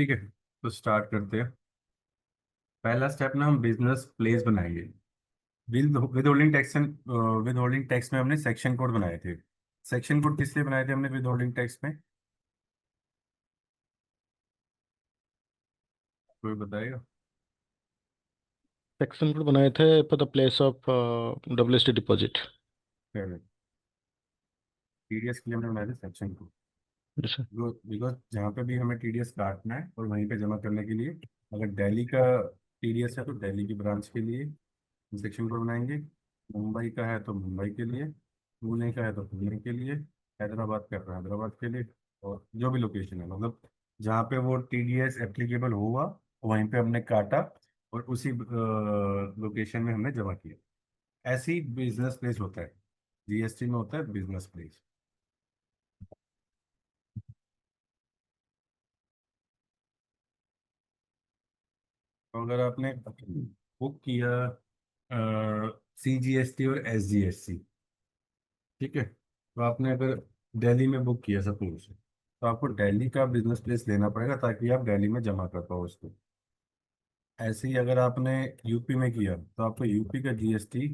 ठीक है, तो स्टार्ट करते हैं। पहला स्टेप ना हम बिजनेस प्लेस बनाएंगे। With holding tax and with holding tax में हमने सेक्शन कोड बनाए थे। सेक्शन कोड किस लिए बनाए थे हमने विद होल्डिंग टैक्स में? कोई बताएगा? सेक्शन कोड बनाए थे for the place of WST deposit. पहले टीडीएस के लिए हमने बनाए थे सेक्शन कोड। जैसे बिकॉज जहाँ पे भी हमें टीडीएस काटना है और वहीं पे जमा करने के लिए, अगर दिल्ली का टीडीएस है तो दिल्ली की ब्रांच के लिए सेक्शन कोड बनाएंगे। मुंबई का है तो मुंबई के लिए, पुणे का है तो पुणे के लिए, हैदराबाद का है तो हैदराबाद के लिए। और जो भी लोकेशन है, मतलब जहाँ पे वो टीडीएस एप्लीकेबल हुआ वहीं पे हमने काटा और उसी लोकेशन में हमने जमा किया। ऐसे ही बिजनेस प्लेस होता है, जीएसटी में होता है बिजनेस प्लेस। तो अगर आपने बुक किया सीजीएसटी और एसजीएसटी, ठीक है, तो आपने अगर दिल्ली में बुक किया सपोज, तो आपको दिल्ली का बिजनेस प्लेस लेना पड़ेगा ताकि आप दिल्ली में जमा कर पाओ उसको। ऐसे ही अगर आपने यूपी में किया तो आपको यूपी का जीएसटी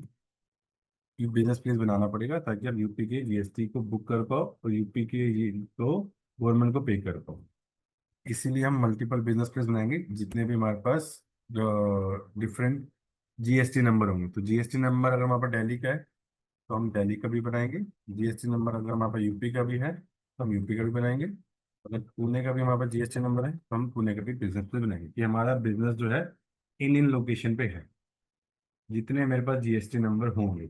बिजनेस प्लेस बनाना पड़ेगा ताकि आप यूपी के जीएसटी को बुक कर पाओ और यूपी के को गवर्नमेंट को पे कर पाओ। इसीलिए हम मल्टीपल बिजनेस प्लेस बनाएंगे जितने भी हमारे पास डिफरेंट जीएसटी नंबर होंगे। तो जीएसटी नंबर अगर हमारे पास दिल्ली का है तो हम दिल्ली का भी बनाएंगे। जीएसटी नंबर अगर हमारे पास यूपी का भी है तो हम यूपी का भी बनाएंगे। अगर पुणे का भी हमारे पास जीएसटी नंबर है तो हम पुणे का भी बिजनेस पे बनाएंगे कि हमारा बिजनेस जो है इन इन लोकेशन पे है, जितने मेरे पास जीएसटी नंबर होंगे।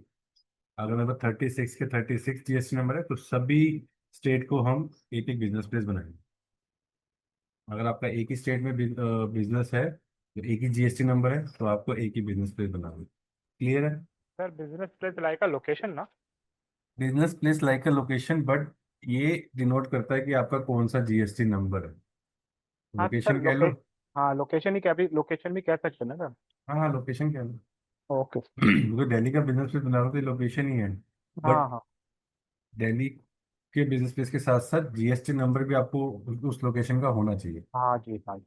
अगर मेरे पास 36 के 36 जीएसटी नंबर है तो सभी स्टेट को हम एक एक बिजनेस प्लेस बनाएंगे। अगर आपका एक ही स्टेट में बिजनेस है तो एक ही जीएसटी नंबर है तो आपको एक ही बिजनेस प्लेस बनाना है। क्लियर है? Sir business place like a location ना। Business place like a location, but ये डिनोट करता है कि आपका कौन सा जीएसटी नंबर है। हाँ तो सर लोकेशन कह लो। हाँ लोकेशन ही क्या भी लोकेशन भी कह सकते हैं ना सर। हाँ हाँ, लोकेशन कह लो। ओके। क्योंकि दिल्ली का बिजनेस प्लेस बना रहा हूँ तो लोकेशन ही है। हाँ बट हाँ। दिल्ली के बिजनेस प्लेस के साथ साथ जीएसटी नंबर भी आपको उस लोकेशन का होना चाहिए। हाँ जी हाँ जी।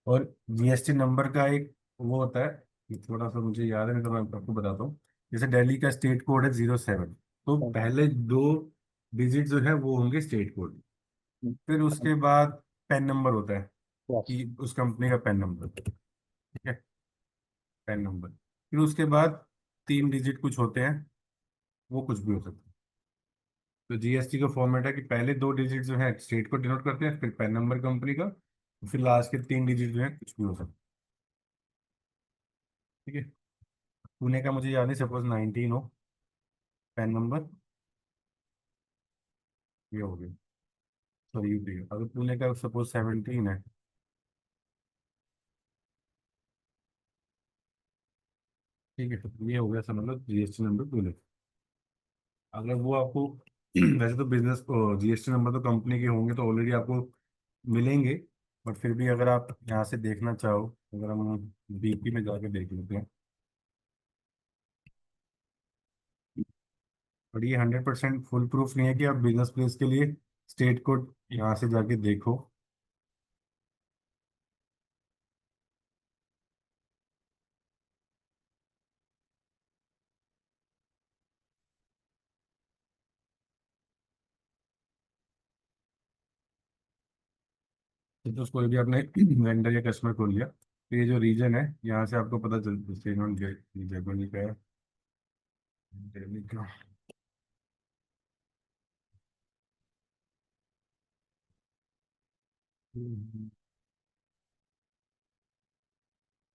और जीएसटी नंबर का एक वो होता है, ये थोड़ा सा मुझे याद है नहीं तो मैं आपको बताता हूँ। जैसे दिल्ली का स्टेट कोड है 07, तो पहले दो डिजिट जो है वो होंगे स्टेट कोड। फिर उसके बाद पेन नंबर होता है यस। कि उस कंपनी का पेन नंबर, ठीक है, पेन नंबर। फिर उसके बाद तीन डिजिट कुछ होते हैं, वो कुछ भी हो सकता है। तो जीएसटी का फॉर्मेट है कि पहले दो डिजिट जो है स्टेट को डिनोट करते हैं, फिर पेन नंबर कंपनी का, फिर लास्ट के तीन डिजिट जो है कुछ भी हो सकता है। ठीक है। पुणे का मुझे याद नहीं, सपोज 19 हो पेन नंबर, ये हो गया। सॉरी यूपी का अगर पुणे का सपोज 17 है, ठीक है, तो ये हो गया समझ लो जीएसटी नंबर पुणे। अगर वो आपको वैसे तो बिजनेस जीएसटी नंबर तो कंपनी के होंगे तो ऑलरेडी आपको मिलेंगे, बट फिर भी अगर आप यहाँ से देखना चाहो, अगर हम बीपी में जाके देख लेते हैं। और ये 100% फुल प्रूफ नहीं है कि आप बिजनेस प्लेस के लिए स्टेट कोड यहाँ से जाके देखो। तो कोई भी आपने वेंडर या कस्टमर खोल लिया तो ये जो रीजन है यहाँ से आपको पता चल स्टेटमेंट जर्मनी का है, दिल्ली का।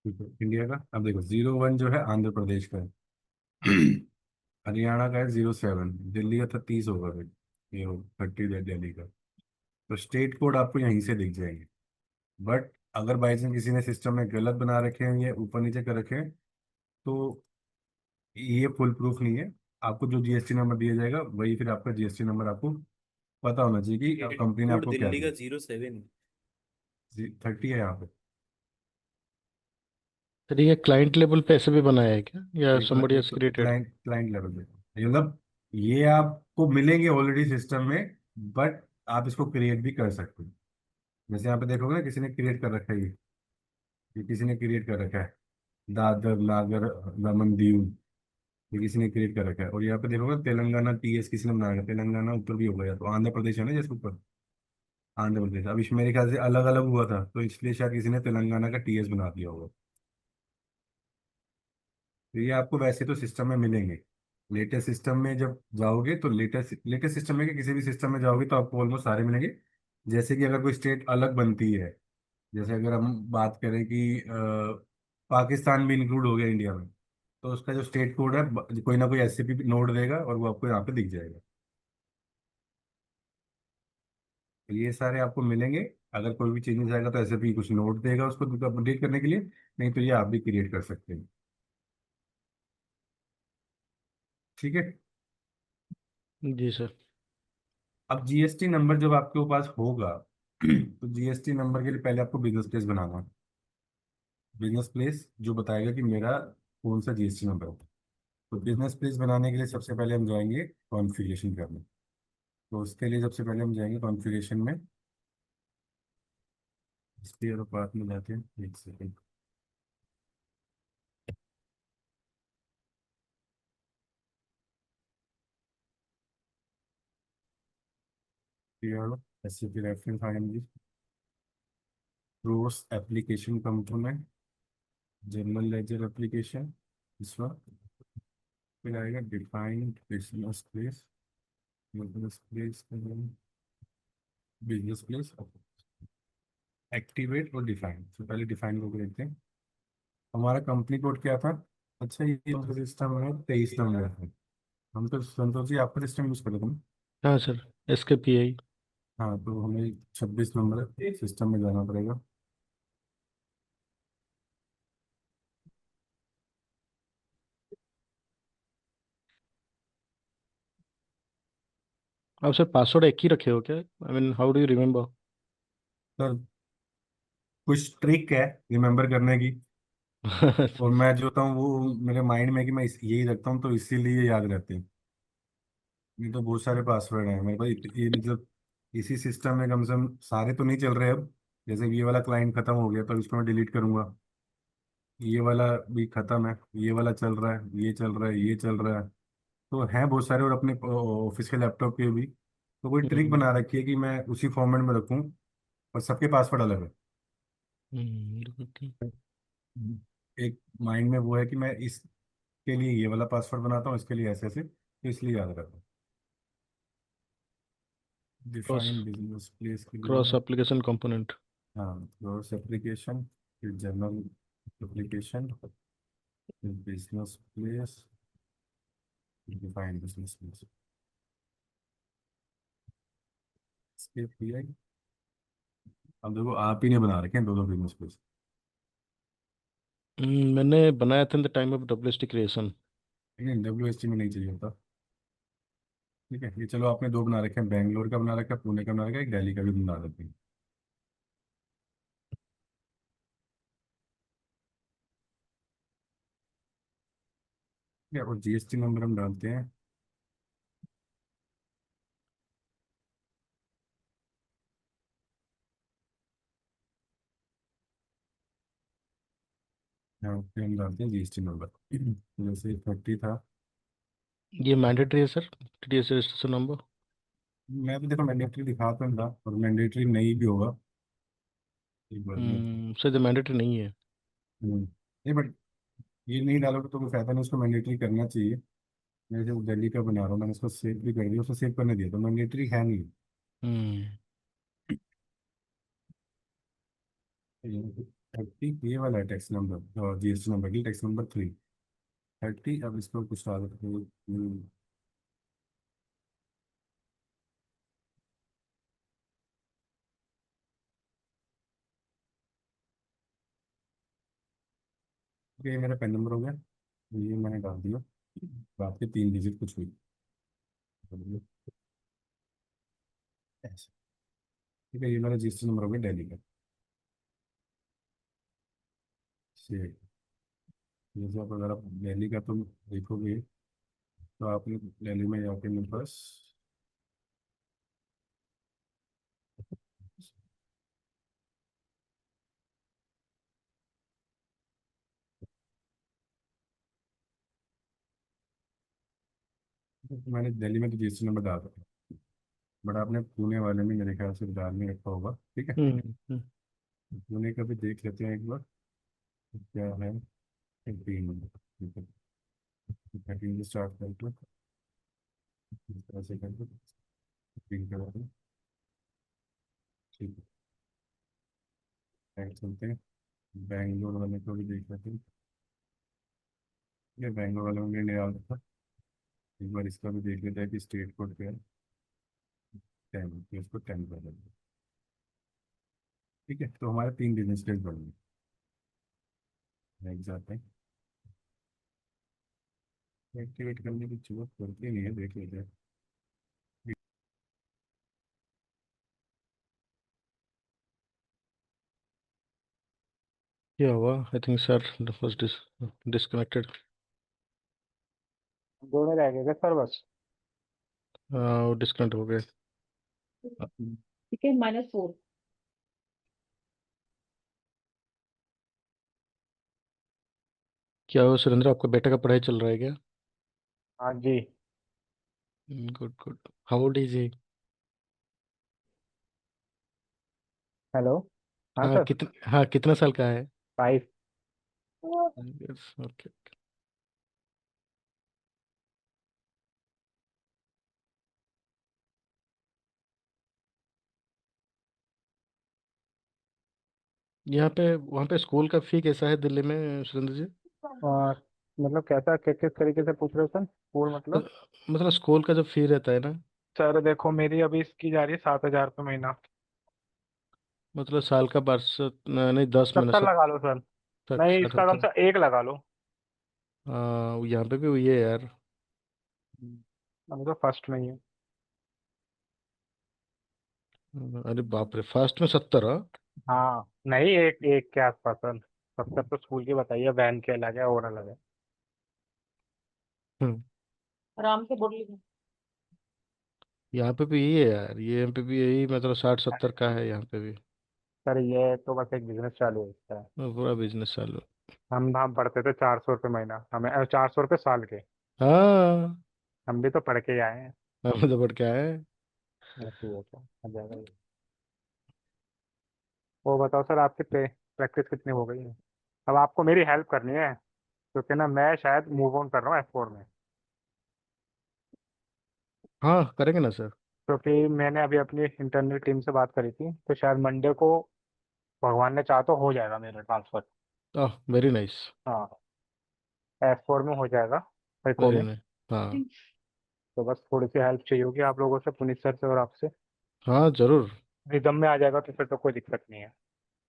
ठीक है, इंडिया का अब देखो 01 जो है आंध्र प्रदेश का है। हरियाणा का है 07, दिल्ली का 30 होगा फिर, ये हो 30 है दिल्ली का। तो स्टेट कोड आपको यहीं से दिख जाएंगे। बट अगर बाई चांस किसी ने सिस्टम में गलत बना रखे हैं या ऊपर नीचे कर रखे हैं तो ये फुल प्रूफ नहीं है। आपको जो जीएसटी नंबर दिया जाएगा वही फिर आपका जीएसटी नंबर आपको पता होना चाहिए कि क्रेडिट कंपनी ने कोड आपको क्या दिल्ली का दिया। 07। 30 है यहाँ पे। सर ये क्लाइंट लेवल पे ऐसे भी बनाया है क्या, या ये somebody ये has created? Client client level पे, मतलब ये आपको मिलेंगे ऑलरेडी सिस्टम में, बट आप इसको क्रिएट भी कर सकते हो। जैसे यहाँ पे देखोगे ना, किसी ने क्रिएट कर रखा है ये किसी ने क्रिएट कर रखा है, दादर नागर दमन दीव, ये किसी ने क्रिएट कर रखा है। और यहाँ पे देखोगे तेलंगाना टीएस किसी ने बना रखा है, तेलंगाना ऊपर भी होगा, या तो आंध्र प्रदेश है ना जैसे ऊपर, आंध्र प्रदेश। अब इसमें मेरे ख्याल से अलग अलग हुआ था, तो इसलिए शायद किसी ने तेलंगाना का टीएस बना दिया होगा। तो ये आपको वैसे तो सिस्टम में मिलेंगे, लेटेस्ट सिस्टम में जब जाओगे तो लेटेस्ट लेटेस्ट सिस्टम में, कि किसी भी सिस्टम में जाओगे तो आपको ऑलमोस्ट सारे मिलेंगे। जैसे कि अगर कोई स्टेट अलग बनती है, जैसे अगर हम बात करें कि पाकिस्तान भी इंक्लूड हो गया इंडिया में, तो उसका जो स्टेट कोड है कोई ना कोई एससीपी नोड देगा और वो आपको यहाँ पे दिख जाएगा। तो ये सारे आपको मिलेंगे। अगर कोई भी चेंजेस आएगा तो एससीपी कुछ नोट देगा उसको अपडेट करने के लिए, नहीं तो ये आप भी क्रिएट कर सकते हैं। ठीक है। जी सर। अब जीएसटी नंबर जब आपके पास होगा तो जीएसटी नंबर के लिए पहले आपको बिजनेस प्लेस बनाना है। बिजनेस प्लेस जो बताएगा कि मेरा कौन सा जीएसटी नंबर है। तो बिजनेस प्लेस बनाने के लिए सबसे पहले हम जाएंगे कॉन्फ़िगरेशन करने। तो उसके लिए सबसे पहले हम जाएंगे कॉन्फ़िगरेशन में, स्पेयर पार्ट में जाते हैं, एक सेकेंड। एससीपी रेफरेंस आएंगे, cross application component, general ledger application, इसमें फिर आएगा defined business place. Business place business place activate और डिफाइन। तो पहले डिफाइन को देखते हैं। हमारा कंपनी कोड क्या था? अच्छा, ये सिस्टम है 23 नंबर है। हम तो संतोष जी आपका सिस्टम यूज कर रहे थे ना? हाँ सर, SKPI। हाँ, तो हमें 26 नंबर सिस्टम में जाना पड़ेगा। आप सर पासवर्ड एक ही रखे हो क्या? I mean how do you remember? Sir कुछ ट्रिक है रिमेम्बर करने की, और मैं जो होता हूँ वो मेरे माइंड में कि मैं यही रखता हूँ, तो इसीलिए याद रहते हैं। नहीं तो बहुत सारे पासवर्ड हैं मेरे पास, ये मतलब इसी सिस्टम में कम से कम सारे तो नहीं चल रहे अब। जैसे ये वाला क्लाइंट खत्म हो गया तो इसको मैं डिलीट करूंगा, ये वाला भी खत्म है, ये वाला चल रहा है, ये चल रहा है, ये चल रहा है। तो हैं बहुत सारे, और अपने ऑफिस के लैपटॉप के भी। तो कोई ट्रिक हम्म। बना रखी है कि मैं उसी फॉर्मेट में रखूं, और सबके पासवर्ड अलग है। ओके। एक माइंड में वो है कि मैं इसके लिए ये वाला पासवर्ड बनाता हूँ, इसके लिए ऐसे ऐसे, तो इसलिए याद रखता हूँ। क्रॉस डिफाइन बिजनेस प्लेस के लिए क्रॉस एप्लीकेशन कंपोनेंट। हाँ, क्रॉस एप्लीकेशन, फिर जनरल एप्लीकेशन, फिर business place, define business place, इसके पीआई। अब देखो आप ही ने बना रखे हैं दो दो बिजनेस प्लेस। मैंने बनाया था in the time of WST creation. ठीक है, डब्ल्यू में नहीं चाहिए होता। ठीक है, ये चलो आपने दो बना रखे हैं, बैंगलोर का बना रखा है, पुणे का बना रखा है, एक दिल्ली का भी बना रखे हैं। ठीक है, और जीएसटी नंबर हम डालते हैं। यहाँ पे हम डालते हैं जीएसटी नंबर जैसे 30 था। ये मैंडेटरी है सर, TDS रजिस्ट्रेशन नंबर? मैं भी देखो मैंडेटरी दिखा तो था, और मैंडेटरी नहीं भी होगा एक बार में। सर ये मैंडेटरी नहीं है। नहीं, बट ये नहीं डालोगे तो कोई फायदा नहीं, उसको मैंडेटरी करना चाहिए। मैं जो दिल्ली का बना रहा हूँ, मैंने उसको सेव भी कर दिया, उसको सेव करने दिया, तो मैंडेटरी है नहीं। हम्म। 30 ये वाला है टैक्स नंबर, और जीएसटी नंबर की टैक्स नंबर 3 30। अब इसको कुछ डाल ये मेरा पेन नंबर हो गया, ये मैंने डाल दिया। बात के 3 डिजिट कुछ हुई, ऐसे। ठीक है, ये मेरा जीएसटी नंबर हो गया दिल्ली का। से जैसे आप अगर आप दिल्ली का तुम देखोगे, तो आपने दिल्ली में जाके मेरे पास, मैंने दिल्ली में तो जीएसटी नंबर डाल रखा है, बट आपने पुणे वाले में मेरे ख्याल से डाल नहीं रखा होगा। ठीक है, हम्म। पुणे का भी देख लेते हैं एक बार, क्या है। 13 ठीक है, 13 से स्टार्ट करके इस तरह से करके 15 करा दें। ठीक है, बैंक चलते हैं, बैंगलोर वाले को भी देख लेते हैं। ये बैंगलोर वाले में भी नहीं डाल रखा, एक बार इसका भी देख लेते हैं कि स्टेट कोड क्या है। 10, तो इसको 10 कर देंगे। ठीक है, तो हमारे 3 बिजनेस डेज बन गए। नेक्स्ट जाते हैं, एक्टिवेट करने की जरूरत पड़ती नहीं है, देख लेते हैं। क्या हुआ? I think sir was disconnected. दोनों रह गए क्या सर बस? वो डिस्कनेक्ट हो गए। ठीक है, -4। क्या हुआ सुरेंद्र, आपका बेटा का पढ़ाई चल रहा है क्या? हाँ जी। Good good. How old is he? Hello. हाँ हाँ सर। हाँ, कितना साल का है? 5। Yes, okay. यहाँ पे वहाँ पे स्कूल का फी कैसा है दिल्ली में सुरेंद्र जी? और मतलब कैसा किस तरीके से पूछ रहे हो सर? स्कूल मतलब? मतलब स्कूल का जो फी रहता है ना, सर देखो, मेरी अभी इसकी जा रही है 7,000 रुपये महीना। मतलब साल का 1200, नहीं 10 महीना, 70 लगा लो सर। नहीं, साठ इसका कम सत्तर। से एक लगा लो। हाँ, यहाँ पे भी वही है यार। हम तो फर्स्ट में ही है। अरे बाप रे, फास्ट में 70? हाँ। हाँ नहीं, एक एक के आसपास सर। 70 तो स्कूल की बताइए, वैन के अलग है और अलग है। हम्म, आराम से बोल लीजिए। यहाँ पे भी यही है यार, ये यहाँ पे भी यही, मतलब 60 70 का है यहाँ पे भी। सर ये तो बस एक बिजनेस चालू है इसका। पूरा बिजनेस चालू। हम पढ़ते थे 400 रुपये महीना, हमें 400 रुपये साल के। हाँ, हम भी तो पढ़ के ही आए हैं। हम तो बढ़ के आए हैं। ऐसे ही होता है, आ जाएगा ये। वो बताओ सर, आपकी प्रैक्टिस कितनी हो गई है? अब आपको मेरी हेल्प करनी है, क्योंकि ना मैं शायद मूव ऑन कर रहा हूँ F4 में। हाँ, करेंगे ना सर। क्योंकि मैंने अभी अपनी इंटरनल टीम से बात करी थी, तो शायद मंडे को भगवान ने चाहा तो हो जाएगा मेरा ट्रांसफर। Very nice. हाँ, F4 में हो जाएगा, FICO वेरी में। नाइस। हाँ तो बस थोड़ी सी हेल्प चाहिए होगी आप लोगों से, पुनीत सर से और आपसे। हाँ, जरूर रिदम में आ जाएगा तो फिर तो कोई दिक्कत नहीं है।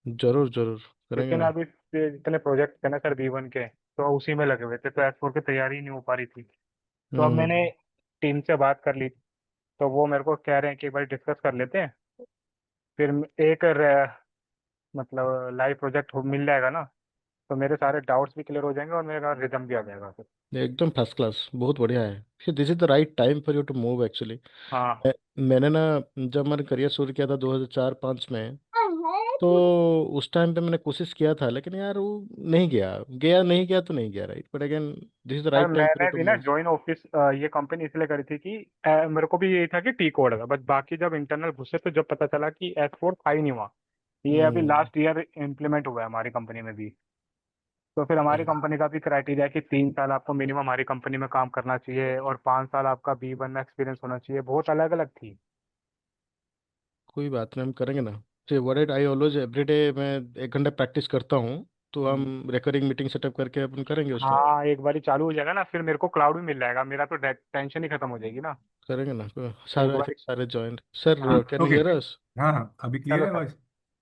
जरूर जरूर करेंगे क्योंकि ना ना। अभी जितने प्रोजेक्ट थे ना सर B1 के, तो उसी में लगे हुए थे, तो F4 की तैयारी ही नहीं हो पा रही थी। तो अब मैंने हम्म। टीम से बात कर ली, तो वो मेरे को कह रहे हैं कि एक बार डिस्कस कर लेते हैं, फिर एक मतलब लाइव प्रोजेक्ट मिल जाएगा ना, तो मेरे सारे डाउट्स भी क्लियर हो जाएंगे और मेरा रिदम भी आ जाएगा फिर। एकदम फर्स्ट क्लास, बहुत बढ़िया है। This is the right time for you to move actually. हाँ। मैंने ना, जब मैंने करियर शुरू किया था 2004-5 में, तो उस टाइम पे मैंने कोशिश किया था, लेकिन यार वो नहीं गया, नहीं गया तो नहीं गया, right? But again this is the sir right time for you मैंने टू भी ना मूव। ज्वाइन ऑफिस, ये कंपनी इसलिए करी थी कि मेरे को भी यही था कि टी कोड है बस, बाकी जब इंटरनल घुसे तो जब पता चला कि S4 था ही नहीं वहाँ। ये अभी हम्म। लास्ट ईयर इम्प्लीमेंट हुआ है हमारी कंपनी में भी। तो फिर हमारी कंपनी का भी क्राइटेरिया है कि 3 साल आपको मिनिमम हमारी कंपनी में काम करना चाहिए और 5 साल आपका B1 में एक्सपीरियंस होना चाहिए, बहुत अलग अलग थी। कोई बात नहीं, हम करेंगे ना। तो what it I always every day मैं 1 घंटा प्रैक्टिस करता हूँ, तो हम्म। हम रिकरिंग मीटिंग सेटअप करके अपन करेंगे उसको। हाँ, एक बार ही चालू हो जाएगा ना, फिर मेरे को क्लाउड भी मिल जाएगा, मेरा तो टेंशन ही खत्म हो जाएगी ना। करेंगे ना। एक सारे आई बार थिंक सारे ज्वाइंट सर, हाँ। कैन यू ओके, हियर अस? हाँ हाँ, अभी क्लियर चलो है सर। आवाज?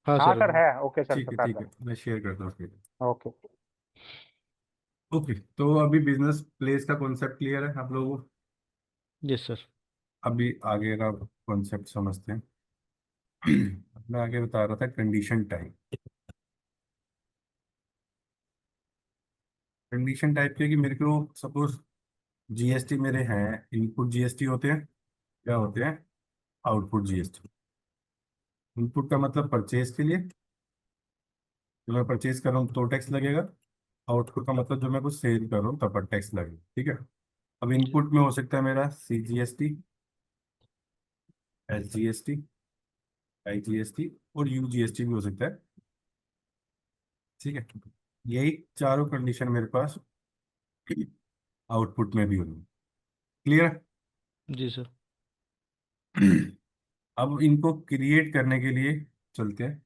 हाँ हाँ सर। सर है, ओके सर, ठीक है, कर ठीक रहा है, मैं शेयर करता हूँ फिर। हूँ। ओके। ओके, तो अभी बिजनेस प्लेस का कॉन्सेप्ट क्लियर है आप लोगों को? Yes sir. अभी आगे का कॉन्सेप्ट समझते हैं। मैं आगे बता रहा था कंडीशन टाइप। कंडीशन टाइप के कि मेरे को सपोज जीएसटी मेरे हैं, इनपुट जीएसटी होते हैं, क्या होते हैं, आउटपुट जीएसटी। इनपुट का मतलब परचेज के लिए, जो मैं परचेज कर रहा हूँ तो टैक्स लगेगा। आउटपुट का मतलब जो मैं कुछ सेल कर रहा हूँ तब पर टैक्स लगेगा। ठीक है, अब इनपुट में हो सकता है मेरा CGST, SGST, IGST और UGST भी हो सकता है। ठीक है, यही चारों कंडीशन मेरे पास आउटपुट में भी होगी। क्लियर? जी सर। अब इनको क्रिएट करने के लिए चलते हैं।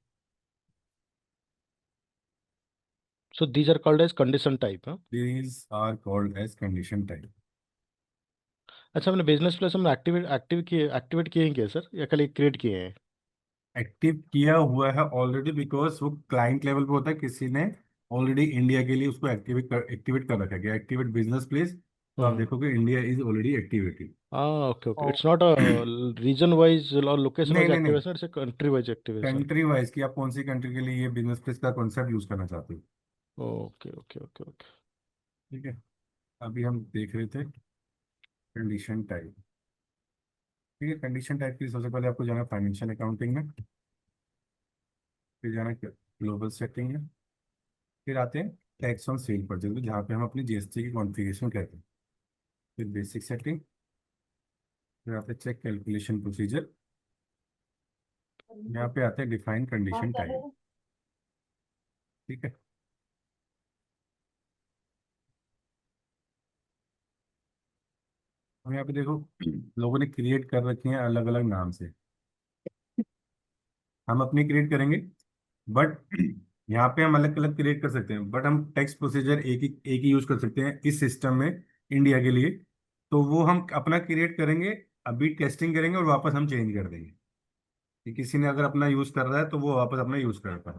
So these are called as condition type. हाँ, These are called as condition type. अच्छा, हमने बिजनेस प्लेस हमने एक्टिवेट किए हैं क्या सर, या खाली क्रिएट किए हैं? एक्टिव किया हुआ है ऑलरेडी, बिकॉज वो क्लाइंट लेवल पे होता है, किसी ने ऑलरेडी इंडिया के लिए उसको एक्टिवेट कर रखा गया, एक्टिवेट बिजनेस प्लेस। तो आप हम्म। देखोगे इंडिया इज ऑलरेडी एक्टिवेटेड। हाँ, okay okay, oh, it's not a region wise और लोकेशन नहीं वाइज नहीं नहीं, activation, it's country wise activation. Country wise कि आप कौन सी कंट्री के लिए ये बिजनेस प्लेस का कॉन्सेप्ट यूज करना चाहते हो। Okay okay okay okay. ठीक है, अभी हम देख रहे थे कंडीशन टाइप। ठीक है, कंडीशन टाइप की सबसे पहले आपको जाना फाइनेंशियल अकाउंटिंग में, फिर जाना ग्लोबल सेटिंग में, फिर आते हैं टैक्स ऑन सेल परचेज में, जहाँ पे हम अपनी GST की कॉन्फ़िगरेशन कहते हैं। फिर बेसिक सेटिंग, फिर आते हैं चेक कैलकुलेशन प्रोसीजर, यहाँ पे आते हैं डिफाइन हाँ कंडीशन क्या टाइप। है? ठीक है, अब यहाँ पे देखो लोगों ने क्रिएट कर रखी हैं अलग अलग नाम से। हम अपनी क्रिएट करेंगे, बट यहाँ पे हम अलग अलग क्रिएट कर सकते हैं, बट हम टैक्स प्रोसीजर एक ही यूज कर सकते हैं इस सिस्टम में इंडिया के लिए। तो वो हम अपना क्रिएट करेंगे, अभी टेस्टिंग करेंगे और वापस हम चेंज कर देंगे कि किसी ने अगर अपना यूज कर रहा है तो वो वापस अपना यूज कर पाए।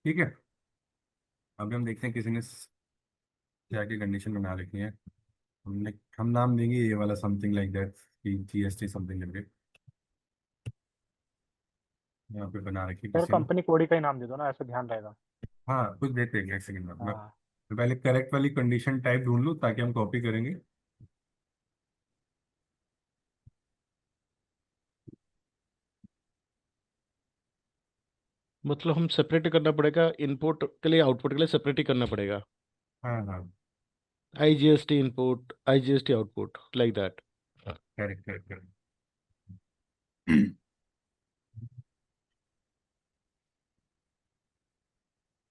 ठीक है, अभी हम देखते हैं किसी ने क्या की कंडीशन बना रखी है। हम नाम देंगे ये वाला समथिंग लाइक दैट, कि GST समथिंग करके यहाँ पे बना रखी है सर किसी ने। कंपनी कोड का ही नाम दे दो ना, ऐसे ध्यान रहेगा। हाँ, कुछ देते हैं, एक सेकंड में हाँ। मैं पहले करेक्ट वाली कंडीशन टाइप ढूंढ लूँ ताकि हम कॉपी करेंगे। मतलब हम सेपरेट करना पड़ेगा, इनपुट के लिए आउटपुट के लिए सेपरेट ही करना पड़ेगा। हाँ हाँ, IGST input, IGST output, like that. Correct correct correct.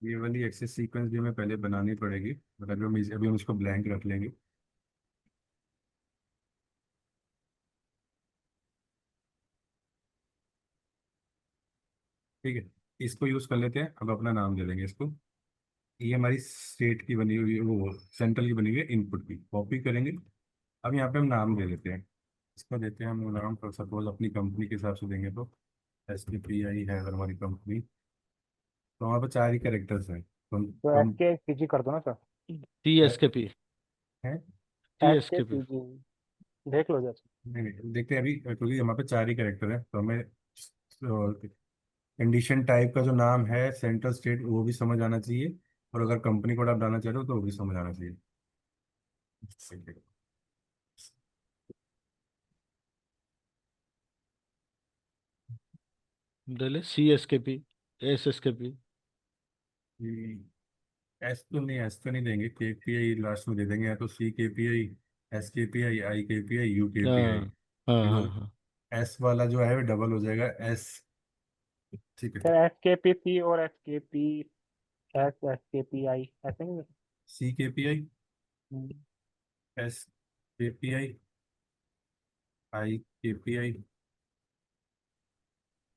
ये वाली एक्सेस सीक्वेंस भी हमें पहले बनानी पड़ेगी, मतलब अभी हम इसको ब्लैंक रख लेंगे। ठीक है, इसको यूज कर लेते हैं, अब अपना नाम दे देंगे इसको। ये हमारी स्टेट की बनी हुई, वो सेंट्रल की बनी हुई है इनपुट की, कॉपी करेंगे। अब यहाँ पे हम नाम दे देते हैं, इसको देते हैं हम नाम, फॉर सपोज अपनी कंपनी के हिसाब से देंगे तो STPI है अगर हमारी कंपनी। तो वहाँ पर चार ही कैरेक्टर्स हैं, तो तो एस हम के पीजी कर दो ना सर। TSKP। हैं। एस के TSKP। पीजी देख लो जैसे। नहीं नहीं, देखते हैं अभी, क्योंकि हमारे पे चार ही कैरेक्टर है तो हमें कंडीशन टाइप का जो नाम है सेंट्रल स्टेट वो भी समझ आना चाहिए, और अगर कंपनी कोड आप डालना चाह रहे हो तो वो भी समझ आना चाहिए। डेले CSKP, SSKP। एस तो नहीं देंगे, KPI लास्ट में दे देंगे, या तो CKPI, SKPI, IKPI, UKPI। हाँ हाँ हाँ बिकॉज हाँ। एस वाला जो है वो डबल हो जाएगा एस। ठीक है, सर एस के पी सी और एस के पी एस के पी आई ऐसे नहीं। CKPI, हम्म, SKPI, IKPI,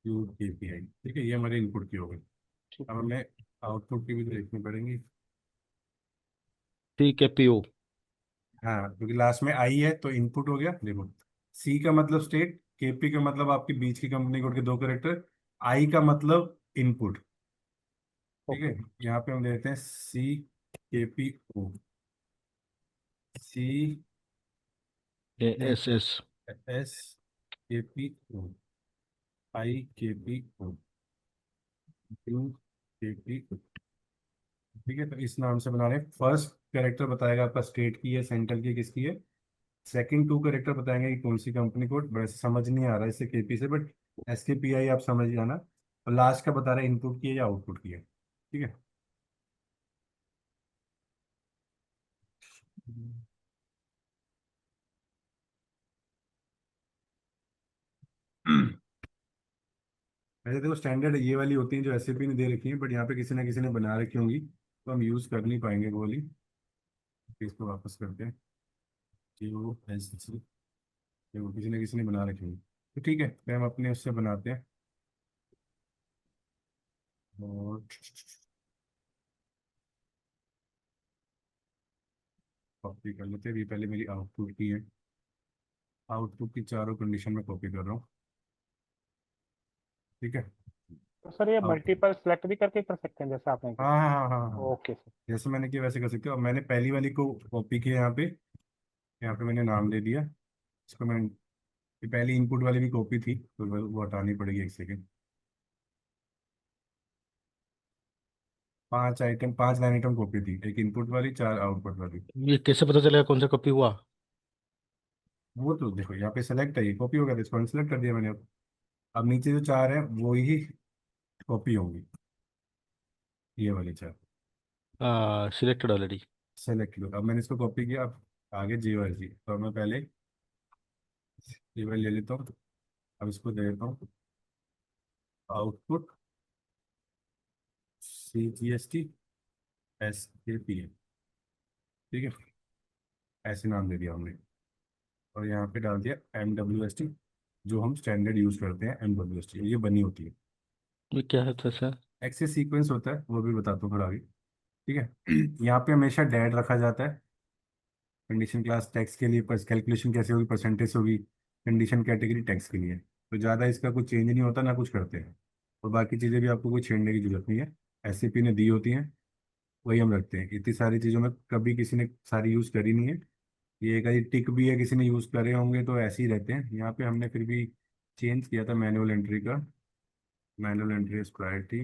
UKPI। ठीक है, ये हमारे इनपुट की हो गई। ठीक अब है। हमें आउटपुट की भी तो देखनी पड़ेगी। TKPO। हाँ, क्योंकि लास्ट में आई है तो इनपुट हो गया, देखो। C का मतलब स्टेट, KP का मतलब आपकी बीच की कंपनी कोड के दो करेक्टर, आई का मतलब इनपुट। ठीक है, ओके। यहाँ पे हम देते हैं CKPO, सी नहीं, SS। SKPO, IKPO, UKPO। ठीक है, तो इस नाम से बना रहे हैं। फर्स्ट कैरेक्टर बताएगा आपका स्टेट की है, सेंट्रल की, किसकी है। सेकंड टू कैरेक्टर बताएंगे कि कौन सी कंपनी कोड, वैसे समझ नहीं आ रहा है इससे KP से, बट SKPI आप समझ जाना। और लास्ट का बता रहा है इनपुट की है या आउटपुट की है। ठीक है, वैसे देखो स्टैंडर्ड ये वाली होती हैं जो एसएपी ने दे रखी है, बट यहाँ पे किसी ना किसी ने बना रखी होंगी, तो हम यूज़ कर नहीं पाएंगे वो वाली। तो इसको वापस करते हैं, जो एस सी, वो किसी ना किसी ने बना रखी होंगी। तो ठीक है, फिर हम अपने उससे बनाते हैं। और कॉपी कर लेते हैं। ये पहले मेरी आउटपुट की है, आउटपुट की चारों कंडीशन में कॉपी कर रहा हूँ। ठीक है। तो सर ये आउटपुट, मल्टीपल सेलेक्ट भी करके कर सकते हैं जैसे आपने हाँ किया? हाँ हाँ हाँ हाँ, ओके सर। जैसे मैंने किया वैसे कर सकते हो। अब मैंने पहली वाली को कॉपी किया यहाँ पे, यहाँ पे मैंने नाम दे दिया इसको। मैं ये पहली इनपुट वाली भी कॉपी थी, तो वो हटानी पड़ेगी। एक second. 5 item, 5 line item copy थी, एक इनपुट वाली, 4 आउटपुट वाली। ये कैसे पता चलेगा कौन सा कॉपी हुआ? वो तो देखो यहाँ पे सेलेक्ट है, ये कॉपी हो गया, तो इसको अनसेलेक्ट कर दिया मैंने। अब नीचे जो 4 है वो ही कॉपी होंगी, ये वाली 4 सिलेक्टेड ऑलरेडी। सेलेक्ट लो। अब मैंने इसको कॉपी किया। अब आगे जी वाई जी, तो मैं पहले जी वाई ले लेता हूँ। अब इसको दे देता हूँ आउटपुट CGST SAP। ठीक है, ऐसे नाम दे दिया हमने। और यहाँ पे डाल दिया MWST, जो हम स्टैंडर्ड यूज करते हैं। MWST ये बनी होती है। ये क्या है सर? एक्सेस सीक्वेंस होता है, वो भी बताता हूँ थोड़ा आगे। ठीक है। यहाँ पे हमेशा डैड रखा जाता है कंडीशन क्लास टेक्स्ट के लिए। कैलकुलेशन कैसे होगी, परसेंटेज होगी। कंडीशन कैटेगरी टेक्स्ट के लिए, तो ज़्यादा इसका कुछ चेंज नहीं होता, ना कुछ करते हैं। और बाकी चीज़ें भी आपको कुछ छेड़ने की जरूरत नहीं है, एससीपी ने दी होती हैं, वही हम रखते हैं। इतनी सारी चीज़ों में कभी किसी ने सारी यूज़ करी नहीं है। ये एक आधी टिक भी है, किसी ने यूज़ करे होंगे, तो ऐसे ही रहते हैं। यहाँ पे हमने फिर भी चेंज किया था मैनुअल एंट्री का। मैनुअल एंट्री प्रायोरिटी,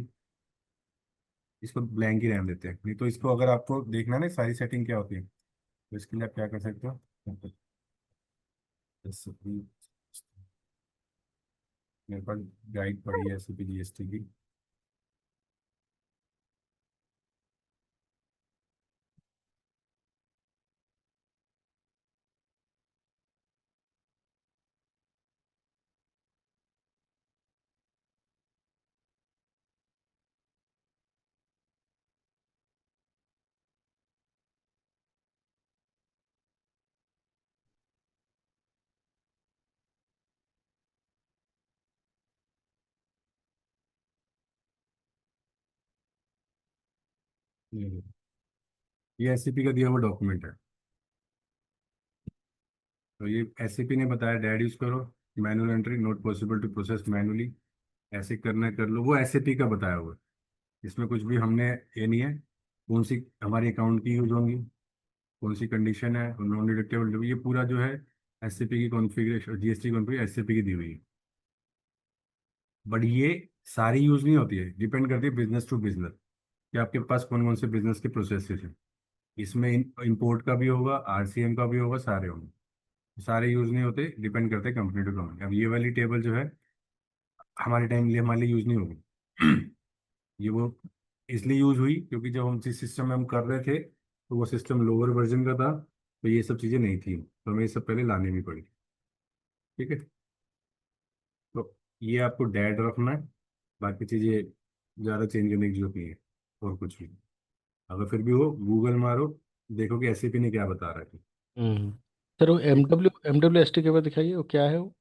इसको ब्लैंक ही रहने देते हैं। नहीं तो इसको अगर आपको देखना है ना सारी सेटिंग क्या होती है, तो इसके लिए आप क्या कर सकते हो, SCP, मेरे पास गाइड पड़ी है SCP-GST की। ये SCP का दिया हुआ डॉक्यूमेंट है। तो ये SCP ने बताया डैड यूज करो, manual entry not possible to process manually, ऐसे करना है कर लो। वो SCP का बताया हुआ है, इसमें कुछ भी हमने ये नहीं है। कौन सी हमारी अकाउंट की यूज होंगी, कौन सी कंडीशन है, नॉन डिडक्टेबल, ये पूरा जो है SCP की कॉन्फ़िगरेशन, GST कॉन्फ़िगरेशन SCP की दी हुई है। बट ये सारी यूज नहीं होती है, डिपेंड करती है बिजनेस टू बिजनेस, कि आपके पास कौन कौन से बिजनेस के प्रोसेसेस हैं। इसमें इंपोर्ट का भी होगा, RCM का भी होगा, सारे होंगे। सारे यूज नहीं होते, डिपेंड करते हैं कंपनी टू कंपनी। अब ये वाली टेबल जो है हमारे टाइम लिए हमारे लिए यूज नहीं होगी। ये वो इसलिए यूज हुई क्योंकि जब हम जिस सिस्टम में हम कर रहे थे, तो वो सिस्टम लोअर वर्जन का था, तो ये सब चीज़ें नहीं थी, तो हमें ये सब पहले लानी भी पड़ी। ठीक है। तो ये आपको डैड रखना है, बाकी चीज़ें ज़्यादा चेंज करने की जरूरत नहीं है, और कुछ भी। अगर फिर भी हो, गूगल मारो, देखो कि SAP ने क्या बता रहा है। हम्म। सर वो ठीक। MWST के बाद दिखाइए, वो क्या है वो?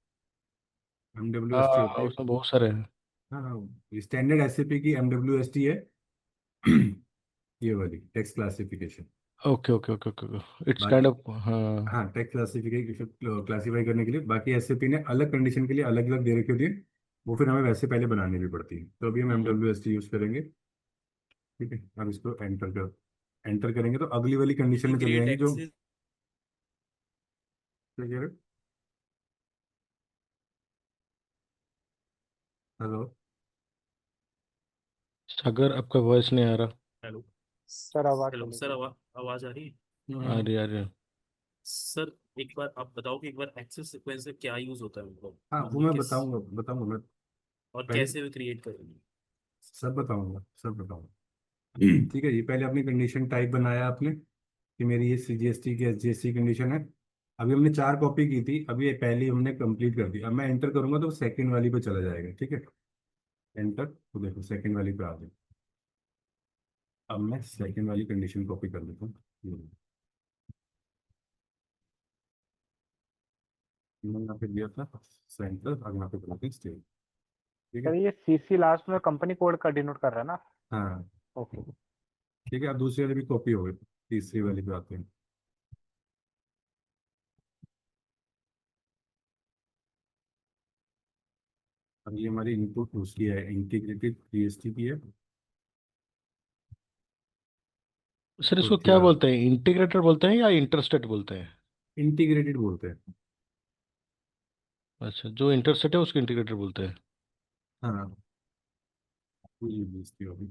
MWST हाँ होती है, उसमें बहुत सारे हैं। हाँ हाँ, स्टैंडर्ड SAP की MWST है। ये वाली text classification. Okay okay okay okay, it's kind बाकी ऑफ, हाँ। हाँ, टेक्स्ट क्लासिफिकेशन, क्लासीफाई करने के लिए बाकी SAP ने अलग कंडीशन के लिए अलग अलग दे रखी होती है। वो फिर हमें वैसे पहले बनानी भी पड़ती है, तो अभी हम हम्म। MWST यूज़ करेंगे। ठीक है। अब इसको एंटर करेंगे तो अगली वाली कंडीशन में चले ग्रेट जाएंगे जो, एक्सेस। क्या कह रहे हो? हेलो। सागर आपका वॉइस नहीं आ रहा। हेलो। सर आवाज़ हेलो चली सर, गई। आवाज आ रही है? आ रही आ रही है। सर एक बार आप बताओ कि एक बार एक्सेस सीक्वेंस से क्या यूज होता है, मतलब हाँ, वो नॉर्मली मैं किस बताऊंगा बताऊंगा मैं। और पहले कैसे भी क्रिएट करेंगे? सब बताऊंगा, सब बताऊंगा। ठीक है, ये पहले अपनी कंडीशन टाइप बनाया आपने कि मेरी ये CGST की SGST कंडीशन है। अभी हमने 4 कॉपी की थी, अभी ये पहली हमने कंप्लीट कर दी। अब मैं एंटर करूंगा तो सेकंड वाली पे चला जाएगा। ठीक है। एंटर। तो देखो सेकंड वाली पे आ गए। अब मैं सेकंड वाली कंडीशन कॉपी कर लेता हूँ। ये लो। मैंने यहाँ पे दिया था सेंटर, अब यहाँ पे करते हैं स्टेट। ठीक सर है। ये सीसी लास्ट में कंपनी कोड का डिनोट कर रहा है ना? हाँ ओके। ठीक है। अब दूसरी वाली भी कॉपी हो गई, तीसरी वाली पे आते हैं। अब ये हमारी इनपुट उसकी है, इंटीग्रेटेड जीएसटी की है। सर तो इसको क्या क्या, बोलते हैं, इंटीग्रेटर बोलते हैं या इंटरस्टेट बोलते हैं? इंटीग्रेटेड बोलते हैं। अच्छा, जो इंटरस्टेट है उसको इंटीग्रेटर बोलते हैं। हाँ पूरी जीएसटी होगी।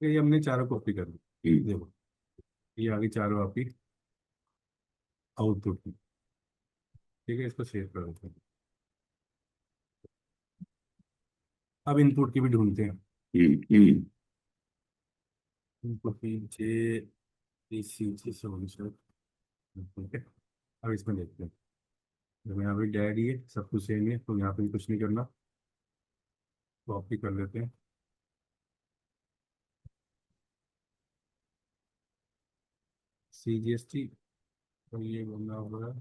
ये हमने चारों कॉपी कर ली, देखो ये आ गई चारों आपकी आउटपुट की। ठीक है, इसको सेव कर देते हैं। अब इनपुट की भी ढूंढते हैं। इनपुट की जे सी सी सॉल्यूशन। ठीक है। अब इसमें देखते हैं। जब यहाँ पे डैडी है, सब कुछ सेम है, तो यहाँ पे भी कुछ नहीं करना, कॉपी कर लेते हैं। CGST, तो ये बना हुआ है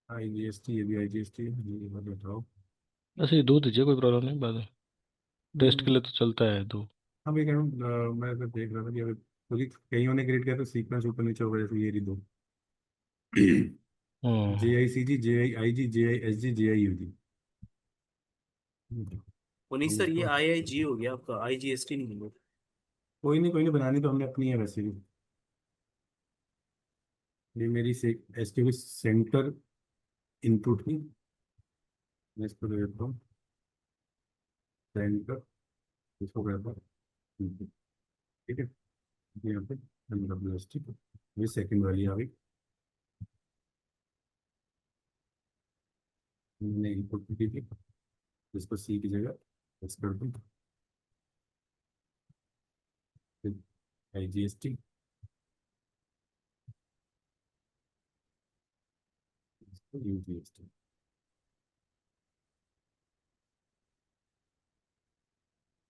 IGST, ये भी IGST है, ये बताओ। वैसे ये दो दीजिए, कोई प्रॉब्लम नहीं, बात है, टेस्ट के हम्म, लिए तो चलता है दो। हाँ मैं कह रहा हूँ, मैं तो देख रहा था कि अगर क्योंकि कईयों ने क्रिएट किया तो सीक्वेंस ऊपर नीचे होगा, जैसे ये रही दो। JICG, JIIG, JISG, JIUG। Puneet हम सर ये इसको, IIG हो गया आपका, IGST नहीं है। कोई नहीं, बनानी तो हमने अपनी है वैसे भी। ये मेरी से एसटी की सेंटर इनपुट की, मैं इसको दे देता हूँ सेंटर, इसको कहता हूँ input। ठीक है। यहाँ पे MWST, ये सेकंड वाली आ गई। मैंने इनपुट की थी, इसको सी की जगह एस कर दूँ। फिर IGST, इसको UGST।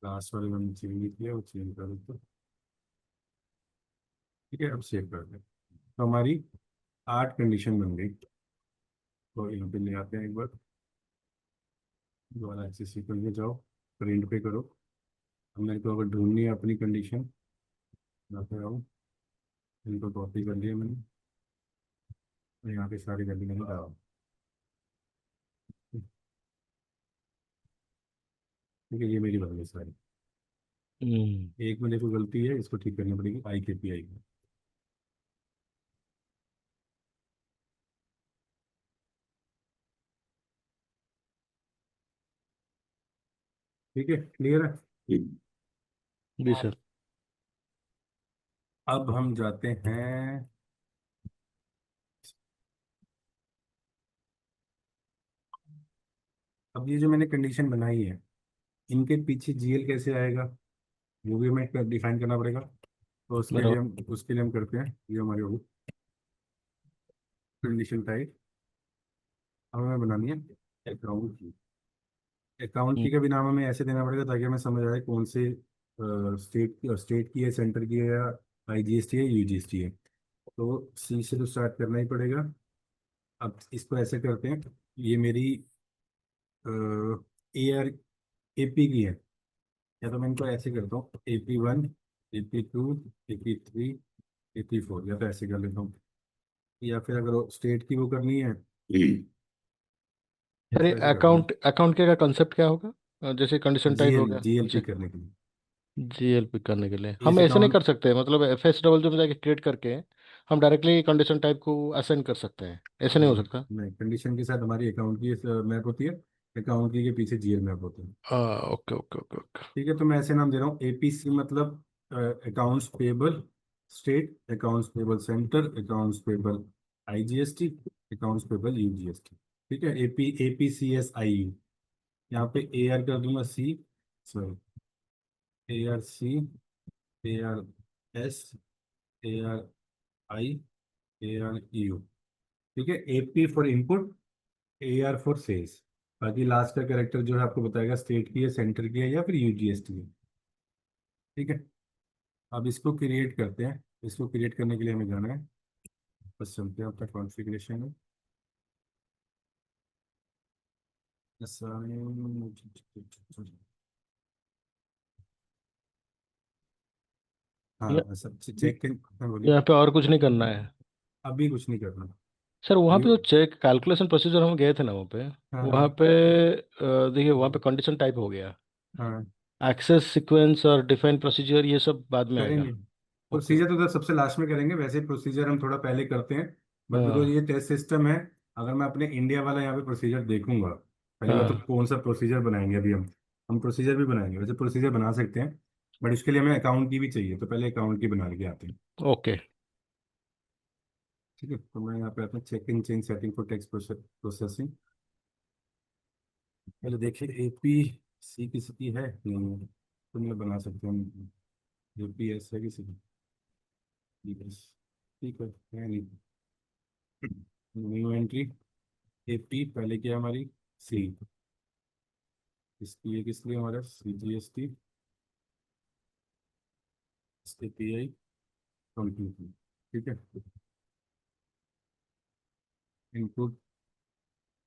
लास्ट वाले मैंने चेंज नहीं किया, वो चेंज कर देता हूँ। ठीक है, अब सेव कर दें। तो हमारी 8 कंडीशन बन गई। तो यहाँ पे ले आते हैं एक बार, दोबारा एक्सेस सीक्वेंस में जाओ, प्रिंट पे करो। अब मेरे को अगर ढूंढनी है अपनी कंडीशन, यहाँ पे आओ, इनको कॉपी कर लिया मैंने, और यहाँ पे सारी कंडीशन डालो। ठीक है, ये मेरी बन गई सारी। हम्म। एक में देखो गलती है, इसको ठीक करनी पड़ेगी IKPI को। ठीक है, क्लियर है। जी सर। अब हम जाते हैं, अब ये जो मैंने कंडीशन बनाई है, इनके पीछे GL कैसे आएगा, वो भी हमें डिफाइन करना पड़ेगा। तो बराबर। उसके लिए हम करते हैं, ये हमारी होगी कंडीशन टाइप। अब हमें बनानी है अकाउंट की। अकाउंट हम्म। की का भी नाम हमें ऐसे देना पड़ेगा ताकि हमें समझ आए कौन से स्टेट की है, सेंटर की है, या IGST है, UGST है। तो C से तो स्टार्ट करना ही पड़ेगा। अब इसको ऐसे करते हैं, ये मेरी AR AP की है, या तो मैं इनको ऐसे करता हूँ AP1, AP2, AP3, AP4, या तो ऐसे कर लेता हूँ। या फिर अगर स्टेट की वो करनी है सर ये तो ऐसे करता हूँ, अकाउंट अकाउंट के का कंसेप्ट क्या होगा? जैसे कंडीशन टाइप हो गया, GLP अच्छा। करने के लिए। जीएलपी करने के लिए इस हम ऐसे नहीं अकाउंट, कर सकते, मतलब FS में जाके क्रिएट करके हम डायरेक्टली कंडीशन टाइप को असाइन कर सकते हैं, ऐसे नहीं हो नहीं सकता? नहीं, कंडीशन के साथ हमारी अकाउंट की मैप होती है, अकाउंट की के पीछे GL मैप होता है। हाँ, ओके ओके ओके ओके। ठीक है, तो मैं ऐसे नाम दे रहा हूँ APC, मतलब accounts payable state, accounts payable centre, accounts payable IGST, accounts payable UGST। ठीक है, APCSIU। यहाँ पे AR कर दूंगा C, sorry ARC, ARS, ARI, ARU। ठीक है, AP for input, AR for sales. बाकी लास्ट का कैरेक्टर जो है आपको बताएगा स्टेट की है, सेंटर की है, या फिर UGST है। ठीक है। अब इसको क्रिएट करते हैं। इसको क्रिएट करने के लिए हमें जाना है, बस चलते हैं आपका कॉन्फ़िगरेशन में। या, हाँ सब चेक कर, हाँ, बोलिए। यहाँ पे और कुछ नहीं करना है? अभी कुछ नहीं करना। सर वहाँ पे यू जो चेक कैलकुलेशन प्रोसीजर हम गए थे ना वहाँ पे, हाँ वहाँ हाँ पे देखिए वहाँ पे कंडीशन टाइप हो गया, हाँ एक्सेस सीक्वेंस और डिफाइन प्रोसीजर ये सब बाद में आएगा। करेंगे। ओके। प्रोसीजर तो उधर सबसे लास्ट में करेंगे, वैसे प्रोसीजर हम थोड़ा पहले करते हैं। बट बिकॉज हाँ ये टेस्ट सिस्टम है, अगर मैं अपने इंडिया वाला यहाँ पे प्रोसीजर देखूंगा, पहली बात तो हाँ। कौन सा प्रोसीजर बनाएंगे अभी हम प्रोसीजर भी बनाएंगे, वैसे प्रोसीजर बना सकते हैं, बट उसके लिए हमें अकाउंट की भी चाहिए, तो पहले अकाउंट की बना के आते हैं। ओके। ठीक है, तो मैं यहाँ पे आता हूँ check in change setting for text processing. पहले देखिए APC किसी की है नहीं है, तो मतलब बना सकते हैं हम। APS है किसी की? बस ठीक है नहीं। न्यू एंट्री AP पहले क्या है हमारी? सी। इसकी ये किस लिए हमारा CGST API कंप्लीट। ठीक है। इनपुट,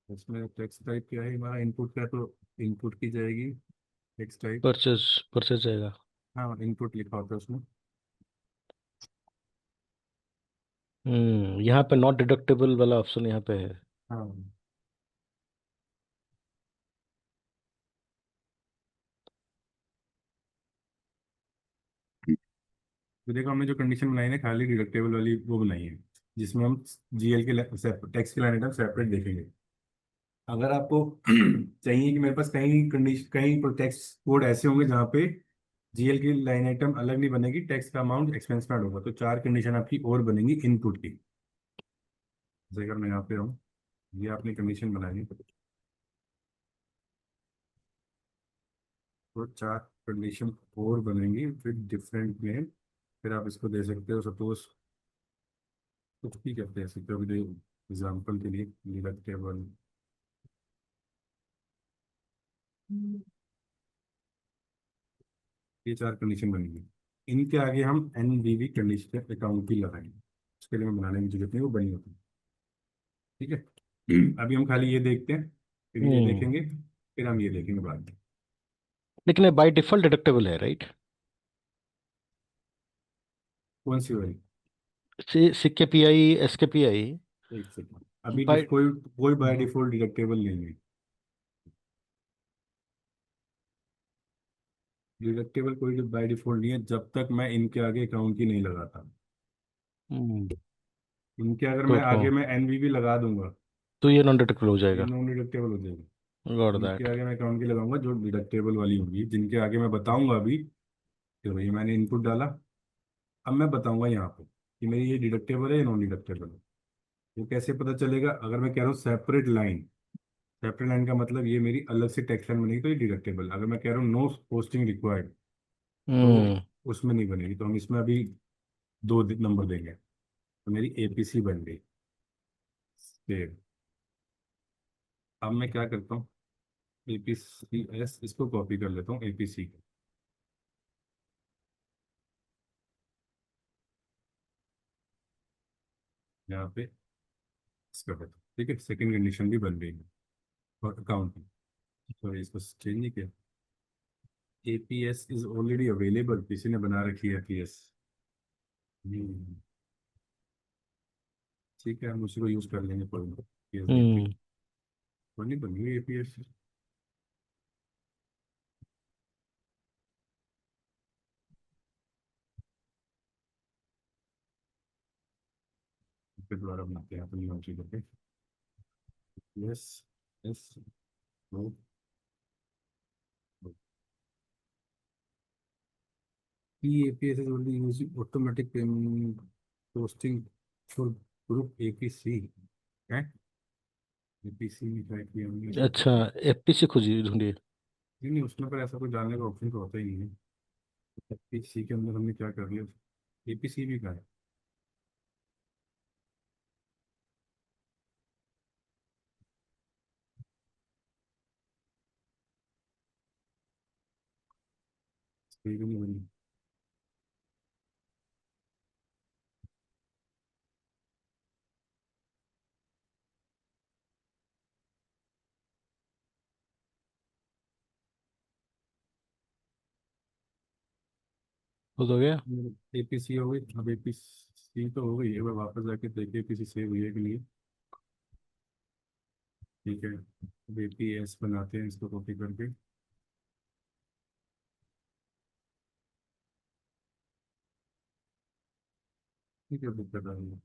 इसमें टेक्स्ट टाइप क्या है हमारा? इनपुट का तो इनपुट की जाएगी टेक्स्ट टाइप। परचेज परचेज जाएगा। हाँ इनपुट लिखा होता है उसमें। यहाँ पे नॉट डिडक्टेबल वाला ऑप्शन यहाँ पे है। हाँ तो देखो हमने जो कंडीशन बनाई है खाली डिडक्टेबल वाली वो बनाई है, जिसमें हम GL के टैक्स के लाइन आइटम सेपरेट देखेंगे। अगर आपको चाहिए कि मेरे पास कहीं कंडीशन कहीं टैक्स कोड ऐसे होंगे जहाँ पे GL की लाइन आइटम अलग नहीं बनेगी, टैक्स का अमाउंट एक्सपेंस में ऐड होगा, तो चार कंडीशन आपकी और बनेंगी इनपुट की। जैसे अगर मैं यहाँ पे हूँ, ये आपने कंडीशन बनाई है, तो चार कंडीशन और बनेंगी फिर डिफरेंट में। फिर आप इसको दे सकते हो सपोज कुछ भी कहते हैं सकते हो, अभी एग्जाम्पल के लिए डिडक्टेबल। ये चार कंडीशन बनेंगी, इनके आगे हम NVV कंडीशन अकाउंट की लगाएंगे। उसके लिए मैं बनाने की जरूरत नहीं, वो बनी होती है। ठीक है। अभी हम खाली ये देखते हैं, फिर ये हम्म देखेंगे, फिर हम ये देखेंगे बाद में। लेकिन ये बाय डिफॉल्ट डिडक्टेबल है, राइट? कौन सी वाली? सिक्के PI, SK PI। एक सेकंड, अभी बाय कोई कोई बाय डिफॉल्ट डिडक्टेबल नहीं है। डिडक्टेबल कोई बाय डिफॉल्ट नहीं है जब तक मैं इनके आगे अकाउंट की नहीं लगाता। हम्म, इनके अगर तो मैं आगे मैं NVV लगा दूंगा, तो ये नॉन डिडक्टेबल हो ये जाएगा। नॉन डिडक्टेबल हो जाएगा। गॉट इनके दैट। आगे मैं अकाउंट की लगाऊंगा जो डिडक्टेबल वाली होगी, जिनके आगे मैं बताऊंगा अभी कि भाई मैंने इनपुट डाला। अब मैं बताऊंगा यहाँ पे कि मेरी ये डिडक्टेबल है या नॉन डिडक्टेबल है। वो कैसे पता चलेगा? अगर मैं कह रहा हूँ सेपरेट लाइन, सेपरेट लाइन का मतलब ये मेरी अलग से टैक्स लाइन बनेगी तो ये डिडक्टेबल। अगर मैं कह रहा हूँ नो पोस्टिंग रिक्वायर्ड, तो हम्म उसमें नहीं बनेगी, तो हम इसमें अभी दो नंबर देंगे, तो मेरी APC बन गई। फिर अब मैं क्या करता हूँ, APCS इसको कॉपी कर लेता हूँ APC को। यहाँ पे इसका देता हूँ। ठीक है, सेकंड कंडीशन भी बन गई है और अकाउंट में, तो इसको चेंज नहीं किया। APS इज ऑलरेडी अवेलेबल, किसी ने बना रखी है APS। ठीक है, हम उसी को यूज कर लेंगे, कोई नहीं APS देख के। हम्म कोई नहीं, बन गई APS। फिर दोबारा बनाते हैं अपनी और चीजों पे। Yes, yes, no, APS is only using automatic payment posting for group APC है। APC में ट्राई किया हमने इसको। अच्छा, FPC खोजिए, ढूंढिए। नहीं नहीं, उसमें पर ऐसा कोई जानने का ऑप्शन तो होता ही नहीं है। APC के अंदर हमने क्या कर लिया? APC भी का है। ठीक नहीं बनी। खुद हो गया। एपीसी हो गई, अब एपीसी तो हो गई, एक बार वापस जाके देखिए एपीसी सेव हुई है कि नहीं। ठीक है, अब एपीएस बनाते हैं इसको कॉपी करके। ठीक है, बुक कर रहा हूँ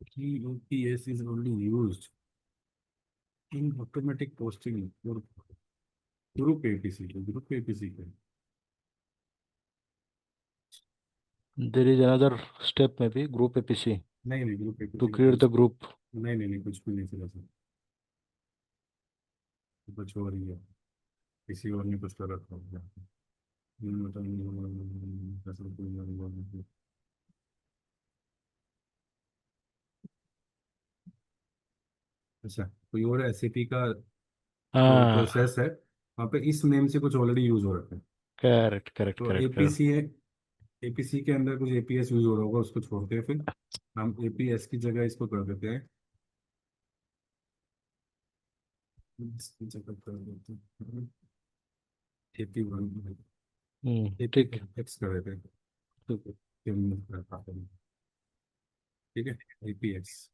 कि APS is only used in automatic posting group APC, group APC का। देर इज अनदर स्टेप में भी ग्रुप एपीसी नहीं नहीं, ग्रुप टू एपीसी का क्रिएट कुछ, द ग्रुप। नहीं नहीं नहीं, कुछ भी नहीं चला सर, कुछ और ही है, किसी और ने कुछ कर रखा होगा। अच्छा, कोई और एसएपी का हाँ, प्रोसेस है, वहाँ पे इस नेम से कुछ ऑलरेडी यूज हो रखा है। करेक्ट करेक्ट तो करेक्ट करेक्ट। एपीसी है, एपीसी के अंदर कुछ एपीएस यूज हो रहा होगा, उसको छोड़ते हैं, फिर हम एपीएस की जगह इसको कर देते हैं, इसकी जगह कर देते हैं एपी वन, एपी ठीक। एक्स कर देते हैं। ठीक है, फिर move कर पाते हैं। ठीक है, एपीएक्स,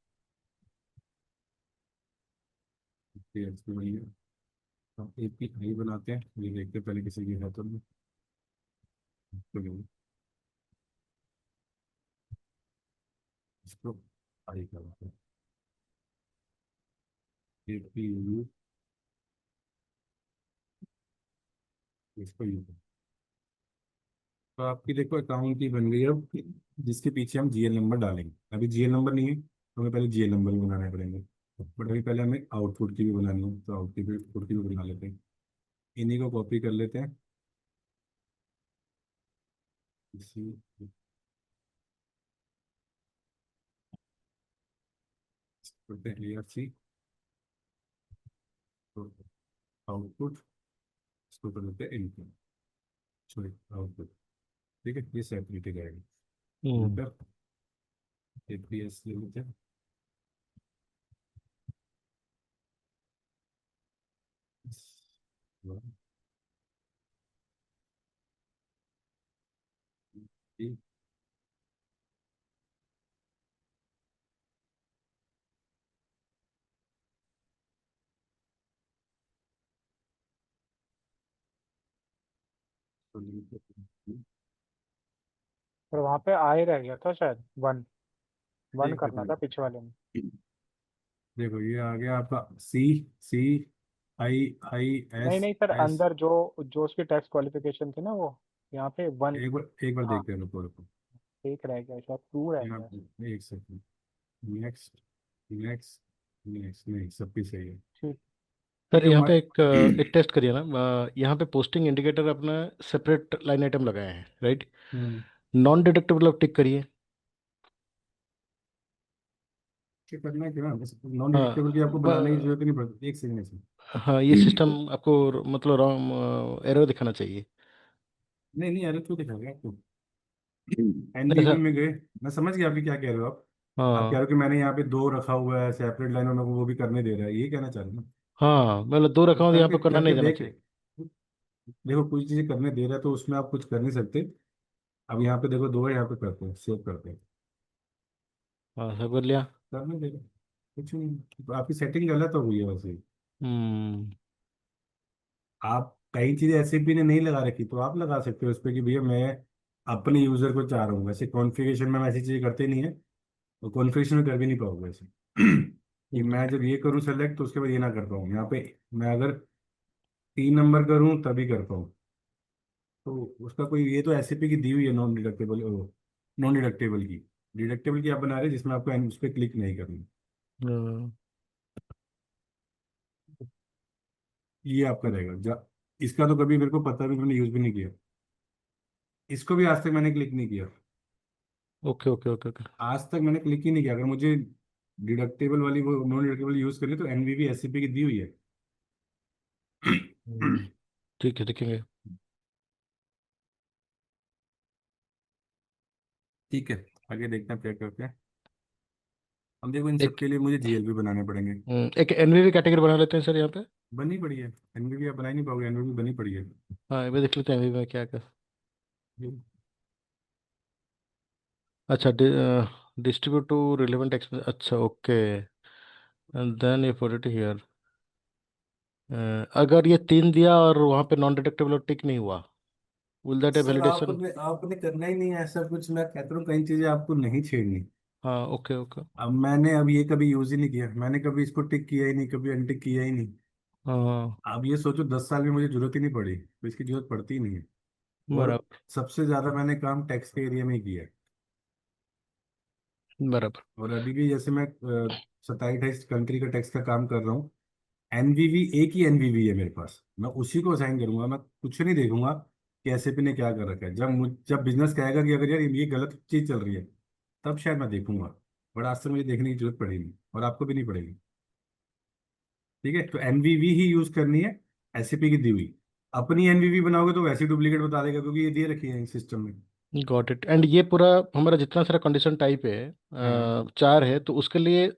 एपीएक्स भी वही है। हम एपीआई बनाते हैं, ये देखते हैं पहले किसी की है तो नहीं। तो नहीं, इसको आई करते हैं, एपीयू, इसको यू। तो आपकी देखो अकाउंट की बन गई अब, जिसके पीछे हम जीएल नंबर डालेंगे। अभी जीएल नंबर नहीं है, तो हमें पहले जीएल नंबर भी बनाने पड़ेंगे, बट अभी पहले हमें आउटपुट की भी बनानी है, तो आउटपुट की भी बना लेते हैं। इन्हीं को कॉपी कर लेते हैं, इसी करते हैं ARC, तो आउटपुट, इसको कर देते हैं इनपुट, सॉरी आउटपुट। ठीक है, ये सेपरेट रहेगा। हम्म इंटर, एपीएस ले लेते हैं, ये तो पर वहाँ पे आ ही रह गया था शायद, वन वन ठीक है, करना था पीछे वाले में। देखो ये आ गया आपका सी, सी आई आई नहीं एस नहीं सर, एस। अंदर जो जो उसकी टैक्स क्वालिफिकेशन थी ना, वो यहाँ पे वन। एक बार हाँ, देखते हैं, रुको रुको, एक रह गया शायद, टू रह यहाँ गया। पे एक सेकंड, नेक्स्ट, नेक्स्ट, नेक्स्ट, नहीं सब भी सही है। ठीक। सर, ठीक है यहाँ पे एक टेस्ट करिए ना। यहाँ पे पोस्टिंग इंडिकेटर अपना सेपरेट लाइन आइटम लगाए हैं, राइट? हम्म, नॉन डिडक्टिबल अब टिक करिए। क्या करना है, क्या नॉन हाँ डिडक्टेबल की आपको बनाने की जरूरत नहीं पड़ती, एक सेकंड से। हाँ, ये सिस्टम आपको मतलब रॉन्ग एरर दिखाना चाहिए। नहीं नहीं, अरे क्यों दिखाएगा आपको, नहीं एनवीबी सर। में गए, मैं समझ गया आपकी क्या कह रहे हो आप कह रहे हाँ हो कि मैंने यहाँ पे दो रखा हुआ है सेपरेट लाइनों में, वो भी करने दे रहा है, ये कहना चाह रहे हो ना। हाँ, मतलब दो तो रखा हूँ तो यहाँ करके पे करना नहीं करके देना देख, चाहिए। देखो कुछ चीजें करने दे रहा है तो उसमें आप कुछ कर नहीं सकते। अब यहाँ पे देखो दो है, यहाँ पे करते हैं, सेव करते हैं, हाँ, सब कर लिया। करने देगा, कुछ नहीं। तो आपकी सेटिंग गलत हो गई है वैसे। हम्म आप कई चीजें ऐसे भी ने नहीं लगा रखी, तो आप लगा सकते हो उस पर कि भैया मैं अपने यूजर को चाह रहा हूँ, वैसे कॉन्फ़िगरेशन में हम ऐसी चीजें करते नहीं है, तो कॉन्फ़िगरेशन में कर भी नहीं पाओगे वैसे। कि मैं जब ये करूँ सेलेक्ट तो उसके बाद ये ना कर पाऊँ, यहाँ पे मैं अगर 3 नंबर करूँ तभी कर पाऊँ। तो उसका कोई, ये तो एसएपी की दी हुई है नॉन डिडक्टेबल, नॉन डिडक्टेबल की, डिडक्टेबल की आप बना रहे हैं जिसमें आपको उस पर क्लिक नहीं करना। हम्म, ये आपका रहेगा इसका तो कभी मेरे को पता भी, मैंने यूज भी नहीं किया, इसको भी आज तक मैंने क्लिक नहीं किया, ओके ओके ओके ओके। आज तक मैंने क्लिक ही नहीं किया। अगर मुझे डिडक्टेबल वाली वो नॉन डिडक्टेबल यूज करनी है तो एनवीवी एससीपी की दी हुई है। ठीक है, देखेंगे। ठीक है, आगे देखते हैं क्या करते हैं। हम देखो इन सब एक के लिए मुझे जीएल भी बनाने पड़ेंगे। एक एनवीवी कैटेगरी बना लेते हैं सर यहाँ पे। बनी पड़ी है एनवीवी, आप बना ही नहीं पाओगे, एनवीवी बनी पड़ी है। हाँ ये भी देख लेते हैं एनवीवी में क्या क्या। अच्छा, डिस्ट्रीब्यूट टू रिलेवेंट एक्सपेंस, अच्छा ओके। एंड देन ये पुट इट हियर। अगर ये 3 दिया और वहाँ पे नॉन डिडक्टेबल और टिक नहीं हुआ, will that A sir validation? आपने आपने करना ही नहीं है ऐसा कुछ, मैं कहता हूँ कई चीजें आपको नहीं छेड़नी। हाँ ओके ओके। अब ये कभी यूज ही नहीं किया, मैंने कभी इसको टिक किया ही नहीं, कभी अनटिक किया ही नहीं। हाँ अब ये सोचो 10 साल में मुझे जरूरत ही नहीं पड़ी, तो इसकी जरूरत पड़ती ही नहीं है। और बराबर सबसे ज्यादा मैंने काम टैक्स के एरिया में ही किया है। बराबर। और अभी भी जैसे मैं 27-28 कंट्री का टैक्स का काम कर रहा हूँ। एनवीवी एक ही एनवीवी है मेरे पास, मैं उसी को असाइन करूंगा, मैं कुछ नहीं देखूंगा कि एसएपी ने क्या कर रखा है। जब बिजनेस कहेगा कि अगर यार ये गलत चीज चल रही है, तब शायद मैं देखूंगा। बट आज तक मुझे देखने की जरूरत पड़ी नहीं, और आपको भी नहीं पड़ेगी। ठीक है, तो एनवीवी ही यूज करनी है, एसएपी की दी हुई। अपनी एनवीवी बनाओगे तो वैसे डुप्लीकेट बता देगा, क्योंकि ये दिए रखी है सिस्टम में। Got it. एंड ये पूरा हमारा जितना सारा कंडीशन टाइप है, हाँ, 4 है, तो उसके लिए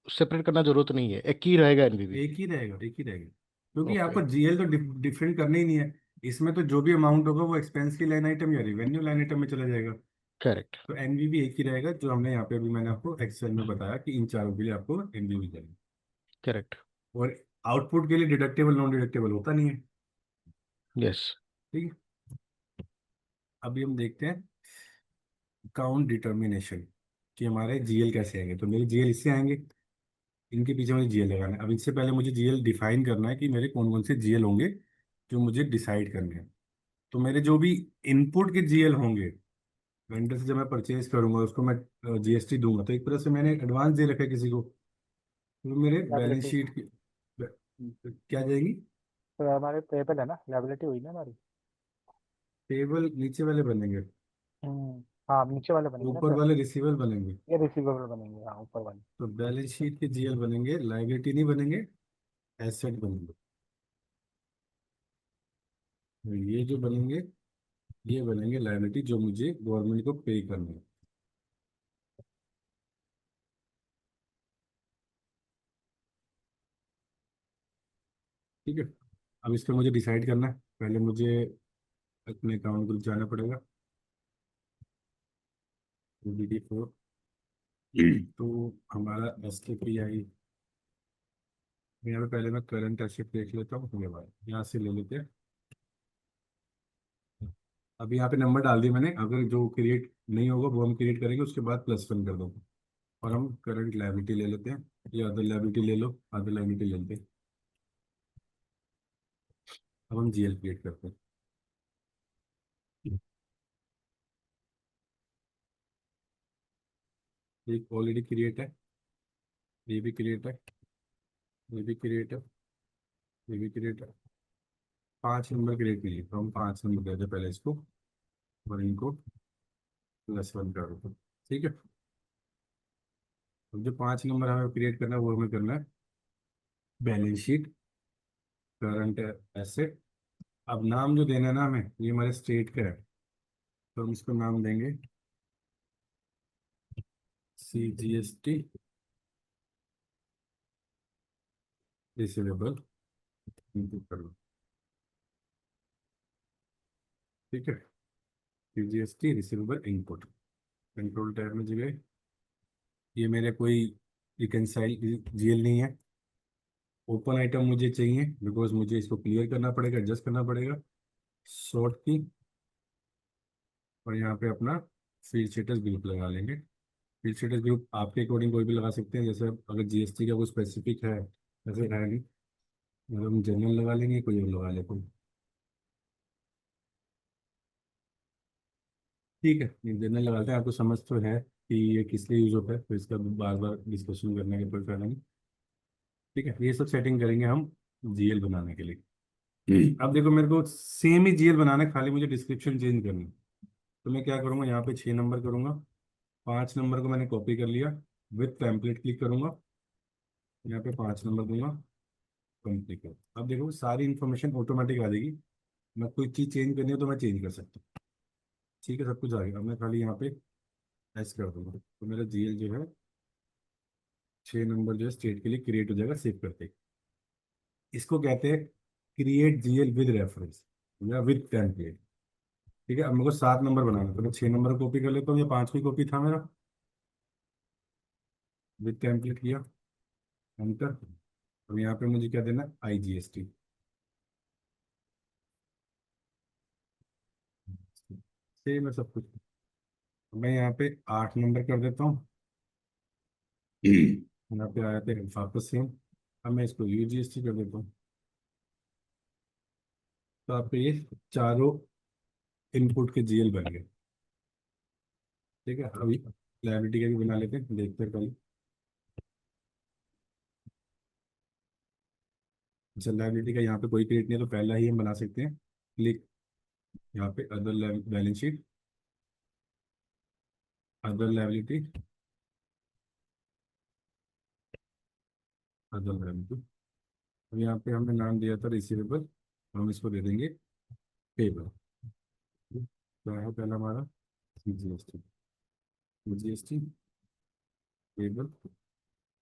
सेपरेट करना जरूरत नहीं है, एक ही रहेगा एनवीवी। एक ही रहेगा, एक ही रहेगा। क्योंकि ओके। आपको जीएल तो डिफरेंट करना ही नहीं है। इसमें तो जो भी अमाउंट होगा वो एक्सपेंस की लाइन आइटम या रेवेन्यू लाइन आइटम में चला जाएगा। करेक्ट। तो एनवीवी एक ही रहेगा, जो हमने यहाँ पे अभी मैंने आपको एक्सेल में बताया कि इन चारों के लिए आपको एनवीवी चाहिए। करेक्ट। और आउटपुट के लिए डिडक्टेबल नॉन डिडक्टेबल होता नहीं है। यस। ठीक है, अभी हम देखते हैं काउंट डिटर्मिनेशन, कि हमारे जीएल कैसे आएंगे। तो मेरे जीएल इससे आएंगे, इनके पीछे मुझे जीएल लगाना है। अब इससे पहले मुझे जीएल डिफाइन करना है कि मेरे कौन कौन से जीएल होंगे, जो मुझे डिसाइड करने हैं। तो मेरे जो भी इनपुट के जीएल होंगे, वेंडर से जब मैं परचेज करूंगा उसको मैं जीएसटी दूंगा, तो एक तरह से मैंने एडवांस दे रखा है किसी को। तो मेरे बैलेंस लाइबिलिटी। शीट की क्या जाएगी? तो हमारे पेबल है ना, लाइबिलिटी हुई ना हमारी। टेबल नीचे वाले बनेंगे, हाँ, अब नीचे वाले बनेंगे ना ऊपर सर। वाले रिसीवेबल बनेंगे। ये रिसीवेबल बनेंगे, हाँ ऊपर वाले। तो बैलेंस शीट के जीएल बनेंगे, लायबिलिटी नहीं बनेंगे, एसेट बनेंगे। तो ये जो बनेंगे, ये बनेंगे लायबिलिटी, जो मुझे गवर्नमेंट को पे करना है। ठीक है, अब इसका मुझे डिसाइड करना है। पहले मुझे अपने अकाउंट ग्रुप जाना पड़ेगा, BD4। तो हमारा SKPI, यहाँ पे पहले मैं करंट एसेट देख लेता हूँ, उसके बाद यहाँ से ले लेते हैं। अभी यहाँ पे नंबर डाल दिए मैंने, अगर जो क्रिएट नहीं होगा वो हम क्रिएट करेंगे, उसके बाद +1 कर दो। और हम करंट लायबिलिटी ले लेते हैं, या अदर लायबिलिटी ले लो, अदर लायबिलिटी ले लेते हैं। अब हम जीएल क्रिएट करते हैं। एक ऑलरेडी क्रिएट है, ये भी क्रिएट है, ये भी क्रिएट है, ये भी क्रिएट है। 5 नंबर क्रिएट नहीं है, तो हम 5 नंबर देते हैं पहले इसको, और इनको +1 कर दो। ठीक है, अब जो 5 नंबर हमें क्रिएट करना है वो हमें करना है बैलेंस शीट, करंट एसेट। अब नाम जो देना है ना हमें, ये हमारे स्टेट का है, तो हम इसको नाम देंगे CGST रिसीवेबल, इनपुट कर लो। ठीक है, CGST receivable input, control tab में जगह। ये मेरे कोई रिकनसाइल जीएल नहीं है, ओपन आइटम मुझे चाहिए, बिकॉज मुझे इसको क्लियर करना पड़ेगा, एडजस्ट करना पड़ेगा। सॉर्ट की, और यहाँ पे अपना फील्ड स्टेटस ग्रुप लगा लेंगे। फील्ड स्टेटस ग्रुप आपके अकॉर्डिंग कोई भी लगा सकते हैं, जैसे अगर जीएसटी का कोई स्पेसिफिक है, जैसे है नहीं, मतलब हम जनरल लगा लेंगे, कोई और लगा ले कोई। ठीक है, जनरल लगाते हैं, आपको समझ तो है कि ये किस लिए यूज होता है, तो इसका बार बार डिस्कशन करने का कोई फायदा नहीं। ठीक है, ये सब सेटिंग करेंगे हम जीएल बनाने के लिए। अब देखो मेरे को सेम ही जीएल बनाना है, खाली मुझे डिस्क्रिप्शन चेंज करनी है। तो मैं क्या करूँगा, यहाँ पे 6 नंबर करूँगा, 5 नंबर को मैंने कॉपी कर लिया, विथ टेम्पलेट क्लिक करूँगा, यहाँ पे 5 नंबर दूंगा, कंप्लीट कर। अब देखो सारी इन्फॉर्मेशन ऑटोमेटिक आ जाएगी, मैं कोई चीज़ चेंज करनी हो तो मैं चेंज कर सकता हूँ। ठीक है, सब कुछ आ गया। अब मैं खाली यहाँ पे ऐसे कर दूंगा तो मेरा जीएल जो है 6 नंबर जो है स्टेट के लिए क्रिएट हो जाएगा सेव करते ही। इसको कहते हैं क्रिएट जीएल विद रेफरेंस या विद टेम्पलेट। ठीक है, अब मेरे को 7 नंबर बनाना है, तो मैं 6 नंबर कॉपी कर लेता हूँ, या 5 की कॉपी था मेरा, विद टेम्पलेट किया, एंटर। अब यहाँ पे मुझे क्या देना है, IGST। सेम है सब कुछ। मैं यहाँ पे 8 नंबर कर देता हूँ, यहाँ पे आया थे वापस सेम। अब मैं इसको UGST कर देता हूँ। तो आपके ये चारों इनपुट के जीएल बन गए। ठीक है, अभी लाइबिलिटी का भी बना लेते हैं, देखते हैं पहले। अच्छा, लाइबिलिटी का यहाँ पे कोई क्रिएट नहीं है, तो पहला ही हम बना सकते हैं। क्लिक यहाँ पे other balance sheet, other liability, other liability. अब यहाँ पे हमने नाम दिया था रिसीवेबल, हम इसको दे देंगे पेबल। क्या है पहला हमारा, CGST, CGST पेबल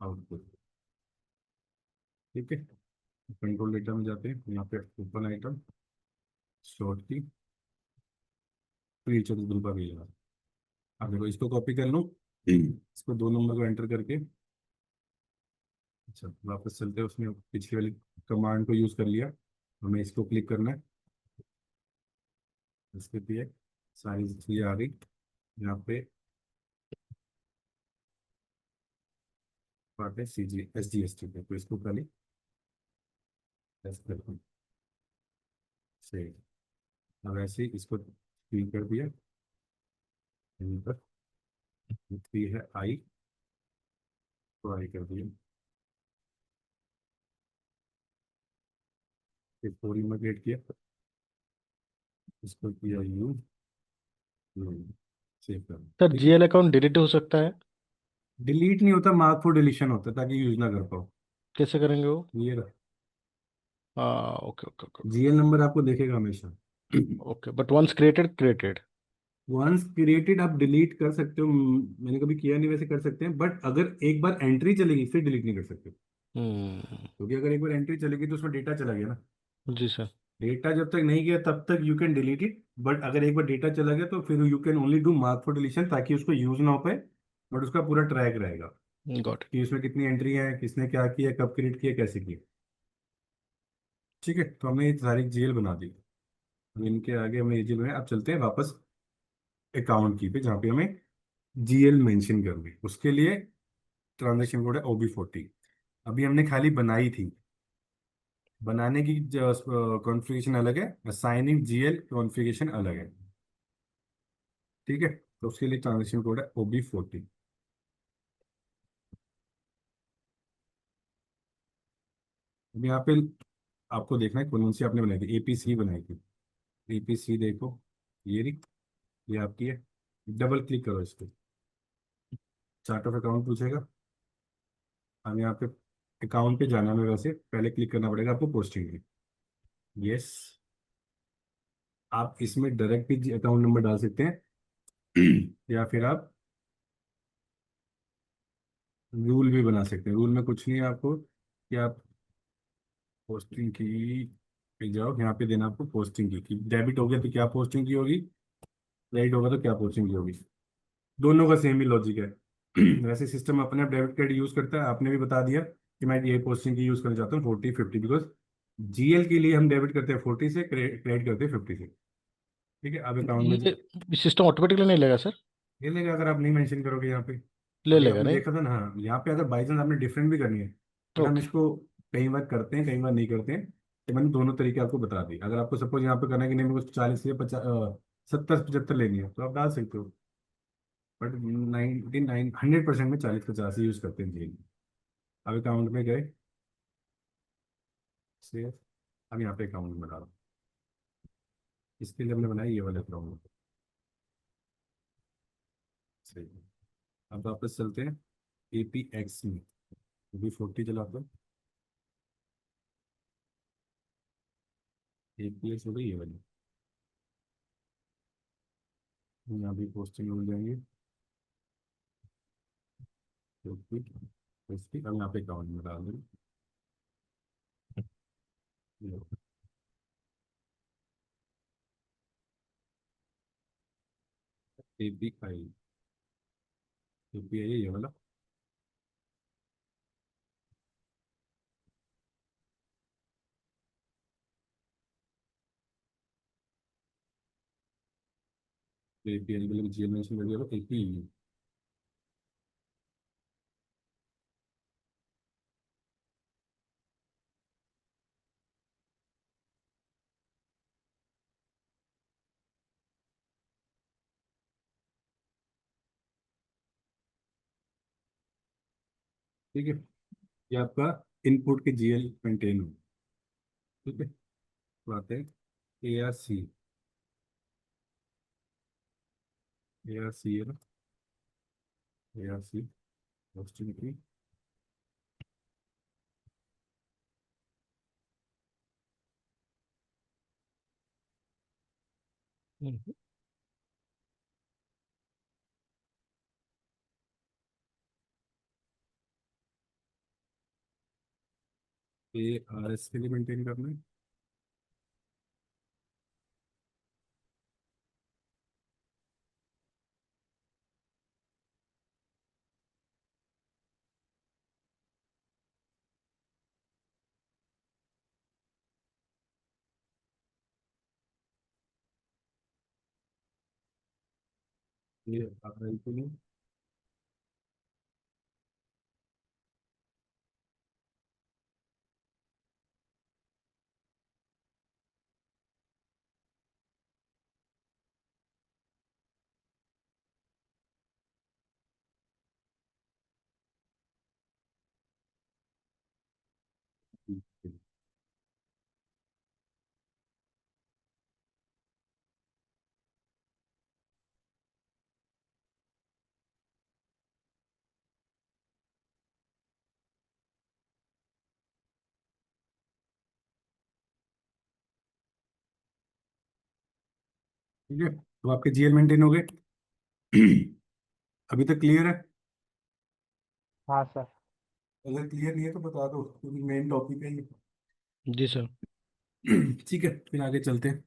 आउटपुट। ठीक है, कंट्रोल डेटा में जाते हैं, यहाँ पे ओपन आइटम, शॉर्ट की, फीचर ग्रुप आ गया। अब देखो इसको कॉपी कर लूँ, इसको 2 नंबर को एंटर करके, अच्छा वापस चलते हैं, उसमें पिछली वाली कमांड को यूज़ कर लिया, हमें इसको क्लिक करना है। इसके लिए सारी चीज़ें आ गई यहाँ पे, पार्ट है SGST पे, तो इसको पहले टेस्ट करते हैं। सही, अब ऐसे ही इसको क्लिक कर दिया, यहीं पर 3 है आई, तो आई कर दिया, फिर 4 में क्रिएट किया, इसको किया यू, सेव कर। सर ठीक है, जीएल अकाउंट डिलीट हो सकता है? डिलीट नहीं होता, मार्क फॉर डिलीशन होता है, ताकि यूज ना कर पाओ। कैसे करेंगे वो? ये रहा, हाँ, okay okay okay. GL number आपको देखेगा हमेशा। Okay, but once created created. Once created आप डिलीट कर सकते हो, मैंने कभी किया नहीं, वैसे कर सकते हैं, बट अगर एक बार एंट्री चलेगी फिर डिलीट नहीं कर सकते, हम्म। क्योंकि अगर एक बार एंट्री चलेगी तो उसमें डेटा चला गया ना। जी सर। डेटा जब तक नहीं गया तब तक you can delete it, but अगर एक बार डेटा चला गया तो फिर you can only do mark for deletion, ताकि उसको यूज ना हो पाए, बट उसका पूरा ट्रैक रहेगा गॉट कि उसमें कितनी एंट्री है, किसने क्या किया, कब क्रिएट किया, कैसे किया। ठीक है, तो हमने ये सारी जेल बना दी। अब इनके आगे हमने ये जेल बनाया, अब चलते हैं वापस अकाउंट की पे, जहाँ पे हमें जीएल मेंशन करनी है। उसके लिए ट्रांजेक्शन कोड है OB40। अभी हमने खाली बनाई थी, बनाने की कॉन्फ़िगरेशन अलग है, असाइनिंग जीएल कॉन्फ़िगरेशन अलग है। ठीक है, तो उसके लिए ट्रांजेक्शन कोड है OB40। अब यहाँ पे आपको देखना है कौन सी आपने बनाई थी, APC बनाई थी। APC देखो, ये रही, ये आपकी है। डबल क्लिक करो इस पर, चार्ट ऑफ अकाउंट पूछेगा। हम यहाँ पे अकाउंट पे जाना है, वैसे पहले क्लिक करना पड़ेगा आपको पोस्टिंग में। यस, आप इसमें डायरेक्ट भी अकाउंट नंबर डाल सकते हैं या फिर आप रूल भी बना सकते हैं। रूल में कुछ नहीं है आपको, कि आप पोस्टिंग की पे जाओ, यहाँ पे देना आपको पोस्टिंग की डेबिट हो गया तो क्या पोस्टिंग की होगी, क्रेडिट होगा तो क्या पोस्टिंग की होगी। दोनों का सेम ही लॉजिक है वैसे सिस्टम अपने आप डेबिट कार्ड यूज करता है, आपने भी बता दिया कि मैं ये पोस्टिंग की यूज करना चाहता हूँ 40 50, बिकॉज जीएल के लिए हम डेबिट करते हैं 40 से, क्रेडिट करते हैं 50 से। ठीक है, अब अकाउंट में ये सिस्टम ऑटोमेटिकली नहीं लेगा सर? ये लेगा, अगर आप नहीं मेंशन करोगे यहाँ पे। ले अभी लेगा आपने नहीं? देखा था ना, हाँ, यहाँ पे अगर बाई चांस आपने डिफरेंट भी करनी है, बट हम ओके। इसको कई बार करते हैं, कई बार नहीं करते हैं, तो मैंने दोनों तरीके आपको बता दी। अगर आपको सपोज यहाँ पे करना है कि नहीं मेरे को 40 से 50 70 75 लेनी है, तो आप डाल सकते हो, बट 100% में 40 50 यूज करते हैं जी। अब अकाउंट में गए, सेव। अब यहाँ पे अकाउंट में डालो, इसके लिए हमने बनाया ये वाला अकाउंट। सही, अब वापस चलते हैं APX में, OB40 चलाते हैं, APX हो गई ये वाली, यहाँ भी पोस्टिंग हो जाएंगे। क्रिस्पी हम यहाँ पे अकाउंट में डाल देंगे। API API ये वाला API के लिए GL मेंशन कर दिया API। ठीक है, ये आपका इनपुट के GL मेंटेन हो। ठीक है, तो आते हैं ARC है ना, ARC होस्टिंग की हम्म। ARS के लिए मेंटेन करना है। ARI के लिए ठीक है, तो आपके GL मेंटेन हो गए। अभी तक क्लियर है? हाँ सर। अगर क्लियर नहीं है तो बता दो, क्योंकि मेन टॉपिक है ये। जी सर। ठीक है, फिर आगे चलते हैं।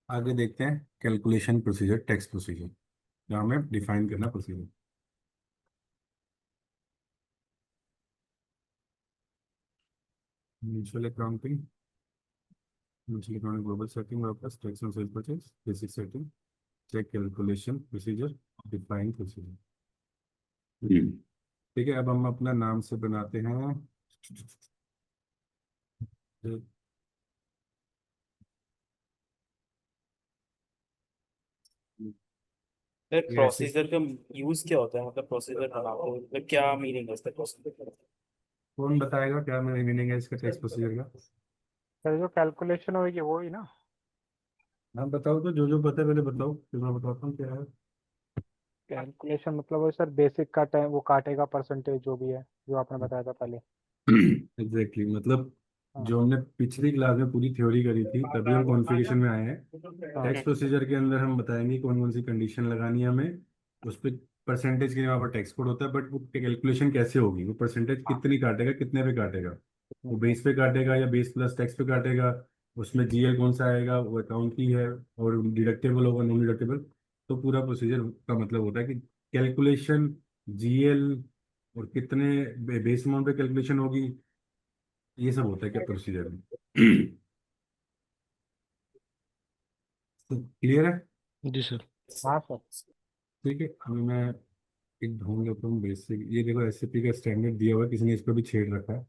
आगे देखते हैं कैलकुलेशन प्रोसीजर, टैक्स प्रोसीजर, जहाँ हमें डिफाइन करना procedure. Mutual accounting, mutual accounting global setting, वापस tax on sale purchase, basic setting, check calculation procedure, define procedure. ठीक है, अब हम अपना नाम से बनाते हैं। सर ये ऐसे प्रोसीजर का यूज क्या होता है, मतलब प्रोसीजर बनाते मतलब क्या मीनिंग है इसका प्रोसीजर? कौन बताएगा क्या मीनिंग है इसका टैक्स प्रोसीजर का? सर जो कैलकुलेशन होगी वो ही ना। आप बताओ तो, जो जो पता है पहले बताओ, फिर मैं बताता हूँ क्या है। कैलकुलेशन मतलब वो सर बेसिक का टाइम वो काटेगा परसेंटेज जो भी है जो आपने बताया था पहले। एग्जैक्टली मतलब हाँ जो हमने पिछली क्लास में पूरी थ्योरी करी थी, तभी हम कॉन्फ़िगरेशन में आए हैं। हाँ टैक्स प्रोसीजर के अंदर हम बताएंगे कौन कौन सी कंडीशन लगानी है हमें। उस पर परसेंटेज के लिए वहाँ पर टैक्स कोड होता है, बट वो कैलकुलेशन कैसे होगी, वो परसेंटेज कितनी काटेगा, कितने पे काटेगा, वो बेस पे काटेगा या बेस प्लस टैक्स पे काटेगा, उसमें GL कौन सा आएगा, वो अकाउंट की है, और डिडक्टेबल होगा नॉन डिडक्टेबल। तो पूरा प्रोसीजर का मतलब होता है कि कैलकुलेशन, GL, और कितने बेस अमाउंट पे कैलकुलेशन होगी, ये सब होता है क्या प्रोसीजर में। तो क्लियर है? जी सर। हाँ सर। ठीक है, अभी मैं एक ढूंढ लेता हूँ बेसिक। ये देखो SAP का स्टैंडर्ड दिया हुआ है, किसी ने इस पर भी छेड़ रखा है।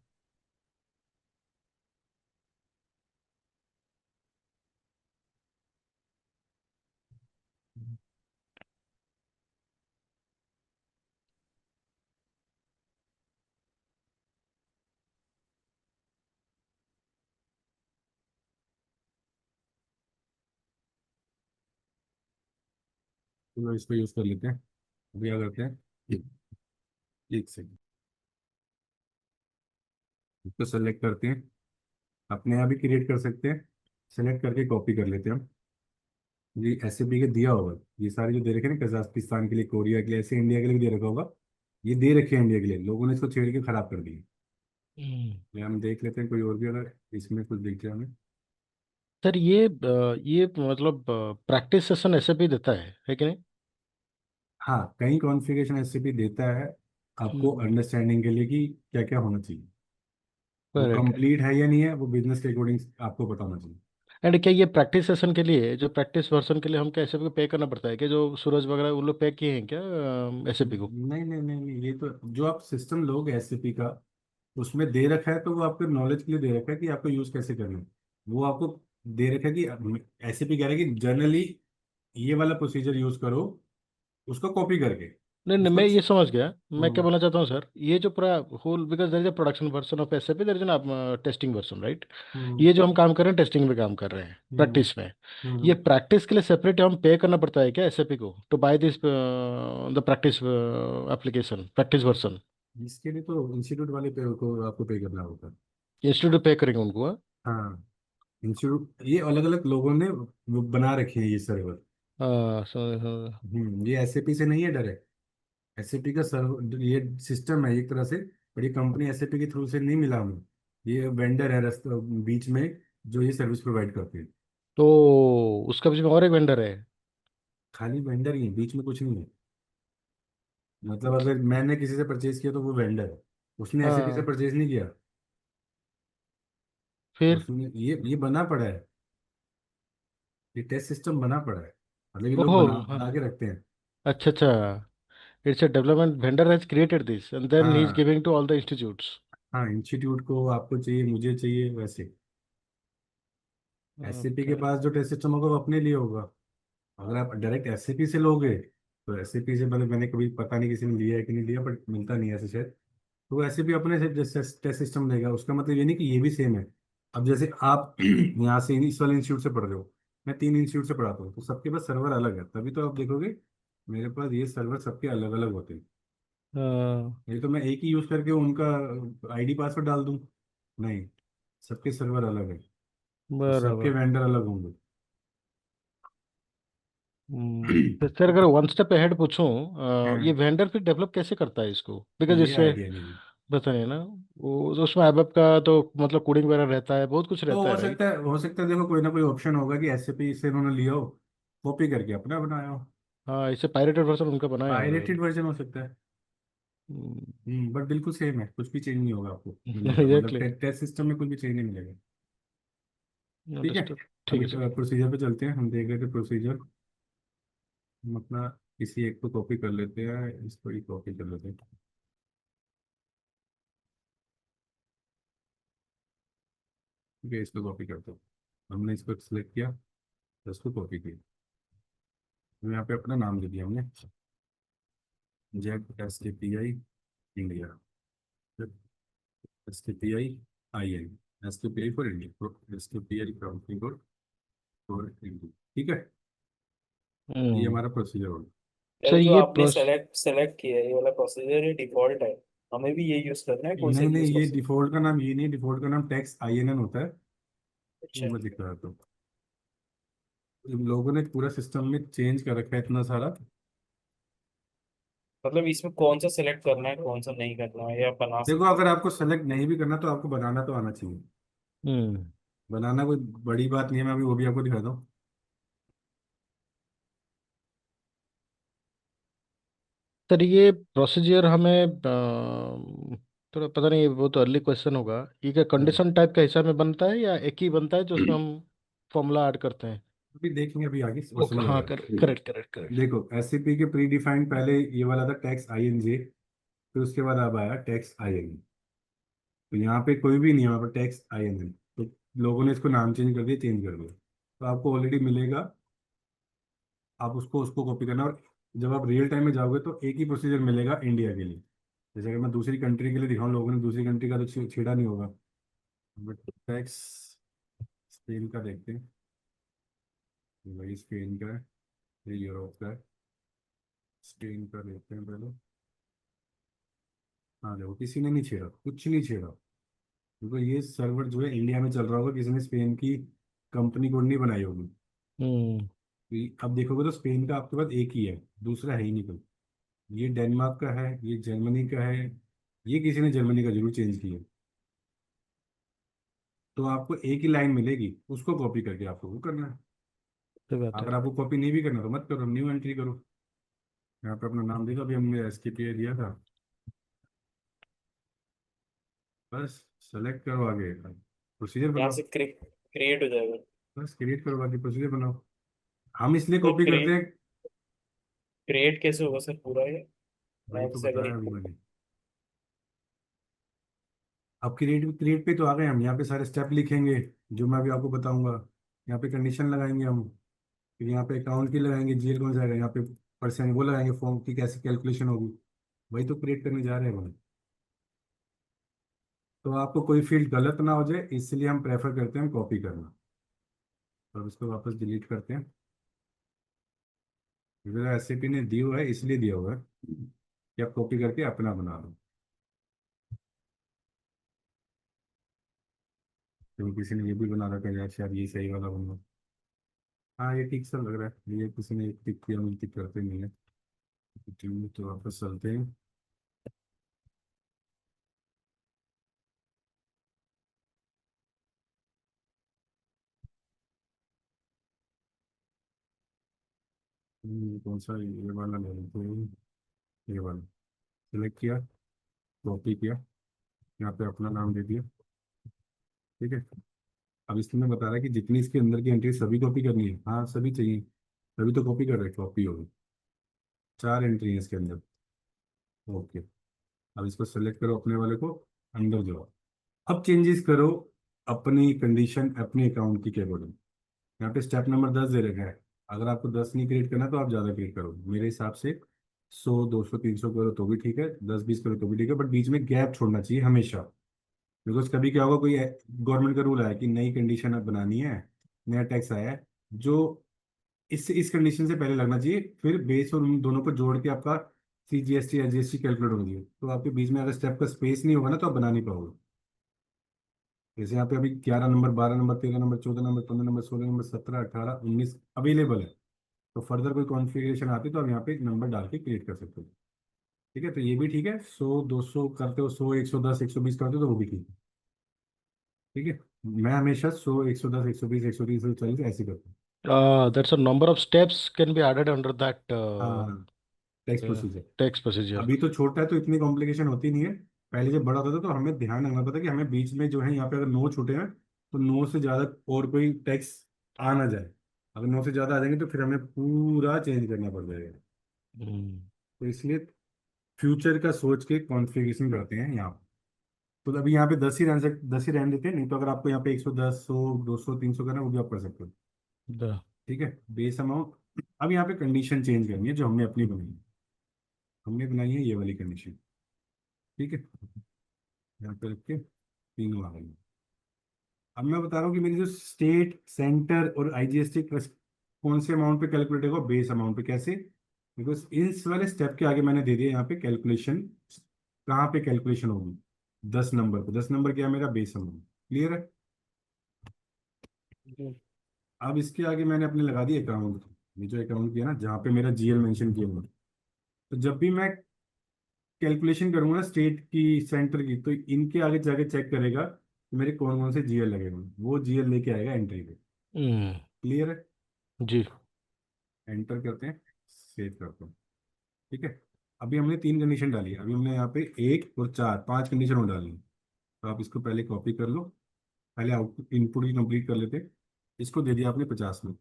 तो इस पर यूज कर लेते हैं। अभी क्या करते हैं, एक सेकंड, इसको सेलेक्ट करते हैं, अपने आप ही क्रिएट कर सकते हैं। सेलेक्ट करके कॉपी कर लेते हैं हम। ये एसएपी के दिया होगा, ये सारे जो दे रखे हैं ना, कजाकिस्तान के लिए, कोरिया के लिए, ऐसे इंडिया के लिए भी दे रखा होगा। ये दे रखे हैं इंडिया के लिए, लोगों ने इसको छेड़ के खराब कर दिया। ये हम देख लेते हैं कोई और भी अगर इसमें कुछ दिख जाए हमें। सर ये मतलब प्रैक्टिस सेशन ऐसे भी देता है कि नहीं? हाँ, कई कॉन्फ़िगरेशन एसएपी देता है आपको हम्म। अंडरस्टैंडिंग के लिए कि क्या क्या होना चाहिए। वो करेक्ट। कंप्लीट है या नहीं है, वो बिजनेस के अकॉर्डिंग आपको पता होना चाहिए। एंड क्या ये प्रैक्टिस सेशन के लिए, जो प्रैक्टिस वर्जन के लिए हम क्या ऐसे को पे करना पड़ता है कि जो सूरज वगैरह उन लोग पे किए हैं क्या एसएपी को? नहीं नहीं नहीं नहीं, ये तो जो आप सिस्टम लोगे एसएपी का, उसमें दे रखा है, तो वो आपके नॉलेज के लिए दे रखा है कि आपको यूज कैसे करना है। वो आपको दे रखा है कि एसएपी कह रहा है कि जनरली ये वाला प्रोसीजर यूज करो, उसको कॉपी करके नहीं नहीं, उसको मैं ये समझ गया। मैं क्या हम्म बोलना चाहता हूँ सर, ये जो पूरा whole, because there is a production version of SAP, there is an testing version, right? Hmm ये जो हम काम कर रहे हैं टेस्टिंग में काम कर रहे हैं, हम्म प्रैक्टिस में। ये हम्म। प्रैक्टिस के लिए सेपरेट हम पे करना पड़ता है क्या एसएपी को, to buy this the practice application, practice version? इसके लिए तो इंस्टीट्यूट वाले पे को आपको पे करना होगा। इंस्टीट्यूट पे करेंगे उनको, हाँ? हाँ, इंस्टीट्यूट ये अलग अलग लोगों ने वो बना रखे हैं ये सर्वर। ये एसएपी से नहीं है डायरेक्ट। एसएपी का सर्वर ये सिस्टम है एक तरह से, पर ये कंपनी एसएपी के थ्रू से नहीं मिला हमें। ये वेंडर है रास्ता बीच में, जो ये सर्विस प्रोवाइड करते हैं। तो उसका बीच में और एक वेंडर है? खाली वेंडर ही है, बीच में कुछ नहीं है। मतलब अगर मैंने किसी से परचेज किया तो वो वेंडर है, उसने एसएपी से हाँ। परचेज नहीं किया। फिर? उसने ये बना पड़ा है, ये टेस्ट सिस्टम बना पड़ा है, मतलब ये लोग ओहो। बना हाँ। बना के रखते हैं। अच्छा अच्छा। It's a development vendor has created this and then he is हाँ giving to all the institutes. हाँ, इंस्टीट्यूट को आपको चाहिए, मुझे चाहिए, वैसे एसएपी के Okay. पास जो टेस्ट सिस्टम होगा वो अपने लिए होगा। अगर आप डायरेक्ट एसएपी से लोगे, तो एसएपी से, मतलब मैंने कभी पता नहीं किसी ने लिया है कि नहीं लिया, बट मिलता नहीं है ऐसे शायद। तो एसएपी अपने से टेस्ट सिस्टम लेगा, उसका मतलब ये नहीं कि ये भी सेम है। अब जैसे आप यहाँ से इस वाले इंस्टीट्यूट से पढ़ रहे हो, मैं 3 इंस्टीट्यूट से पढ़ाता हूँ, तो सबके पास सर्वर अलग है, तभी तो आप देखोगे मेरे पास ये सर्वर सबके अलग अलग होते हैं। हाँ, नहीं तो मैं एक ही यूज करके उनका आईडी पासवर्ड डाल दूं, नहीं, सबके सर्वर अलग है, तो सबके बराबर। वेंडर अलग होंगे। तो सर अगर वन स्टेप अहेड पूछूं, ये हाँ, वेंडर फिर डेवलप कैसे करता है इसको, बिकॉज ये इससे आइडिया नहीं है। पता नहीं ना। वो तो उसमें एबअप का तो मतलब कोडिंग वगैरह रहता है, बहुत कुछ तो रहता है, हो राइट? सकता है, हो सकता है, देखो कोई ना कोई ऑप्शन होगा कि एसएपी से उन्होंने लिया हो, कॉपी करके अपना बनाया हो। हाँ, इससे पायरेटेड वर्जन उनका बनाया होगा ये। पायरेटेड वर्जन हो सकता है। बट बिल्कुल सेम है, कुछ भी चेंज नहीं होगा आपको मिलेगा, मतलब एग्जैक्टली। टेस्ट सिस्टम में कुछ भी चेंज नहीं मिलेगा। ठीक है, अंडरस्टूड। ठीक अभी है सर। प्रोसीजर पे चलते हैं, हम देख रहे थे प्रोसीजर। हम अपना किसी एक को कॉपी कर लेते हैं, इसको ही कॉपी कर लेते हैं। ठीक है, इसको कॉपी करते हैं। हमने इसको सिलेक्ट किया, तो इसको कॉपी किया, तो यहाँ पे अपना नाम दे दिया हमने, ZSKPI India, SKPI IN, SKPI for India, SKPI company code for India. ठीक है, ये हम्म। हमारा प्रोसीजर होगा। सर यार जो ये आपने प्रोस सेलेक्ट सेलेक्ट किया है ये वाला प्रोसीजर, ये डिफॉल्ट है, हमें भी ये यूज करना है, कोई सा नहीं नहीं, यूज कर ये सकते डिफॉल्ट का नाम ये नहीं, डिफॉल्ट का नाम टैक्स INN होता है। हैं? वो अच्छा, मैं दिख रहा था, इन लोगों ने पूरा सिस्टम में चेंज कर रखा है इतना सारा। मतलब इसमें कौन सा सेलेक्ट करना है कौन सा नहीं करना है, या आप बना देखो, सकते अगर आपको सेलेक्ट नहीं भी करना, तो आपको बनाना तो आना चाहिए। हम्म। बनाना कोई बड़ी बात नहीं है, मैं अभी वो भी आपको दिखाता हूँ। सर ये प्रोसीजर हमें थोड़ा पता नहीं, वो तो अर्ली क्वेश्चन होगा। ये क्या हम्म, कंडीशन टाइप का हिसाब में बनता है या एक ही बनता है जो उसमें हम फॉर्मूला ऐड करते हैं? अभी देखेंगे, अभी आगे वो ओके, समझ हाँ, आएगा। Correct correct correct. देखो, एससीपी के प्री डिफाइंड पहले ये वाला था टैक्स INJ, फिर उसके बाद अब आया टैक्स IN। तो यहाँ पे कोई भी नहीं है, यहाँ पर टैक्स INN, तो लोगों ने इसको नाम चेंज कर दिया, चेंज कर दिया, तो आपको ऑलरेडी मिलेगा। आप उसको उसको कॉपी करना, और जब आप रियल टाइम में जाओगे तो एक ही प्रोसीजर मिलेगा इंडिया के लिए। जैसे अगर मैं दूसरी कंट्री के लिए दिखाऊं, लोगों ने दूसरी कंट्री का तो छेड़ा नहीं होगा, बट टैक्स स्पेन का देखते हैं। वही स्पेन का है, ये यूरोप का है। स्पेन का देखते हैं पहले। हाँ, देखो किसी ने नहीं छेड़ा, कुछ नहीं छेड़ा, क्योंकि ये सर्वर जो है इंडिया में चल रहा होगा, किसी ने स्पेन की कंपनी कोड नहीं बनाई होगी। हम्म। अब देखोगे तो स्पेन का आपके पास एक ही है, दूसरा है ही नहीं कोई। ये डेनमार्क का है, ये जर्मनी का है, ये किसी ने जर्मनी का जरूर चेंज किया। तो आपको एक ही लाइन मिलेगी, उसको कॉपी करके आपको वो करना है। सही बात है। अगर आपको कॉपी नहीं भी करना तो मत करो, न्यू एंट्री करो। यहाँ पे अपना नाम देखो, अभी हमने एसकेपी दिया था, बस सेलेक्ट करो, आगे प्रोसीजर यहाँ बनाओ। से क्रिएट हो जाएगा। बस क्रिएट करो, आगे प्रोसीजर बनाओ। हम इसलिए तो कॉपी करते हैं। क्रिएट कैसे होगा सर पूरा ये? वही यहाँ तो से अगर बताया अभी मैंने। अब क्रिएट क्रिएट पे तो आ गए हम, यहाँ पे सारे स्टेप लिखेंगे जो मैं अभी आपको बताऊंगा। यहाँ पे कंडीशन लगाएंगे हम, फिर यहाँ पे अकाउंट की लगाएंगे, जीएल कौन जाएगा, यहाँ पे परसेंट वो लगाएंगे, फॉर्म की कैसे कैलकुलेशन होगी। वही तो क्रिएट करने जा रहे हैं हम। तो आपको कोई फील्ड गलत ना हो जाए, इसलिए हम प्रेफर करते हैं कॉपी करना। तो अब इसको वापस डिलीट करते हैं, क्योंकि एसएपी ने दी हुआ है इसलिए दिया हुआ है कि आप कॉपी करके अपना बना लो। क्योंकि किसी ने ये भी बना रखा है यार, शायद ये सही वाला बनना। हाँ ये ठीक सा लग रहा है, ये किसी ने टिक किया, हम टिक करते नहीं है। तो वापस चलते हैं। कौन सा, ये वाला ले लेते हैं, ये वाला सिलेक्ट किया, कॉपी किया, यहाँ पे अपना नाम दे दिया। ठीक है। अब इसमें बता रहा है कि जितनी इसके अंदर की एंट्री सभी कॉपी करनी है, हाँ सभी चाहिए, तभी तो कॉपी कर रहे हैं, कॉपी होगी। 4 एंट्री है इसके अंदर। ओके। अब इसको सेलेक्ट करो, अपने वाले को अंदर जाओ। अब चेंजेस करो अपनी कंडीशन, अपने अकाउंट की के अकॉर्डिंग। यहाँ पे स्टेप नंबर 10 दे रखा है। अगर आपको 10 नहीं क्रिएट करना तो आप ज़्यादा क्रिएट करो, मेरे हिसाब से 100 200 300 करो तो भी ठीक है, 10 20 करो तो भी ठीक है, बट बीच में गैप छोड़ना चाहिए हमेशा। बिकॉज कभी क्या होगा, कोई गवर्नमेंट का रूल आया कि नई कंडीशन अब बनानी है, नया टैक्स आया है, जो इस कंडीशन से पहले लगना चाहिए, फिर बेस और उन दोनों को जोड़ के आपका सीजीएसटी या जीएसटी कैलकुलेट होना चाहिए। तो आपके बीच में अगर स्टेप का स्पेस नहीं होगा ना तो आप बना नहीं पाओगे। जैसे यहाँ पे अभी 11 number, 12 number, 13 number, 14 number, 15 number, 16 number, 17 18 19 available है। तो फर्दर कोई कॉन्फ़िगरेशन आती है तो आप यहाँ पे नंबर डाल के क्रिएट कर सकते हो। ठीक है, तो ये भी ठीक है। 100 200 करते हो, 100 110 120 करते हो तो वो भी ठीक है। ठीक है। मैं हमेशा 100 110 120 130 140 ऐसे करता हूँ। That's a number of steps can be added under that हाँ, टैक्स प्रोसीजर। text procedure. अभी तो छोटा है तो इतनी कॉम्प्लिकेशन होती नहीं है। पहले जब बड़ा होता था तो हमें ध्यान रखना पड़ता कि हमें बीच में जो है यहाँ पे अगर 9 छूटे हैं तो 9 से ज़्यादा और कोई टैक्स आ ना जाए। अगर 9 से ज़्यादा आ जाएंगे तो फिर हमें पूरा चेंज करना पड़ जाएगा। Hmm. तो इसलिए फ्यूचर का सोच के कॉन्फ़िगरेशन करते हैं यहाँ। तो अभी यहाँ पे 10 ही रह सकते, 10 ही रहने देते हैं, नहीं तो अगर आपको यहाँ पे 110 100 200 300 करना है, वो भी आप कर सकते हो। The ठीक है, बेस अमाउंट। अब यहाँ पे कंडीशन चेंज करनी है जो हमने अपनी बनाई है। हमने बनाई है ये वाली कंडीशन। ठीक है, यहाँ पे रख के तीनों आ गई। अब मैं बता रहा हूँ कि मेरी जो स्टेट सेंटर और आईजीएसटी कौन से अमाउंट पे कैलकुलेट होगा, बेस अमाउंट पे कैसे। बिकॉज इस वाले स्टेप के आगे मैंने दे दिया यहाँ पे कैलकुलेशन, कहाँ पे कैलकुलेशन होगी, 10 नंबर पे। 10 नंबर क्या है, मेरा बेस अमाउंट। क्लियर है। जी। अब इसके आगे मैंने अपने लगा दिया अकाउंट। ये जो अकाउंट किया ना, जहाँ पे मेरा जीएल मेंशन किया हुआ है, तो जब भी मैं कैलकुलेशन करूंगा ना स्टेट की सेंटर की, तो इनके आगे जाके चेक करेगा कि मेरे कौन कौन से जीएल लगे हुए हैं, वो जीएल लेके आएगा एंट्री पे। Hmm. क्लियर है। जी। एंटर करते हैं, सेव करते हैं। ठीक है। अभी हमने 3 कंडीशन डाली है, अभी हमने यहाँ पे 1 और 4 5 कंडीशन और डाली है। तो आप इसको पहले कॉपी कर लो, पहले आउटपुट इनपुट की कंप्लीट कर लेते हैं। इसको दे दिया आपने 50 में।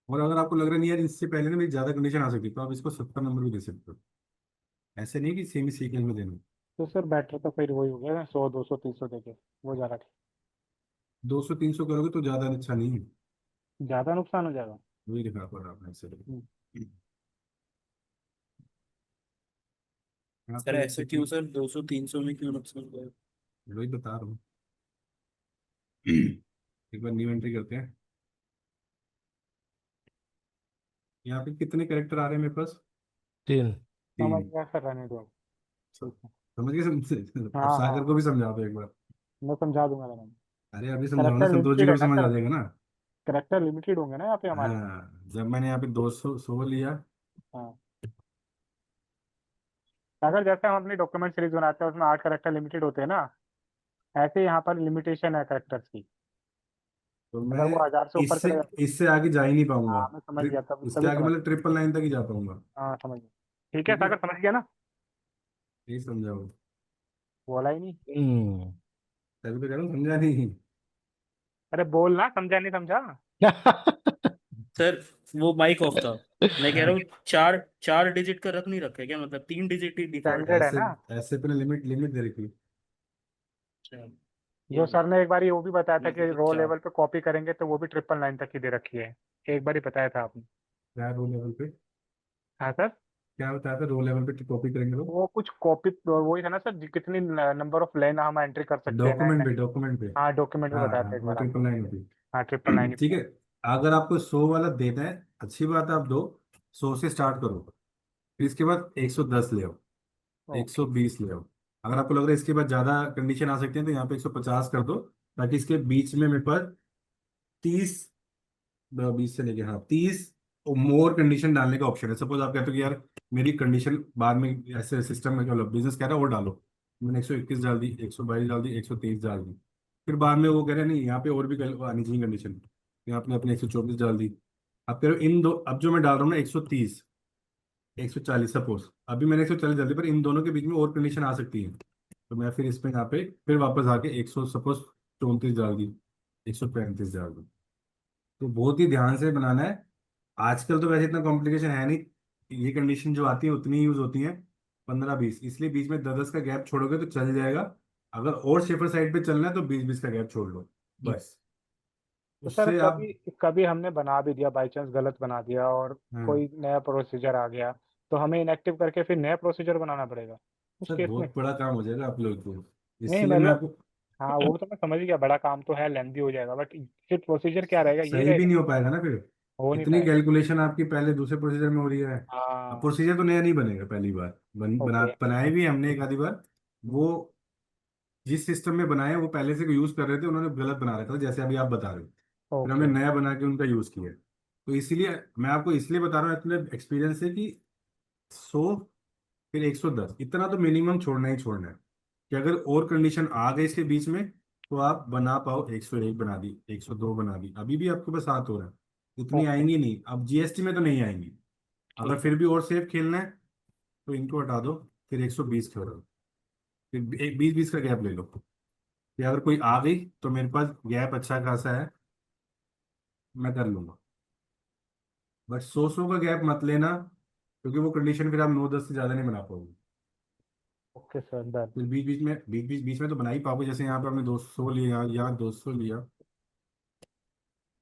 और अगर आपको लग रहा नहीं यार इससे पहले ना मेरी ज़्यादा कंडीशन आ सकती है, तो आप इसको 70 नंबर भी दे सकते हो। ऐसे नहीं कि सेम ही सीक्वेंस में देना। तो सर बेटर तो फिर वही हो गया ना, 100 200 300 देके वो ज़्यादा ठीक। 200 300 करोगे तो ज़्यादा अच्छा नहीं है। ज़्यादा नुकसान हो जाएगा। वही दिखा पड़ रहा आपने ऐसे। हम्म। यहाँ सर पे ऐसे क्यों सर 200 300 में क्यों नुकसान हुआ है? वही बता रहा हूँ। एक बार न्यू एंट्री करते हैं। यहाँ पे कितने कैरेक्टर आ रहे हैं मेरे पास, 3. समझ 3। गया सर, रहने दो। ठीक है। समझ गए, समझ अब हाँ सागर हाँ। को भी समझा दो एक बार। मैं समझा दूंगा मैडम। अरे अभी समझाओ ना, करेक्टर संतोष जी लिमिटेड को है भी ना समझ आ सर, जाएगा ना। करेक्टर लिमिटेड होंगे ना यहाँ पे हमारे। हाँ, जब मैंने यहाँ पे 200 लिया। हाँ, अगर जैसे हम अपनी डॉक्यूमेंट सीरीज बनाते हैं उसमें 8 करेक्टर लिमिटेड होते हैं ना, ऐसे ही यहाँ पर लिमिटेशन है करेक्टर्स की। तो अगर मैं वो 1000 से ऊपर इससे चले जाते। इससे आगे जा ही नहीं पाऊंगा। हाँ मैं समझ गया, तब इसके तभी आगे समझ। मतलब 999 तक ही जा पाऊंगा। हाँ समझ गया। ठीक है ठीक है, सागर, समझ गया ना। यही समझाओ। बोला ही नहीं। हम्म। तभी तो कह रहा हूँ, समझा नहीं। अरे बोल ना, समझा नहीं समझा। सर वो माइक ऑफ था। मैं कह रहा हूँ चार चार डिजिट का रख नहीं रखे क्या, मतलब 3 डिजिट ही डिफॉल्ट है। स्टैंडर्ड है ऐसे ना। ऐसे पे लिमिट लिमिट दे रखी। अच्छा, जो सर ने एक बार ये वो भी बताया था मेरे को कि तो रो चार। लेवल पे कॉपी करेंगे तो वो भी 999 तक की दे रखी है। एक बार ही बताया था आपने। क्या रो लेवल पे? हाँ सर। क्या बताया था रो लेवल पे कॉपी करेंगे तो? वो कुछ कॉपी वही था ना सर, कितनी नंबर ऑफ लाइन हम एंट्री कर सकते हैं, नए डॉक्यूमेंट नए। पे, डॉक्यूमेंट पे। हाँ डॉक्यूमेंट में हाँ बताया हाँ, था एक वो बार आपने। 999 होती। हाँ 999 ही ठीक है, बताया। अगर आपको 100 वाला देना है, अच्छी बात है, आप दो। 100 से स्टार्ट करो, फिर इसके बाद 110 ले आओ, ओके। 120 ले आओ। अगर आपको लग रहा है इसके बाद ज्यादा कंडीशन आ सकते हैं, तो यहाँ पे 150 कर दो, ताकि इसके बीच में मेरे पास 30, 20 से लेके, हाँ 30 मोर कंडीशन डालने का ऑप्शन है। सपोज आप कहते हो कि यार मेरी कंडीशन बाद में ऐसे सिस्टम में, चलो बिजनेस कह रहा है और डालो, मैंने 121 डाल दी, 122 डाल दी, 123 डाल दी। फिर बाद में वो कह रहे हैं नहीं, यहाँ पे और भी आनी चाहिए कंडीशन, यहाँ आपने अपने 124 डाल दी। अब कह रहे हो इन दो, अब जो मैं डाल रहा हूँ ना 130, 140, सपोज अभी मैंने 140 डाल दी, पर इन दोनों के बीच में और कंडीशन आ सकती है। तो मैं फिर इसमें यहाँ पे फिर वापस आके 100 सपोज 34 डाल दी, 135 डाल दी। तो बहुत ही ध्यान से बनाना है। आजकल तो वैसे इतना कॉम्प्लिकेशन है नहीं, ये कंडीशन जो आती है उतनी यूज होती है, 15-20, इसलिए बीच में 10-10 का गैप छोड़ोगे तो चल जाएगा। अगर और सेफर साइड पे चलना है तो 20-20 का गैप छोड़ लो, बस। तो सर उससे आप। कभी कभी हमने बना भी दिया, बाई चांस गलत बना दिया और हाँ कोई नया प्रोसीजर आ गया, तो हमें इनएक्टिव करके फिर नया प्रोसीजर बनाना पड़ेगा उस सर, केस में। बहुत बड़ा काम हो जाएगा आप लोग को, नहीं इसलिए मैं मतलब, आपको। हाँ वो तो मैं समझ गया, बड़ा काम तो है, लेंथी हो जाएगा, बट फिर प्रोसीजर क्या रहेगा, ये सही भी रहेगा। नहीं हो पाएगा ना फिर। हो नहीं इतनी पाएगा। कैलकुलेशन आपकी पहले दूसरे प्रोसीजर में हो रही है। अब हाँ। प्रोसीजर तो नया नहीं बनेगा पहली बार, ओके। बनाए भी हमने एक आधी बार। वो जिस सिस्टम में बनाए वो पहले से यूज कर रहे थे, उन्होंने गलत बना रखा था, जैसे अभी आप बता रहे हो। फिर हमने ओके। नया बना के उनका यूज किया। तो इसीलिए मैं आपको इसलिए बता रहा हूँ अपने एक्सपीरियंस से कि 100, फिर 110, इतना तो मिनिमम छोड़ना ही छोड़ना है, कि अगर और कंडीशन आ गई इसके बीच में तो आप बना पाओ। 101 बना दी, 102 बना दी, अभी भी आपके पास 7 हो रहा है, इतनी ओके। आएंगी नहीं, अब जीएसटी में तो नहीं आएंगी। अगर ठीक है। फिर भी और सेफ खेलना है तो इनको हटा दो, फिर 120 करो, फिर एक 20-20 का गैप ले लो, कि अगर कोई आ गई तो मेरे पास गैप अच्छा खासा है, मैं कर लूंगा। बट 100 का गैप मत लेना, क्योंकि वो कंडीशन फिर आप 9-10 से ज्यादा नहीं बना पाओगे। Okay sir done. फिर बीच में तो बना ही पाओगे, जैसे यहाँ पे आपने 200 लिया, यहाँ 200 लिया,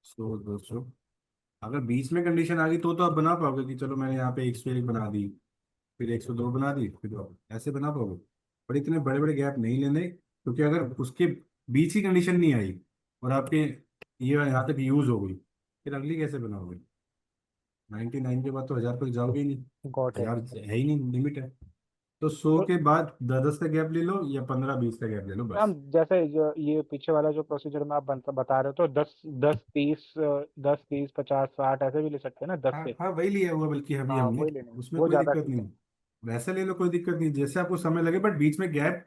100 200। अगर बीच में कंडीशन आ गई तो आप बना पाओगे कि चलो मैंने यहाँ पे 101 बना दी, फिर 102 बना दी, फिर आप ऐसे बना पाओगे। पर इतने बड़े बड़े गैप नहीं लेने, क्योंकि अगर उसके बीच की कंडीशन नहीं आई और आपके ये यहाँ तक यूज हो गई, फिर अगली कैसे बनाओगे? 99 के बाद तो 1000 तक जाओगे ही नहीं। Got it. 1000 है ही नहीं, लिमिट है। तो 100 तो के बाद 10-10 का गैप ले लो या 15-20 का गैप ले लो, हम बस। जैसे जो ये पीछे वाला जो प्रोसीजर में आप बता रहे हो, तो 10 10 30 10 30 50 60 ऐसे भी ले सकते हैं ना, 10 हाँ से। हाँ, वही लिया हुआ बल्कि अभी हाँ हमने, वही लेने हैं, उसमें वो कोई ज़्यादा दिक्कत ठीक है। नहीं। वैसे ले लो, कोई दिक्कत नहीं, जैसे आपको समय लगे, बट बीच में गैप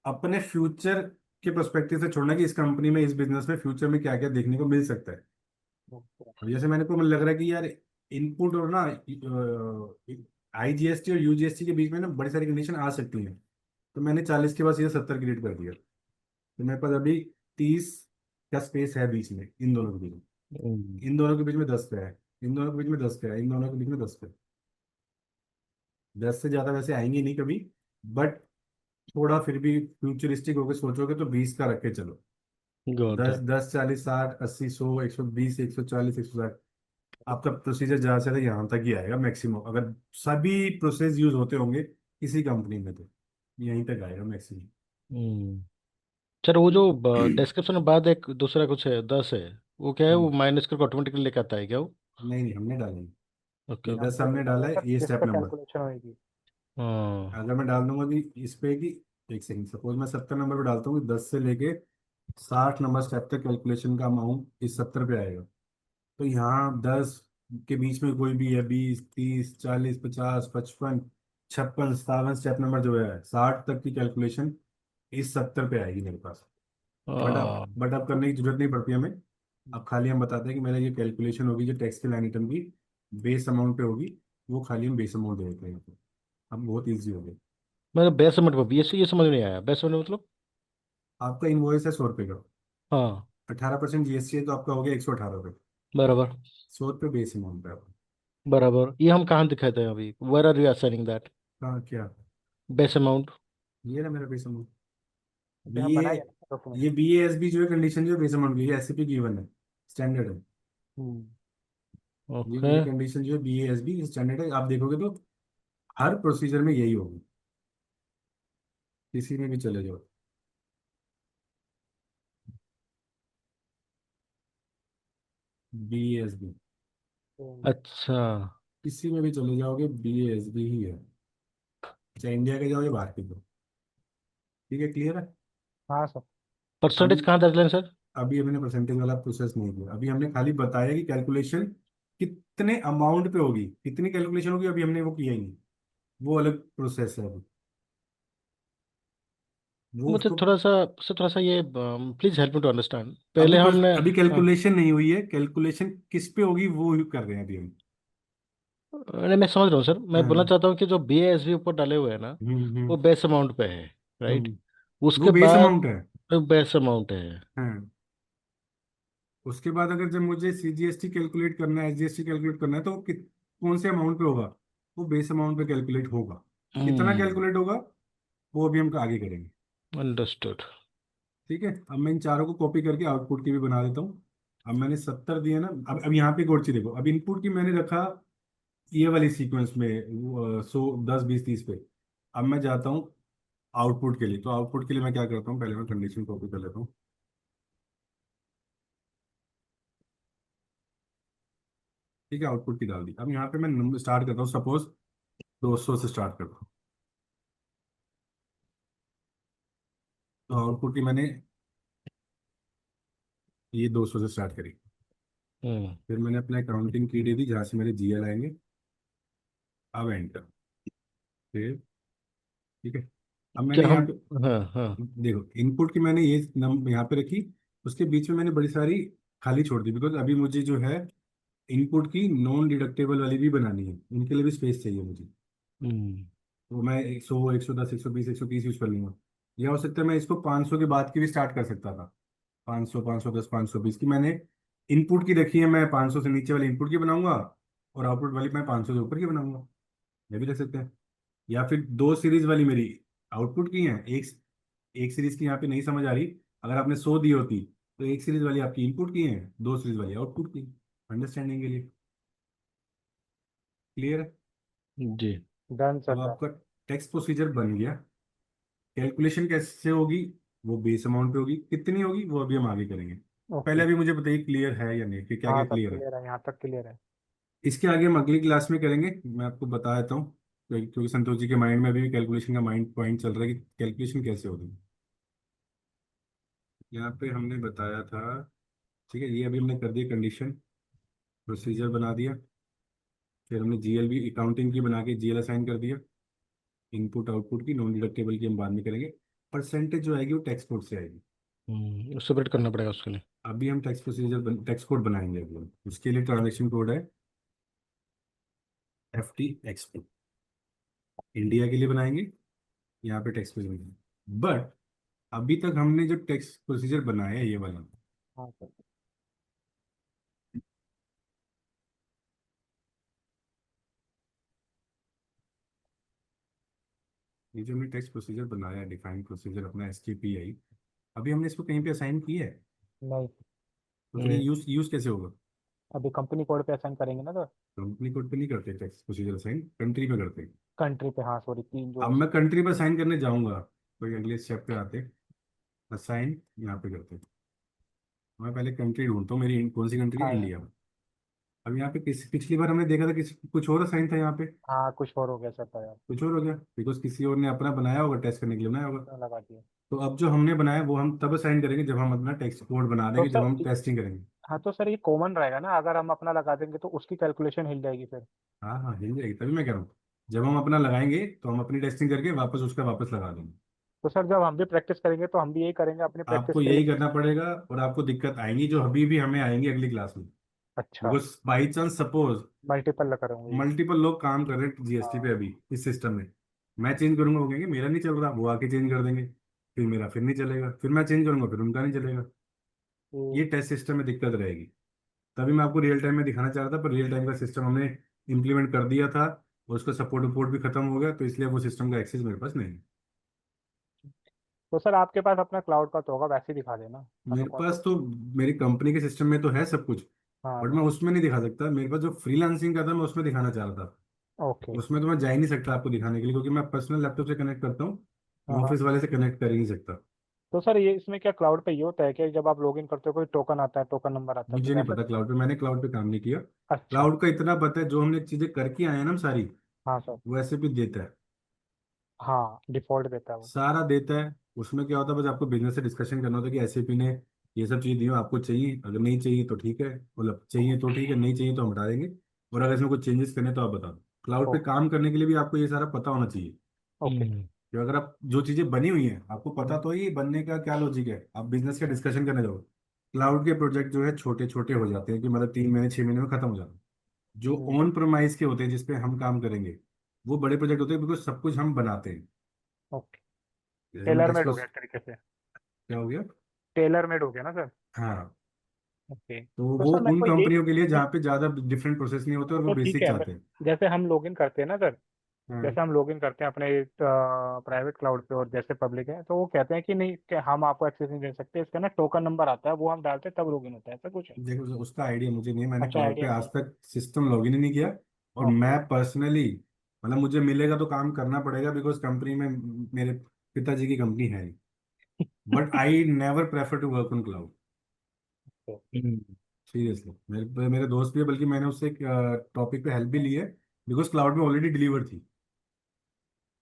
अपने फ्यूचर के पर्सपेक्टिव से छोड़ना, कि इस कंपनी में, इस बिजनेस में फ्यूचर में क्या क्या देखने को मिल सकता है। ओके। अब जैसे मैंने को लग रहा है कि यार इनपुट और ना आईजीएसटी और यूजीएसटी के बीच में ना बड़ी सारी कंडीशन आ सकती हैं, तो मैंने 40 के बाद सीधा 70 क्रिएट कर दिया। तो मेरे पास अभी 30 का स्पेस है बीच में, इन दोनों के बीच में, हम्म। इन दोनों के बीच में 10 का है, इन दोनों के बीच में 10 का है, इन दोनों के बीच में 10 का है। 10 से ज्यादा वैसे आएंगे नहीं कभी, बट थोड़ा फिर भी फ्यूचरिस्टिक होकर सोचोगे तो 20 का रख के चलो। Got 10 it. 10 40 60 80 100 120 140 160, आपका प्रोसीजर ज्यादा से ज्यादा यहाँ तक ही आएगा मैक्सिमम, अगर सभी प्रोसेस यूज होते होंगे किसी कंपनी में तो यहीं तक आएगा मैक्सिमम। हम्म। सर वो जो डिस्क्रिप्शन के बाद एक दूसरा कुछ है 10 है, वो क्या है, वो माइनस करके ऑटोमेटिकली लेके आता है क्या वो? नहीं नहीं, हमने डाला नहीं। ओके ये ओके। 10 हमने नहीं हमने डाला डाला है, सर, ये इस स्टेप पर नंबर। कैलकुलेशन होगी। हाँ। अगर मैं डाल दूंगा कि इस पे कि, एक सेकंड, सपोज मैं 70 नंबर पे डालता हूँ 10 से लेके 60 नंबर स्टेप तक कैलकुलेशन का अमाउंट इस 70 पे आएगा। तो यहाँ 10 के बीच में कोई भी है, 20 30 40 50 55 56 57 स्टेप नंबर जो है 60 तक की कैलकुलेशन इस 70 पे आएगी मेरे पास। आ, बट अब करने की जरूरत नहीं पड़ती हमें। अब खाली हम बताते हैं कि मेरा ये कैलकुलेशन होगी जो टैक्स के लाइन आइटम की बेस अमाउंट पे होगी, वो खाली हम बेस अमाउंट दे देते हैं यहाँ पे। अब बहुत ईजी हो गया। मतलब बेस अमाउंट पर ये समझ में नहीं आया, बेस अमाउंट मतलब। आपका इनवॉइस है 100 रुपये का, हाँ 18% जीएसटी है तो आपका हो गया 118 रुपये। बराबर। 100 रुपये बेस अमाउंट है आपका। बराबर, ये हम कहाँ दिखाते हैं अभी, where are you assigning that हाँ क्या, बेस अमाउंट? ये ना मेरा बेस अमाउंट। अभी बी हम ए बनाएंगे ना डॉक्यूमेंट। ये बी एस बी जो है कंडीशन जो बेस अमाउंट की है, एससीपी गिवन है, स्टैंडर्ड है। हम्म। ओके। ये कंडीशन जो है बी एस बी स्टैंडर्ड है, आप देखोगे तो हर प्रोसीजर में यही होगी, किसी में भी चले जाओ। बी एस बी अच्छा। किसी में भी चले जाओगे बी एस बी ही है, चाहे इंडिया के जाओ या बाहर के जाओ। ठीक है, क्लियर है। हाँ सर। परसेंटेज हम कहाँ दर्ज लें सर? अभी हमने परसेंटेज वाला प्रोसेस नहीं किया, अभी हमने खाली बताया कि कैलकुलेशन कितने अमाउंट पे होगी, कितनी कैलकुलेशन होगी, अभी हमने वो किया ही नहीं। वो अलग प्रोसेस है अभी, वो मुझे उसको थोड़ा सा सर, थोड़ा सा ये please help me to understand, अभी पहले हमने। अभी हाँ, कैलकुलेशन नहीं हुई है, कैलकुलेशन किस पे होगी वो कर रहे हैं अभी हम। नहीं मैं समझ रहा हूँ सर, मैं बोलना हाँ। चाहता हूँ कि जो बी एस बी ऊपर डाले हुए हैं ना, हम्म। वो बेस अमाउंट पे है, राइट? वो उसके बेस बाद अमाउंट है। बेस अमाउंट है। हाँ, उसके बाद अगर जब मुझे सीजीएसटी कैलकुलेट करना है, एसजीएसटी कैलकुलेट करना है, तो कौन से अमाउंट पे होगा, वो बेस अमाउंट पे कैलकुलेट होगा। कितना हम्म। कैलकुलेट होगा वो अभी हम आगे करेंगे। अंडरस्टूड। ठीक है, अब मैं इन चारों को कॉपी करके आउटपुट की भी बना देता हूँ। अब मैंने 70 दिए ना, अब यहाँ पे एक और चीज देखो, अब इनपुट की मैंने रखा ये वाली सीक्वेंस में 100 10 20 30 पे। अब मैं जाता हूँ आउटपुट के लिए, तो आउटपुट के लिए मैं क्या करता हूँ, पहले मैं कंडीशन कॉपी कर लेता हूँ। ठीक है, आउटपुट की डाल दी। अब यहाँ पे मैं नंबर स्टार्ट करता हूँ, सपोज 200 से स्टार्ट करता हूँ। तो आउटपुट की मैंने ये 200 से स्टार्ट करी। हम्म। फिर मैंने अपना अकाउंटिंग की दे दी जहाँ से मेरे जीएल आएंगे। अब एंटर। फिर ठीक है, अब मैंने क्या यहाँ हम? पे हाँ हाँ। देखो इनपुट की मैंने ये नंबर यहाँ पे रखी, उसके बीच में मैंने बड़ी सारी खाली छोड़ दी, बिकॉज अभी मुझे जो है इनपुट की नॉन डिडक्टेबल वाली भी बनानी है, उनके लिए भी स्पेस चाहिए मुझे। हम्म। तो मैं 100 110 120 130 यूज कर लूंगा। या हो सकता है मैं इसको 500 के बाद की भी स्टार्ट कर सकता था, 500 510 520 की मैंने इनपुट की रखी है, मैं 500 से नीचे वाली इनपुट की बनाऊंगा और आउटपुट वाली मैं 500 से ऊपर की बनाऊंगा। ये भी रख सकते हैं। या फिर दो सीरीज वाली मेरी आउटपुट की है, एक एक सीरीज की यहाँ पे नहीं समझ आ रही, अगर आपने 100 दी होती तो एक सीरीज वाली आपकी इनपुट की है, दो सीरीज वाली आउटपुट की, अंडरस्टैंडिंग के लिए। क्लियर है। जी। डन सर अब डन। आपका टैक्स प्रोसीजर बन गया। कैलकुलेशन कैसे होगी, वो बेस अमाउंट पे होगी, कितनी होगी वो अभी हम आगे करेंगे। पहले ओके। अभी मुझे बताइए क्लियर है या नहीं, कि क्या हाँ क्या सर क्लियर है। क्लियर है, यहाँ तक क्लियर है। इसके आगे हम अगली क्लास में करेंगे, मैं आपको बता देता हूँ, क्योंकि संतोष जी के माइंड में अभी भी कैलकुलेशन का माइंड पॉइंट चल रहा है कि कैलकुलेशन कैसे होगी। यहाँ पे हमने बताया था, ठीक है, ये अभी हमने कर दिया कंडीशन, प्रोसीजर बना दिया। फिर हमने जीएल भी अकाउंटिंग की बना के जीएल असाइन कर दिया। इनपुट आउटपुट की नॉन डिडक्टेबल की हम बाद में करेंगे। परसेंटेज जो आएगी वो टैक्स कोड से आएगी। सेपरेट करना पड़ेगा उसके लिए। अभी हम टैक्स प्रोसीजर टैक्स कोड बनाएंगे अभी हम। उसके लिए ट्रांजेक्शन कोड है FT एक्सपी, इंडिया के लिए बनाएंगे। यहाँ पे टैक्स प्रोसीजर, बट अभी तक हमने जो टैक्स प्रोसीजर बनाया है ये वाला, हाँ सर। ये जो हमने टैक्स प्रोसीजर बनाया है, डिफाइन प्रोसीजर अपना STPI, अभी हमने इसको कहीं पे असाइन किया है, नहीं, तो फिर ये नहीं। यूज कैसे होगा। अभी कंपनी कोड पे असाइन करेंगे ना सर। कंपनी कोड पे नहीं करते टैक्स प्रोसीजर असाइन, कंट्री पे करते हैं। कंट्री पे, हाँ सॉरी, तीन अब जो। मैं कंट्री पे साइन करने जाऊंगा, कोई अगले स्टेप पे आते, असाइन यहाँ पे करते। मैं पहले कंट्री ढूंढता हूँ, मेरी कौन सी कंट्री है, हाँ इंडिया। अब यहाँ पे पिछली बार हमने देखा था कुछ और असाइन था, यहाँ पे हाँ, कुछ और हो गया सर, यार कुछ और हो गया, बिकॉज किसी और ने अपना बनाया होगा, टेस्ट करने के लिए बनाया होगा। लगा दिया। तो अब जो हमने बनाया वो हम तब असाइन करेंगे जब हम अपना टेक्स्ट कोड बना तो देंगे, जब हम सर, टेस्टिंग करेंगे। हाँ तो सर ये कॉमन रहेगा ना, अगर हम अपना लगा देंगे तो उसकी कैलकुलेशन हिल जाएगी फिर। हाँ हाँ, हिल जाएगी, तभी मैं कह रहा हूँ जब हम अपना लगाएंगे तो हम अपनी टेस्टिंग करके वापस उसका वापस लगा देंगे। तो सर जब हम भी प्रैक्टिस करेंगे तो हम भी यही करेंगे अपनी प्रैक्टिस आपको के लिए। यही करना पड़ेगा, और आपको दिक्कत आएंगी जो अभी भी हमें आएंगी अगली क्लास में। अच्छा, because by chance suppose multiple करूँगी। मल्टीपल लोग काम कर रहे हैं जीएसटी पे हाँ। अभी इस सिस्टम में, मैं चेंज करूंगा वो कहेंगे मेरा नहीं चल रहा, वो आके चेंज कर देंगे, फिर मेरा फिर नहीं चलेगा, फिर मैं चेंज करूंगा फिर उनका नहीं चलेगा। तो ये टेस्ट सिस्टम में दिक्कत रहेगी। तभी मैं आपको रियल टाइम में दिखाना चाह रहा था, पर रियल टाइम का सिस्टम हमने इम्प्लीमेंट कर दिया था और उसका सपोर्ट वपोर्ट भी खत्म हो गया, तो इसलिए वो सिस्टम का एक्सेस मेरे पास नहीं है। तो सर आपके पास अपना क्लाउड का तो होगा, वैसे ही दिखा देना हमें मेरे कौन। पास तो मेरी कंपनी के सिस्टम में तो है सब कुछ, बट हाँ। मैं उसमें नहीं दिखा सकता। मेरे पास जो फ्रीलांसिंग का था मैं उसमें दिखाना चाह रहा था। ओके। उसमें तो मैं जा ही नहीं सकता आपको दिखाने के लिए, क्योंकि मैं पर्सनल लैपटॉप से कनेक्ट करता हूँ, हाँ मैं हाँ। ऑफिस वाले से कनेक्ट कर ही नहीं सकता। तो सर ये इसमें क्या क्लाउड पे ये होता है कि जब आप लॉगिन करते हो कोई टोकन आता है, टोकन नंबर आता है, मुझे कुछ नहीं ऐसा? पता क्लाउड पे, मैंने क्लाउड पे काम नहीं किया। अच्छा। क्लाउड का इतना पता है जो हमने चीजें करके आए हैं ना हम सारी, हाँ सर। वो ऐसे भी देता है, हाँ डिफॉल्ट देता है वो। सारा देता है। उसमें क्या होता है, बस आपको बिजनेस से डिस्कशन करना होता है कि एसएपी ने ये सब चीज़ दी हो, आपको चाहिए, अगर नहीं चाहिए तो ठीक है, मतलब चाहिए तो ठीक है, नहीं चाहिए तो हम हटा देंगे, और अगर इसमें कुछ चेंजेस करने तो आप बता दो। क्लाउड पे ओके। काम करने के लिए भी आपको ये सारा पता होना चाहिए, ओके। कि अगर आप जो चीज़ें बनी हुई हैं आपको पता हम्म, तो ही बनने का क्या लॉजिक है, आप बिजनेस का डिस्कशन करने जाओ। क्लाउड के प्रोजेक्ट जो है छोटे छोटे हो जाते हैं, कि मतलब 3 महीने 6 महीने में खत्म हो जाते हैं। जो हम्म, ऑन प्रोमाइज के होते हैं जिसपे हम काम करेंगे, वो बड़े प्रोजेक्ट होते हैं, बिकॉज सब कुछ हम बनाते हैं। ओके। जैसे मैं टेलर टेक्स्ट मेड को, हो गया एक तरीके से। क्या हो गया। टेलर मेड हो गया ना सर। हाँ, ओके। तो तो वो सर मेरे उन को ये, कंपनियों के लिए जहाँ पे ज़्यादा डिफरेंट प्रोसेस नहीं होते और वो तो ठीक बेसिक है चाहते हैं। जैसे हम लॉगिन करते हैं ना सर, हाँ जैसे हम लॉगिन करते हैं अपने प्राइवेट क्लाउड पे और जैसे पब्लिक है, तो वो कहते हैं कि नहीं कि हम आपको एक्सेस नहीं दे सकते, इसका ना टोकन नंबर आता है वो हम डालते हैं तब लॉगिन होता है, ऐसा कुछ है? देखो, उसका आइडिया मुझे नहीं है, मैंने अच्छा, क्लाउड पे आइडिया आज नहीं तक सिस्टम लॉगिन ही नहीं किया। और है। ओके। मैं पर्सनली, मतलब मुझे मिलेगा तो काम करना पड़ेगा, बिकॉज कंपनी में मेरे पिताजी की कंपनी है, but I never prefer to work on cloud. Seriously, मेरे मेरे दोस्त भी है, बल्कि मैंने उससे टॉपिक पे हेल्प भी ली है, बिकॉज क्लाउड में ऑलरेडी डिलीवर थी।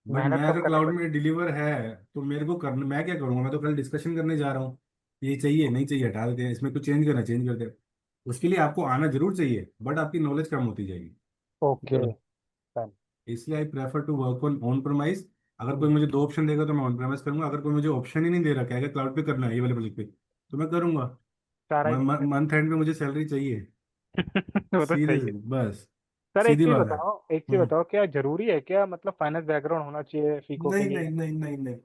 बट मैं मेहनत कम अगर करनी क्लाउड पड़ती में डिलीवर है तो मेरे को करना, मैं क्या करूंगा, मैं तो कल डिस्कशन करने जा रहा हूँ, ये चाहिए नहीं चाहिए हटा देते हैं, इसमें कुछ चेंज करना चेंज करते हैं। उसके लिए आपको आना जरूर चाहिए, बट आपकी नॉलेज कम होती जाएगी। है। ओके। डन। इसलिए I prefer to work on on premise. अगर कोई हम्म, मुझे 2 ऑप्शन देगा तो मैं ऑन प्रमाइज करूंगा, अगर कोई मुझे ऑप्शन ही नहीं दे रहा क्या क्लाउड पे करना है ये वाले प्रोजेक्ट पे, तो मैं करूंगा। सारा ही नहीं मंथ एंड में मुझे सैलरी चाहिए, है। वो तो सही है। सीरियसली, बस सर एक सीधी चीज बात है। बताओ, एक चीज हम्म। बताओ, क्या जरूरी है क्या, मतलब फाइनेंस बैकग्राउंड होना चाहिए फीको के नहीं लिए? नहीं नहीं नहीं नहीं,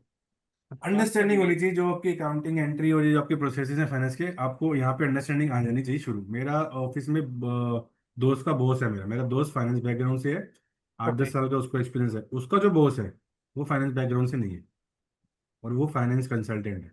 अच्छा। अंडरस्टैंडिंग होनी चाहिए, जो आपकी अकाउंटिंग एंट्री और ये जो आपके प्रोसेसेस हैं फाइनेंस के, आपको यहाँ पे अंडरस्टैंडिंग आ जानी चाहिए शुरू। मेरा ऑफिस में दोस्त का बॉस है, मेरा मेरा दोस्त फाइनेंस बैकग्राउंड से है, आठ ओके। दस साल का उसको एक्सपीरियंस है। उसका जो बॉस है वो फाइनेंस बैकग्राउंड से नहीं है, और वो फाइनेंस कंसल्टेंट है।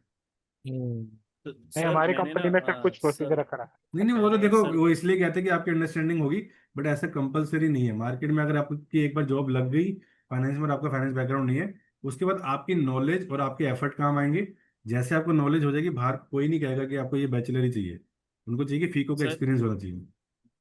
तो नहीं, सर हमारी मैंने ना कंपनी में सिर्फ कुछ सर प्रोसीजर रखा है। नहीं नहीं, अच्छा। वो तो देखो, सर वो इसलिए कहते हैं कि आपकी अंडरस्टैंडिंग होगी, बट ऐसा कंपलसरी नहीं है। मार्केट में अगर आपकी एक बार जॉब लग गई फाइनेंस में और आपका फाइनेंस बैकग्राउंड नहीं है, उसके बाद आपकी नॉलेज और आपके एफर्ट काम आएंगे। जैसे आपको नॉलेज हो जाएगी, बाहर कोई नहीं कहेगा कि आपको ये बैचलर ही चाहिए, उनको चाहिए कि फीको का सर एक्सपीरियंस होना चाहिए।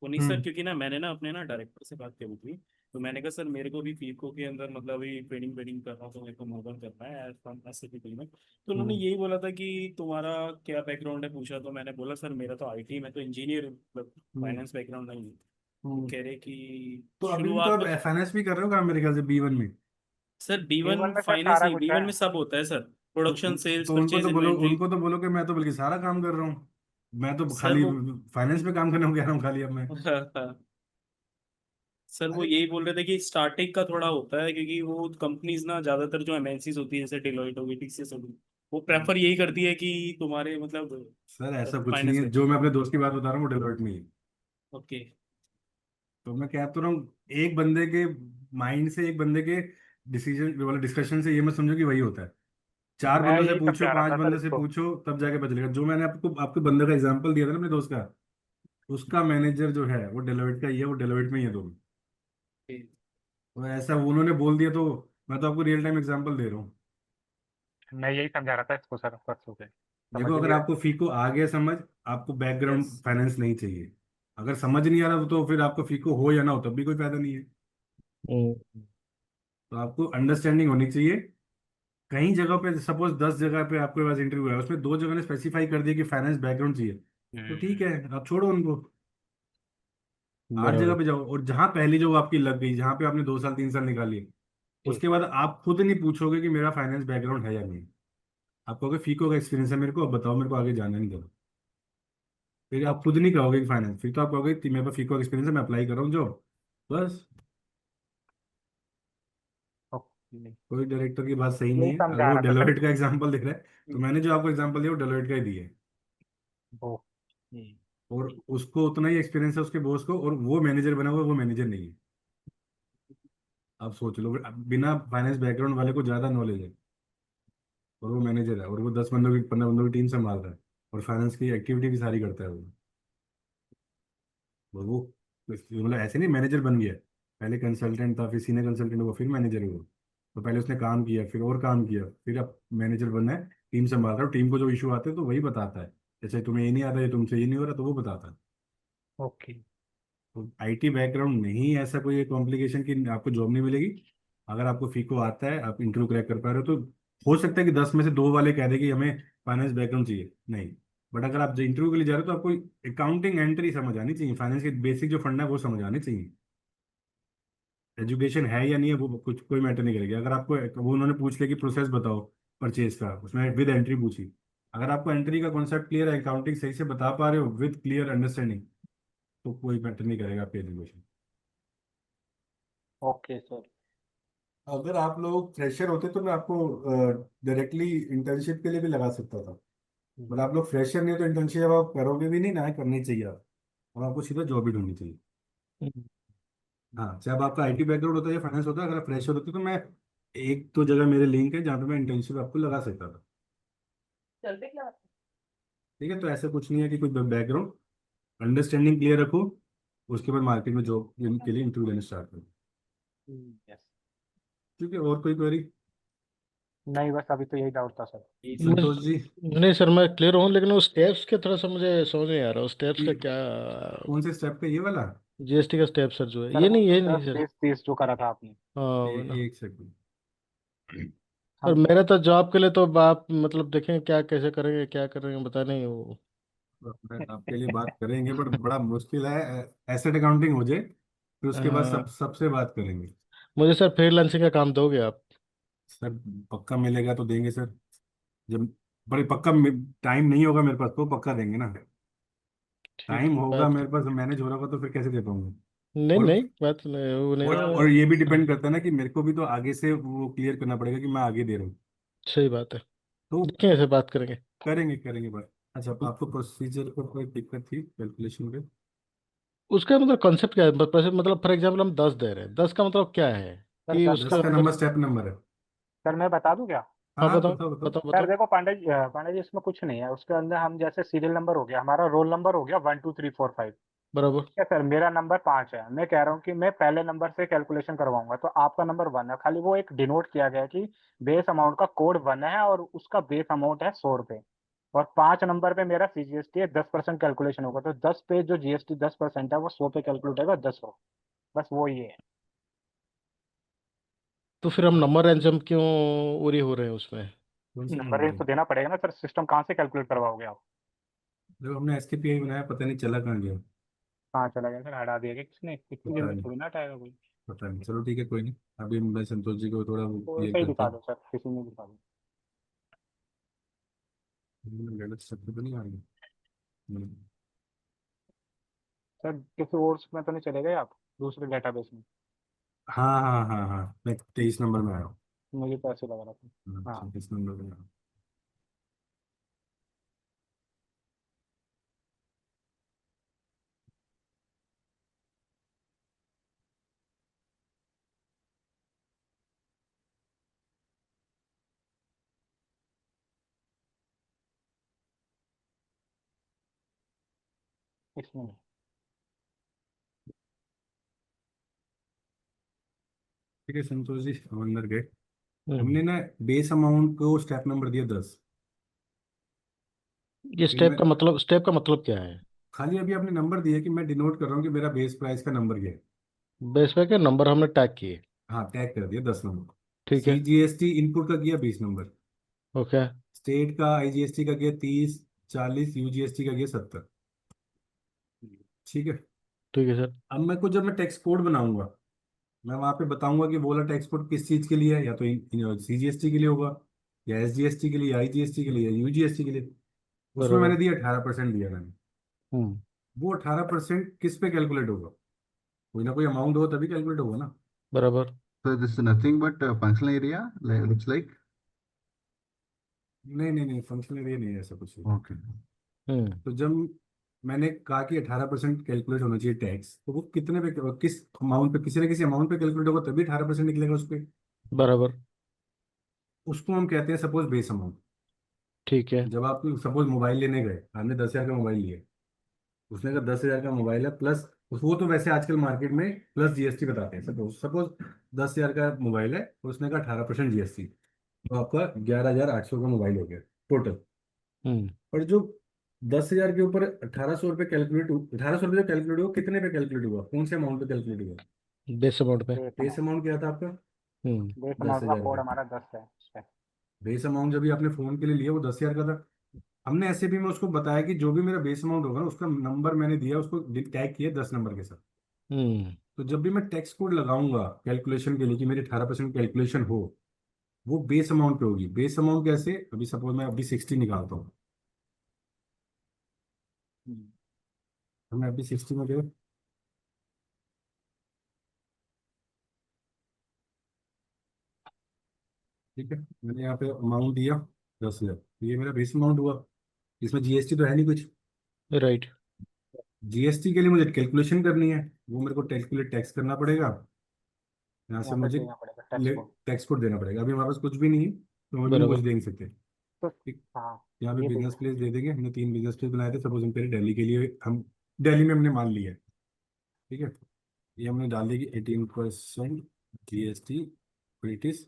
वो नहीं सर, हम्म क्योंकि ना मैंने ना अपने ना डायरेक्टर से बात करी थी। तो मैंने कहा सर मेरे को भी फीको के अंदर मतलब अभी ट्रेनिंग वेनिंग कर रहा हूँ, तो मेरे को मूव ऑन करना है ऐसे भी में। तो उन्होंने हम्म यही बोला था कि तुम्हारा क्या बैकग्राउंड है पूछा, तो मैंने बोला सर मेरा तो आईटी, मैं तो इंजीनियर हूँ, मतलब हम्म फाइनेंस बैकग्राउंड नहीं है। वो हम्म। कह रहे कि तो अभी भी तो शुरुआत आप में। फाइनेंस भी कर रहे हो काम मेरे ख्याल से B1 में। सर बी वन B1 में सर फाइनेंस सारा नहीं, कुछ है। B1 में सब होता है सर। तो, प्रोडक्शन, सेल्स, तो उनको परचेज, तो बोलो, इन्वेंट्री। उनको तो बोलो कि मैं तो बल्कि सारा काम कर रहा हूँ, मैं तो सर खाली वो फाइनेंस में काम करने को कह रहा हूँ खाली अब मैं। सर वो अरे यही बोल रहे थे कि स्टार्टिंग का थोड़ा होता है, क्योंकि वो कंपनीज ना ज्यादातर जो एमएनसीज होती है जैसे डिलॉयट होगी, टीसीएस होगी, वो प्रेफर यही करती है कि तुम्हारे मतलब सर ऐसा कुछ नहीं फाइनेंस है, में। जो मैं अपने दोस्त की बात बता रहा हूँ वो डेलोइट में ही है। ओके। तो मैं कहता रहा हूँ, एक बंदे के माइंड से, एक बंदे के डिसीजन वाले डिस्कशन से ये मत समझो कि वही होता है। चार मैं बंदों से यही पूछो, समझा रहा पांच था सर बंदों से इसको। पूछो, तब जाके पता चलेगा। जो मैंने आपको आपके बंदे का एग्जांपल दिया था ना अपने दोस्त का, उसका मैनेजर जो है वो डेलोइट का ही है, वो डेलोइट में ही है दोनों। तो ऐसा उन्होंने बोल दिया, तो मैं तो आपको रियल टाइम एग्जांपल दे रहा हूँ। मैं यही समझा रहा था इसको सर परसों से, समझ देखो, अगर लिया। आपको फीको आ गया समझ, आपको यस। बैकग्राउंड फाइनेंस नहीं चाहिए। अगर समझ नहीं आ रहा तो फिर आपको फीको हो या ना हो तब भी कोई फायदा नहीं है। तो आपको अंडरस्टैंडिंग होनी चाहिए, कहीं जगह पे सपोज 10 जगह पे आपके पास इंटरव्यू है, उसमें 2 जगह ने स्पेसिफाई कर दिया कि फाइनेंस बैकग्राउंड चाहिए, तो ठीक है, आप छोड़ो उनको, 8 जगह बराबर। पे जाओ। और जहां पहली जो आपकी लग गई, जहां पे आपने 2 साल 3 साल निकाली, ठीक। उसके बाद आप खुद नहीं पूछोगे कि मेरा फाइनेंस बैकग्राउंड है या नहीं। आप कहोगे फीको का एक्सपीरियंस है मेरे को, अब बताओ मेरे को आगे जाना नहीं करो। फिर आप खुद नहीं कहोगे कि फाइनेंस, फिर तो आप कहोगे कि मेरे पास फीको का एक्सपीरियंस है, मैं अप्लाई कर रहा हूँ जो, बस। ओके, कोई डायरेक्टर की बात सही नहीं यही है। अगर समझा वो रहा था सर। डेलोइट का एग्जांपल दे रहा है, तो मैंने जो आपको एग्जांपल दिया वो डेलोइट का ही दिया है। ओ। और उसको उतना ही एक्सपीरियंस है उसके बॉस को, और वो मैनेजर बना हुआ है, वो मैनेजर नहीं है। आप सोच लो, बिना फाइनेंस बैकग्राउंड वाले को ज्यादा नॉलेज है, और वो मैनेजर है, और वो 10 बंदों की 15 बंदों की टीम संभाल रहा है, और फाइनेंस की एक्टिविटी भी सारी करता है वो। वो मतलब ऐसे नहीं मैनेजर बन गया, पहले कंसल्टेंट था, फिर सीनियर कंसल्टेंट हुआ, फिर मैनेजर हुआ। तो पहले उसने काम किया, फिर और काम किया, फिर अब मैनेजर बनना है, टीम संभाल रहा है, टीम को जो इशू आते हैं तो वही बताता है। जैसे तुम्हें ये नहीं आता, ये तुमसे ये नहीं हो रहा, तो वो बताता है। ओके। तो आईटी बैकग्राउंड नहीं ऐसा कोई कॉम्प्लिकेशन कि आपको जॉब नहीं मिलेगी। अगर आपको फीको आता है, आप इंटरव्यू क्रैक कर पा रहे हो, तो हो सकता है कि 10 में से 2 वाले कह दे कि हमें फाइनेंस बैकग्राउंड चाहिए, नहीं। बट अगर आप इंटरव्यू के लिए जा रहे हो, तो आपको अकाउंटिंग एंट्री समझ आनी चाहिए, फाइनेंस के बेसिक जो फंडा है वो समझ आने चाहिए। एजुकेशन है या नहीं है वो कुछ कोई मैटर नहीं करेगा। अगर आपको वो उन्होंने पूछ लिया कि प्रोसेस बताओ परचेज का, उसमें विद एंट्री पूछी, अगर आपको एंट्री का कॉन्सेप्ट क्लियर है, अकाउंटिंग सही से बता पा रहे हो विद क्लियर अंडरस्टैंडिंग, तो कोई मैटर नहीं करेगा आपकी एजुकेशन। Okay sir. अगर आप लोग फ्रेशर होते तो मैं आपको डायरेक्टली इंटर्नशिप के लिए भी लगा सकता था। बट आप लोग फ्रेशर नहीं हो, तो इंटर्नशिप जब आप करोगे भी नहीं ना, करनी चाहिए आप, और आपको सीधा जॉब ही ढूंढनी चाहिए। हम्म। हाँ, चाहे अब आपका आईटी बैकग्राउंड होता है या फाइनेंस होता है, अगर आप फ्रेशर होते तो मैं, एक तो जगह मेरे लिंक है जहाँ पे मैं इंटर्नशिप आपको लगा सकता था। चलते क्या? ठीक है, तो ऐसा कुछ नहीं है कि कोई बैकग्राउंड, अंडरस्टैंडिंग क्लियर रखो, उसके बाद मार्केट में जॉब के लिए इंटरव्यू लेना स्टार्ट करो। यस। ठीक है, और कोई क्वेरी? नहीं, बस अभी तो यही डाउट था सर। मुझे संतोष जी, नहीं सर, मैं क्लियर हूँ, लेकिन उस स्टेप्स के थोड़ा सा मुझे समझ नहीं आ रहा, उस स्टेप्स का क्या। कौन से स्टेप पे, ये वाला? जीएसटी का स्टेप सर जो है, सर ये वो नहीं, ये नहीं 10 सर। 20 30 जो करा था आपने। हाँ वो ना। एक सेकंड। और हम मेरा तो जॉब के लिए तो आप मतलब देखें क्या कैसे करेंगे, क्या करेंगे बता नहीं वो। मैं आपके लिए बात करेंगे, बट बड़ा मुश्किल है। एसेट अकाउंटिंग हो जाए, फिर उसके बाद हाँ, सबसे बात करेंगे। मुझे सर फ्रीलांसिंग का काम दोगे आप? सर पक्का मिलेगा तो देंगे सर, जब बड़े पक्का टाइम नहीं होगा मेरे पास तो पक्का देंगे ना। ठीक टाइम है, होगा बात मेरे पास, मैनेज हो रहा होगा, तो फिर कैसे दे पाऊंगा। नहीं और नहीं, बात नहीं वो नहीं और ये भी डिपेंड हाँ, करता है ना कि मेरे को भी तो आगे से वो क्लियर करना पड़ेगा कि मैं आगे दे रहा हूँ। सही बात है। तो देखें ऐसे बात करेंगे। करेंगे करेंगे बात। अच्छा, आपको प्रोसीजर पर कोई दिक्कत थी कैलकुलेशन पे? उसका मतलब कॉन्सेप्ट क्या है, मतलब फॉर एग्जाम्पल हम 10 दे रहे हैं, 10 का मतलब क्या है सर कि 10 उसके दस का का अंदर। नंबर स्टेप नंबर है। सर मैं बता दूं क्या? हाँ हाँ हाँ, बताओ, बताओ बताओ। बताओ सर बताओ। देखो पांडे जी इसमें कुछ नहीं है, उसके अंदर हम जैसे सीरियल नंबर हो गया, हमारा रोल नंबर हो गया 1 2 3 4 5। बराबर। ठीक है सर, मेरा नंबर 5 है, मैं कह रहा हूँ कि मैं पहले नंबर से कैलकुलेशन करवाऊंगा, तो आपका नंबर 1 है, खाली वो एक डिनोट किया गया है कि बेस अमाउंट का कोड 1 है और उसका बेस अमाउंट है 100 रुपये। और 5 नंबर पे मेरा सीजीएसटी है, 10% कैलकुलेशन होगा, तो 10 पे जो जीएसटी 10% है वो 100 पे कैलकुलेट होगा, 10 हो। बस वो ही है। तो फिर हम नंबर रेंज हम क्यों उरी हो रहे हैं उसमें? कौन सा नंबर रेंज नंबर है? तो देना पड़ेगा ना सर, सिस्टम कहाँ से कैलकुलेट करवाओगे आप? जो हमने एसकेपीआई बनाया, पता नहीं चला कहाँ गया। कहाँ चला गया सर, हटा दिया क्या किसने? इतनी पता जल्दी नहीं, थोड़ी ना हटाएगा कोई। पता नहीं, चलो ठीक है, कोई नहीं। अभी मैं संतोष जी को थोड़ा तो क्लियर ऐसे ही करता दिखा हूँ। दो सर, किसी में दिखा दो। गलत शब्द तो नहीं आ रही? हम्म। सर किसी और में तो नहीं चले गए आप, दूसरे डेटाबेस में? हाँ हाँ हाँ हाँ, मैं 23 नंबर में आया हूँ। मुझे तो ऐसे लग रहा था। हाँ। 23 नंबर में आया हूँ। इसमें नहीं। ठीक है संतोष जी, हम अंदर गए। हम्म। हमने ना बेस अमाउंट को स्टेप नंबर दिया 10। ये फिर मैं, स्टेप का मतलब क्या है? खाली अभी आपने नंबर दिया कि मैं डिनोट कर रहा हूँ कि मेरा बेस प्राइस का नंबर क्या है। बेस पे के नंबर हमने टैग किए। हाँ, टैग कर दिया 10 नंबर। ठीक है। CGST इनपुट का किया 20 नंबर, ओके। स्टेट का IGST का किया 30, 40, UGST का किया 70। ठीक है। ठीक है सर। अब मैं जब मैं टैक्स कोड बनाऊंगा, मैं वहां पे बताऊंगा कि वो वाला टैक्स कोड किस चीज के लिए है, या तो CGST के लिए होगा, या SGST के लिए, या IGST के लिए, या UGST के लिए। उसमें बराबर। मैंने दिया 18% दिया मैंने। हम्म। वो 18% किस पे कैलकुलेट होगा? कोई ना कोई अमाउंट हो तभी कैलकुलेट होगा ना। बराबर। So this is nothing but functional area, looks like. नहीं नहीं नहीं, फंक्शनल एरिया नहीं है ऐसा कुछ भी। Okay. हम्म। तो जब मैंने कहा कि 18% कैलकुलेट होना चाहिए टैक्स, तो वो कितने पे, किस अमाउंट पे, किसी ना किसी अमाउंट पे कैलकुलेट होगा तभी 18% निकलेगा उस पे। बराबर। उसको हम कहते हैं सपोज बेस अमाउंट। ठीक है। जब आप सपोज मोबाइल लेने गए, आपने 10,000 का मोबाइल लिया, उसने कहा 10,000 का मोबाइल है प्लस, वो तो वैसे आजकल मार्केट में प्लस GST बताते हैं। सपोज सपोज 10,000 का मोबाइल है और उसने कहा 18% GST, तो आपका 11,800 का मोबाइल हो गया टोटल। हम्म। और जो 10,000 के ऊपर 1,800 रुपये कैलकुलेट, 1,800 रुपये जो कैलकुलेट हुआ, कितने पे कैलकुलेट हुआ, कौन से अमाउंट पे कैलकुलेट हुआ? बेस अमाउंट पे। बेस बेस अमाउंट, अमाउंट क्या था आपका? बेस दस अमाउंट का हजार कोड का हमारा 10 है इस पे। बेस अमाउंट जब भी आपने फोन के लिए लिया वो 10,000 का था। हमने ऐसे भी मैं उसको बताया कि जो भी मेरा बेस अमाउंट होगा ना, उसका नंबर मैंने दिया, उसको टैग किया 10 नंबर के साथ। हम्म। तो जब भी मैं टैक्स कोड लगाऊंगा कैलकुलेशन के लिए कि मेरी 18% कैलकुलेशन हो, वो बेस अमाउंट पे होगी। बेस अमाउंट कैसे? अभी सपोज मैं अभी 60 निकालता हूँ, हमने अभी 60 में गए, ठीक है, मैंने यहाँ पे अमाउंट दिया 10,000, तो ये मेरा बेस अमाउंट हुआ। इसमें GST तो है नहीं कुछ। राइट। GST के लिए मुझे कैलकुलेशन करनी है, वो मेरे को कैलकुलेट टैक्स करना पड़ेगा। यहाँ से यहाँ पे मुझे देना पड़ेगा टैक्स कोड। टैक्स कोड देना पड़ेगा। अभी हमारे पास कुछ भी नहीं है तो हम अभी कुछ बराबर। दे नहीं सकते। तो ठीक। हाँ, यहाँ पे ये बिजनेस देना। प्लेस दे देंगे, हमने 3 बिजनेस प्लेस बनाए थे, सपोज हम पहले दिल्ली के लिए, हम दिल्ली में हमने मान लिया है। ठीक है, ये हमने डाल दिया कि 18% GST British,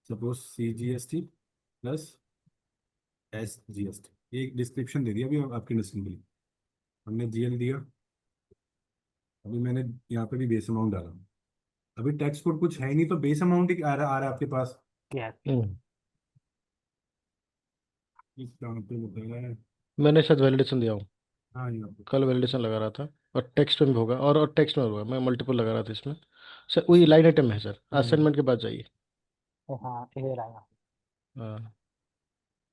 suppose CGST plus SGST, एक डिस्क्रिप्शन दे दिया अभी आपके नस्ल के लिए। हमने GL दिया, अभी मैंने यहाँ पे भी बेस अमाउंट डाला। अभी टैक्स कोड कुछ है ही नहीं, तो बेस अमाउंट ही आ रहा है आपके पास। यस। हम्म। इस यहाँ पे बताया है। मैंने शायद वैलिडेशन दिया हूँ। हाँ यहाँ पे। कल वैलिडेशन लगा रहा था। और टेक्स्ट में भी होगा, और टेक्स्ट में होगा, मैं मल्टीपल लगा रहा था इसमें। सर वही लाइन आइटम है सर, हम्म, असाइनमेंट के बाद जाइए। हाँ, ये रहा। हाँ।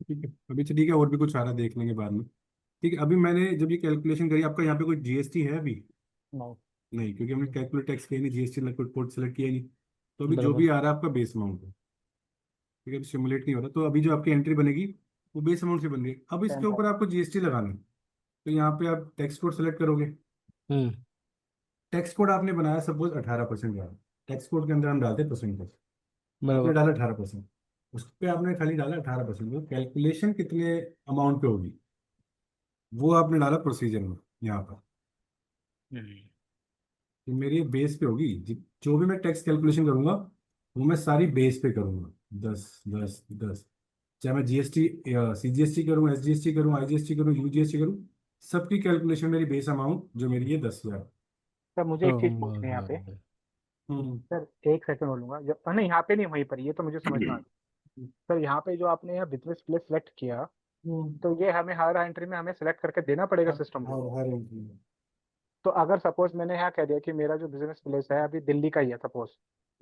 ठीक है, अभी तो ठीक है, और भी कुछ आ रहा है देख लेंगे बाद में। ठीक है, अभी मैंने जब ये कैलकुलेशन करी, आपका यहाँ पे कोई GST है अभी? नहीं। नहीं, क्योंकि हमने कैलकुलेट टैक्स किया नहीं, GST कोड सेलेक्ट किया ही नहीं। तो अभी जो बराबर। भी आ रहा है आपका बेस अमाउंट है। ठीक है, अभी सिमुलेट नहीं हो रहा, तो अभी जो आपकी एंट्री बनेगी वो बेस अमाउंट से बन रही है। अब इसके 10,000। ऊपर आपको GST लगाना है, तो यहाँ पे आप टैक्स कोड सेलेक्ट करोगे। हम्म। टैक्स कोड आपने बनाया सपोज 18% का, टैक्स कोड के अंदर हम डालते हैं परसेंटेज। आपने बराबर। डाला 18%, उस पर आपने खाली डाला 18%, तो कैलकुलेशन कितने अमाउंट पे होगी वो आपने डाला प्रोसीजर में यहाँ पर। तो मेरी बेस पे होगी, जो भी मैं टैक्स कैलकुलेशन करूंगा वो मैं सारी बेस पे करूंगा, 10 10 10। चाहे मैं GST, CGST करूँ, SGST करूँ, IGST करूँ, UGST करूँ, सबकी कैलकुलेशन मेरी बेस अमाउंट जो मेरी है 10,000। सर मुझे एक चीज पूछनी है यहाँ पे। हम्म सर एक सेकंड बोलूंगा, जब नहीं यहाँ पे नहीं, वहीं पर, ये तो मुझे समझ में आ गया। सर यहाँ पे जो आपने यहाँ बिजनेस प्लेस सेलेक्ट किया, हम्म। तो ये हमें हर एंट्री में हमें सेलेक्ट करके देना पड़ेगा हर सिस्टम को। हर entry में। तो अगर सपोज मैंने यहाँ कह दिया कि मेरा जो बिजनेस प्लेस है अभी दिल्ली का ही है सपोज,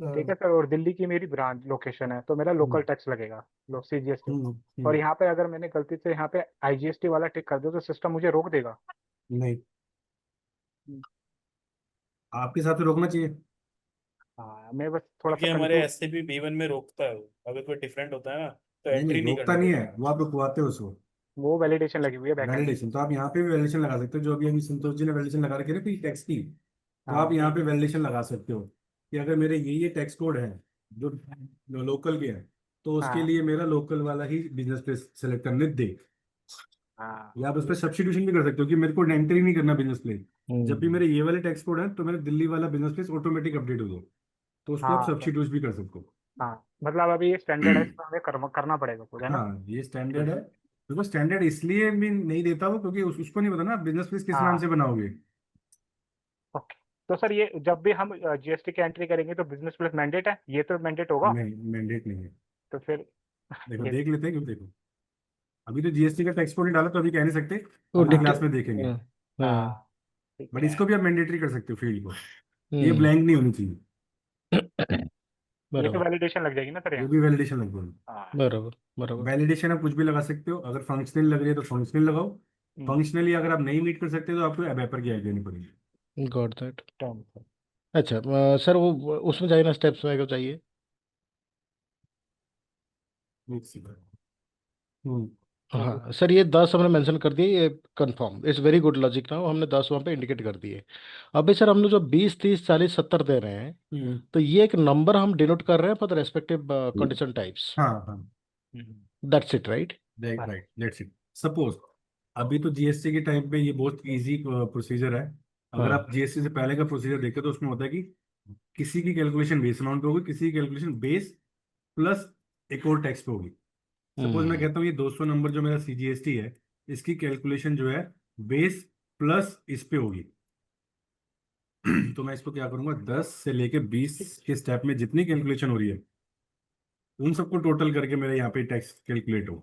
ठीक है सर, और दिल्ली की मेरी ब्रांच लोकेशन है, तो मेरा लोकल टैक्स लगेगा, CGST। और हम्म। यहाँ पे अगर मैंने गलती से यहाँ पे IGST वाला टिक कर दिया तो सिस्टम मुझे रोक देगा। नहीं, आपके साथ तो रोकना चाहिए। हाँ, मैं बस थोड़ा सा क्योंकि हमारे कंफ्यूज। SCP B1 में रोकता है वो। अगर कोई डिफरेंट होता है ना तो नहीं नहीं, एंट्री नहीं रोकता करने नहीं है, देता। वो आप रुकवाते हो उसको। वो वैलिडेशन लगी हुई है बैकएंड में। वैलिडेशन तो आप यहाँ पे भी वैलिडेशन लगा सकते हो, जो अभी अभी संतोष जी ने वैलिडेशन लगा रखी है ना टैक्स की, तो आप हाँ। यहाँ पे वैलिडेशन लगा सकते हो कि अगर मेरे ये टैक्स कोड है जो लोकल के हैं, तो उसके हाँ। लिए मेरा लोकल वाला ही बिजनेस प्लेस सेलेक्ट करने दे। हाँ। या आप उस पर सब्सटीट्यूशन भी कर सकते हो कि मेरे को एंट्री नहीं करना बिजनेस प्लेस, जब भी हम्म। मेरे ये वाले टैक्स कोड है तो मेरा दिल्ली वाला बिजनेस प्लेस ऑटोमेटिक अपडेट हो जाए, तो उसको आप हाँ सर। सब्सटीट्यूट भी कर सकते हो। हाँ, मतलब अभी ये स्टैंडर्ड है, इसमें हमें करना पड़ेगा कुछ, है ना? हाँ ये स्टैंडर्ड है। देखो स्टैंडर्ड इसलिए भी नहीं देता वो क्योंकि उसको नहीं पता ना बिजनेस प्लेस किस नाम हाँ। से बनाओगे। ओके। तो सर ये जब भी हम जीएसटी की एंट्री करेंगे तो बिजनेस प्लस मैंडेट है, ये तो मैंडेट होगा। मैंडेट नहीं है। तो फिर देखो ये देख लेते हैं, क्यों देखो, अभी तो जीएसटी का टैक्स कोड नहीं डाला तो अभी कह नहीं सकते, वो अगली डिक्टे क्लास में देखेंगे। हाँ हाँ, हाँ ठीक बट है। इसको भी आप मैंडेटरी कर सकते हो फील्ड को, ये हम्म ब्लैंक नहीं होनी चाहिए, ये तो बराबर वैलिडेशन लग जाएगी ना सर वो यहाँ। भी वैलिडेशन लग जाएगी। हाँ। बराबर बराबर। वैलिडेशन आप कुछ भी लगा सकते हो, अगर फंक्शनल लग रही है तो फंक्शनल लगाओ, हम्म, फंक्शनली अगर आप नहीं मीट कर सकते तो आपको एबेपर की आइडिया नहीं पड़ेगी। Got that. Term sir. अच्छा सर वो उसमें चाहिए ना, स्टेप्स में को चाहिए। एक सेकंड। हम्म। तो हाँ सर, ये 10 हमने मेंशन कर दिए, ये confirm, it's very good logic ना, हमने 10 वहाँ पे इंडिकेट कर दिए। अभी सर हम लोग जो 20 30 40 70 दे रहे हैं, हम्म। तो ये एक नंबर हम डिनोट कर रहे हैं for the respective condition types. हाँ हाँ, that's it right. Right right, let's it suppose, अभी तो जीएसटी के टाइम पे ये बहुत इजी प्रोसीजर है। अगर हाँ। आप जीएसटी से पहले का प्रोसीजर देखें तो उसमें होता है कि किसी की कैलकुलेशन बेस अमाउंट पे होगी, किसी की कैलकुलेशन बेस प्लस एक और टैक्स पे होगी। सपोज मैं हम्म कहता हूँ ये 200 नंबर जो मेरा सीजीएसटी है, इसकी कैलकुलेशन जो है बेस प्लस इस पे होगी। तो मैं इसको क्या करूंगा, 10 से लेके 20 के स्टेप में जितनी कैलकुलेशन हो रही है उन सबको टोटल करके मेरे यहाँ पे टैक्स कैलकुलेट हो।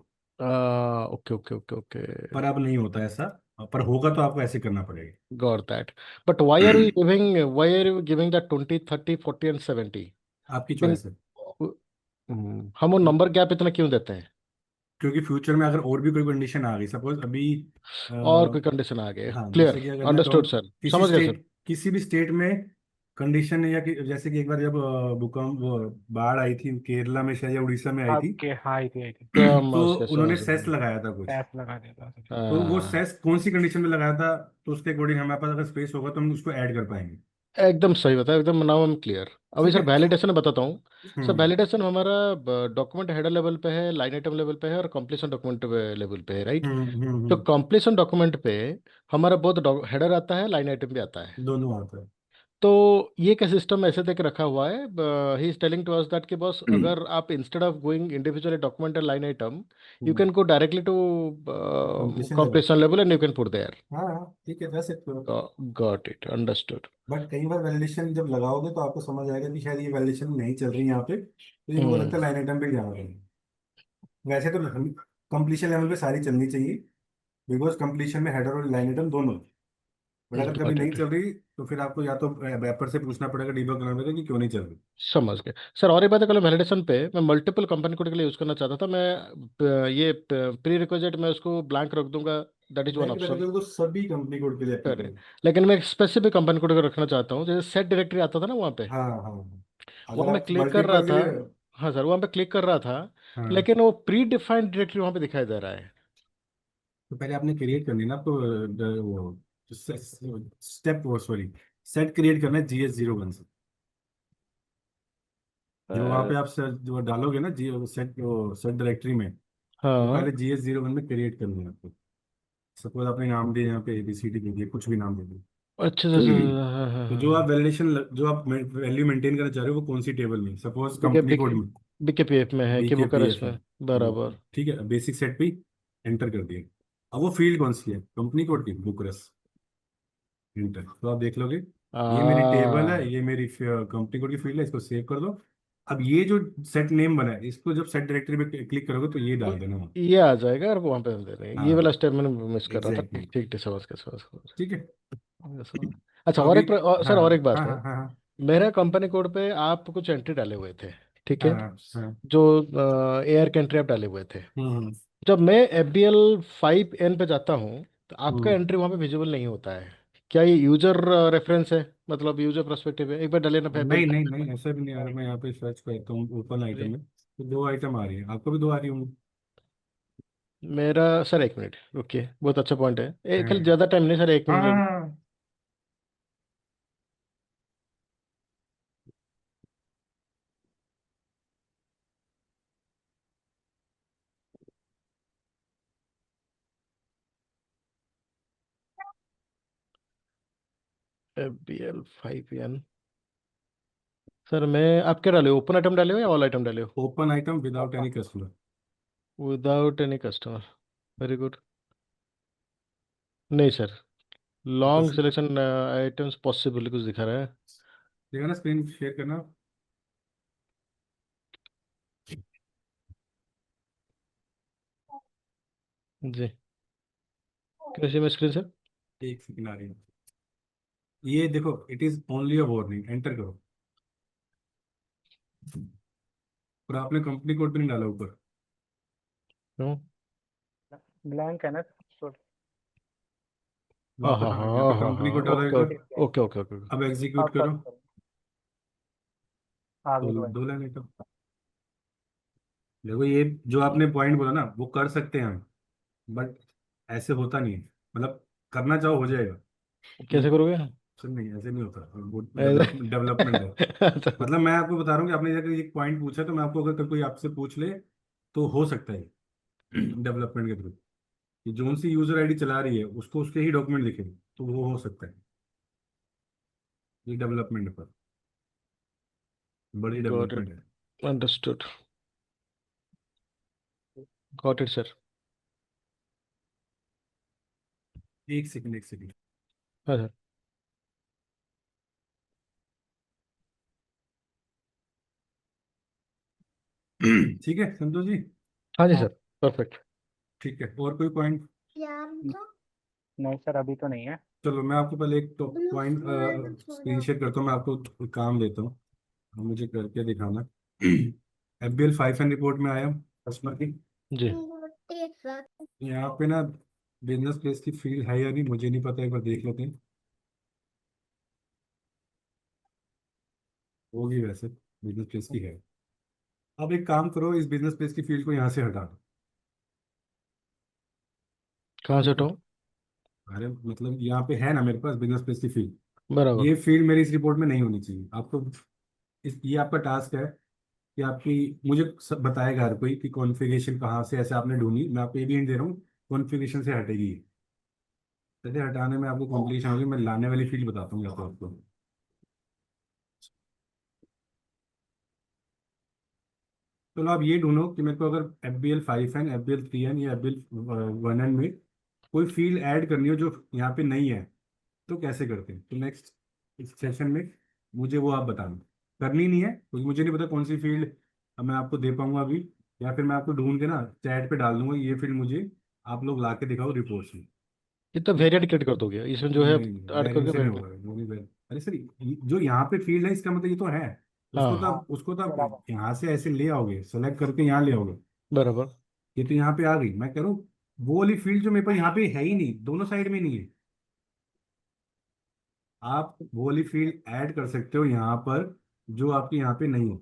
ओके ओके ओके ओके, पर अब नहीं होता ऐसा, पर होगा तो आपको ऐसे करना पड़ेगा। Got that. But why are you giving that 20 30 40 and 70? आपकी इन चॉइस है, हम वो नंबर गैप इतना क्यों देते हैं? क्योंकि फ्यूचर में अगर और भी कोई कंडीशन आ गई, सपोज अभी और कोई कंडीशन आ गए? हाँ क्लियर, जैसे कि अगर मैं अंडरस्टूड कहूँ सर, किसी समझ गए सर। स्टेट, किसी भी स्टेट में कंडीशन, या कि जैसे कि एक बार जब भूकंप वो बाढ़ आई थी केरला में शायद या उड़ीसा में आई थी, आपके हाँ आई थी आई थी। समझ तो गए उन्होंने समझ सेस गए। लगाया था कुछ। टैप लगा दिया था सर। तो वो हाँ, सेस कौन सी कंडीशन में लगाया था, तो उसके अकॉर्डिंग हमारे पास अगर स्पेस होगा तो हम उसको ऐड कर पाएंगे। एकदम सही बताया, एकदम नाउ आई एम क्लियर। अभी ठीक सर है। वैलिडेशन बताता हूँ। सर हम्म वैलिडेशन हमारा डॉक्यूमेंट हेडर लेवल पे है, लाइन आइटम लेवल पे है, और कंप्लीशन डॉक्यूमेंट लेवल पे है, राइट? तो हम्म, कंप्लीशन डॉक्यूमेंट पे हमारा बहुत हेडर आता है, लाइन आइटम भी आता है। दोनों आता है। तो ये क्या सिस्टम ऐसे देख रखा हुआ है, he is telling to us that कि बॉस, अगर आप instead of going individually document and line item, you can go directly to completion level, completion level and you can put there. हाँ हाँ ठीक है, वैसे तो। Got it, understood. बट कई बार वैलिडेशन जब लगाओगे तो आपको समझ आएगा कि शायद ये वैलिडेशन नहीं चल रही यहाँ पे, तो ये मुझे हम्म लगता है लाइन आइटम पे जाना पड़ेगा। वैसे तो कंप्लीशन लेवल पे सारी चलनी चाहिए, बिकॉज कंप्लीशन में हेडर और लाइन आइटम दोनों। बट अगर कभी गॉट नहीं इट, चल रही तो फिर आपको या तो वेपर से पूछना पड़ेगा, डीबग करना पड़ेगा कि क्यों नहीं चल रही। समझ गए सर। और एक बात है, कल वैलिडेशन पे मैं मल्टीपल कंपनी कोड के लिए यूज़ करना चाहता था, मैं ये प्री रिक्विजिट में उसको ब्लैंक रख दूंगा, that is one blank option. रखोगे तो सभी कंपनी कोड के लिए एप्लीकेबल करें, है। लेकिन मैं एक स्पेसिफिक कंपनी कोड रखना चाहता हूँ, जैसे सेट डायरेक्टरी आता था ना वहाँ पे, हाँ हाँ हाँ। अगर वहाँ मैं आप क्लिक कर रहा मल्टीपल के था। लिए, हाँ सर, वहाँ पे क्लिक कर रहा था, हाँ, लेकिन वो प्री डिफाइंड डायरेक्टरी वहाँ पे दिखाई दे रहा है। तो पहले आपने क्रिएट करनी है ना आपको, वो स्टेप, वो सॉरी, सेट क्रिएट करना है GS01 से। जो वहाँ अ, पे आप जो डालोगे ना जी सेट, वो सेट डायरेक्टरी में, वो हाँ। पहले GS01 में क्रिएट करनी है आपको। सपोज आपने नाम दिया यहाँ पे ABCD दे दिया, कुछ भी नाम दे दिया। अच्छा अच्छा अच्छा, हाँ हाँ तो हाँ जो हाँ। आप वैलिडेशन, जो आप वैल्यू मेंटेन करना चाह रहे हो वो कौन सी टेबल में, suppose BK company code BK में बीकेपीएफ में है कि वो कर BKPF है। इसमें। बराबर। ठीक है, बेसिक सेट पे एंटर कर दिया। अब वो फील्ड कौन सी है, कंपनी कोड की, बुकरस, एंटर, तो आप देख लोगे ये मेरी टेबल है, आ, ये मेरी कंपनी कोड की फील्ड है, इसको सेव कर दो। अब ये जो सेट नेम बना है इसको जब सेट डायरेक्टरी में क्लिक करोगे तो ये डाल देना वहाँ। ये आ जाएगा, और वहाँ पे हम दे रहे हैं, ये हाँ वाला स्टेप मैंने मिस कर रहा था। एग्जैक्टली, ठीक ठीक ठीक, समझ गया समझ गया ठीक है। समझ गया। अच्छा, तो और अभी, एक हाँ सर, और एक बात हाँ है। हाँ हाँ हाँ मेरा कंपनी कोड पे आप कुछ एंट्री डाले हुए थे, ठीक हाँ है? हाँ हाँ, जो एयर के एंट्री आप डाले हुए थे। हम्म जब मैं FBL 5N पे जाता हूँ, तो आपका हम्म। एंट्री वहाँ पे विजिबल नहीं होता है। क्या ये यूजर रेफरेंस है, मतलब यूजर पर्सपेक्टिव है? एक बार डाले ना FBL नहीं नहीं 5N नहीं, में। ऐसा भी नहीं आ रहा, मैं यहाँ पे सर्च करता हूँ ओपन आइटम जी, में, तो 2 आइटम आ रही है, आपको भी 2 आ रही होंगी। मेरा सर, एक मिनट रुकिए, बहुत अच्छा पॉइंट है, एक हाँ ज़्यादा टाइम नहीं सर, एक हाँ हाँ मिनट। हाँ। FBL 5N। सर मैं, आप क्या डाले हो, ओपन आइटम डाले हो या ऑल आइटम डाले हो? Open item without any customer. Without any customer, very good. नहीं सर, लॉन्ग कुछ सिलेक्शन आइटम्स पॉसिबल कुछ दिखा रहा है। देखा ना, स्क्रीन शेयर करना। जी, कैसे मैं स्क्रीन से? एक सेकंड आ रही है। ये देखो, it is only a warning, enter करो। और आपने कंपनी कोड भी नहीं डाला ऊपर। क्यों? ब्लैंक है ना, तो हाँ वापस हाँ आ गया, अभी हाँ कंपनी हाँ, कोड डाला एक ओके बार। Okay okay okay okay. अब एग्जीक्यूट अब करो। आगे तो बढ़े। दो लाइन का देखो, ये जो आपने पॉइंट बोला ना, वो कर सकते हैं हम, बट ऐसे होता नहीं है। मतलब करना चाहो हो जाएगा। कैसे हम्म, करोगे? सर नहीं, ऐसे नहीं होता। वो ऐसे- डेवलपमेंट है। अच्छा, मतलब मैं आपको बता रहा हूँ कि आपने अगर एक पॉइंट पूछा, तो मैं आपको अगर कोई आपसे पूछ ले, तो हो सकता है डेवलपमेंट के थ्रू कि जोन सी यूजर आईडी चला रही है, उसको उसके ही डॉक्यूमेंट दिखे, तो वो हो सकता है। ये डेवलपमेंट पर बड़ी गॉट डेवलपमेंट इट, है। Understood, got it sir. एक सेकंड, एक सेकंड। हाँ सर। ठीक है संतोष जी। हाँ जी हाँ। Sir, perfect. ठीक है, और कोई पॉइंट? नहीं सर, अभी तो नहीं है। चलो मैं आपको पहले एक तो पॉइंट स्क्रीन शेयर करता हूँ, मैं आपको एक काम देता हूँ, आप मुझे करके दिखाना। FBL 5N रिपोर्ट में आया कस्टमर की। जी, यहाँ पे ना बिजनेस प्लेस की फील्ड है या नहीं मुझे नहीं पता, एक बार देख लेते हैं। होगी वैसे, बिजनेस प्लेस की है। अब एक काम करो, इस बिजनेस प्लेस की फील्ड को यहाँ से हटा दो। कहाँ से ठीक है, हटाऊँ? अरे मतलब यहाँ पे है ना मेरे पास बिजनेस प्लेस की फील्ड। बराबर। ये फील्ड मेरी इस रिपोर्ट में नहीं होनी चाहिए। आपको ये आपका टास्क है कि आपकी मुझे सब बताएगा हर कोई कि कॉन्फ़िगरेशन कहाँ से ऐसे आपने ढूंढी। मैं आपको ये भी हिंट दे रहा हूँ, कॉन्फ़िगरेशन से हटेगी ये। जैसे हटाने में आपको कॉम्प्लिकेशन होगी, मैं लाने वाली फील्ड बताता हूँ आपको। चलो आप ये ढूंढो कि मेरे को अगर FBL 5N, FBL 3N या FBL 1N में कोई फील्ड ऐड करनी हो जो यहाँ पे नहीं है, तो कैसे करते हैं। तो नेक्स्ट इस सेशन में मुझे वो आप बताना। करनी नहीं है क्योंकि मुझे नहीं पता कौन सी फील्ड मैं आपको दे पाऊंगा अभी, या फिर मैं आपको ढूंढ के ना चैट पे डाल दूंगा, ये फील्ड मुझे आप लोग ला के दिखाओ रिपोर्ट में। ये तो वेरिएट क्रिएट कर दोगे इसमें जो है, नहीं नहीं, ऐड वेरिएंट करके से नहीं वेरिएट। होगा, वो नहीं अरे सर, जो यहाँ पे फील्ड है इसका मतलब ये तो है। उसको तो हाँ, उसको तो आप बराबर। यहाँ से ऐसे ले आओगे, सेलेक्ट करके यहाँ ले आओगे। बराबर। ये तो यहाँ पे आ गई, मैं कह रहा हूँ वो वाली फील्ड जो मेरे पास यहाँ पे है ही नहीं, दोनों साइड में नहीं है। आप वो वाली फील्ड ऐड कर सकते हो यहाँ पर जो आपके यहाँ पे नहीं हो।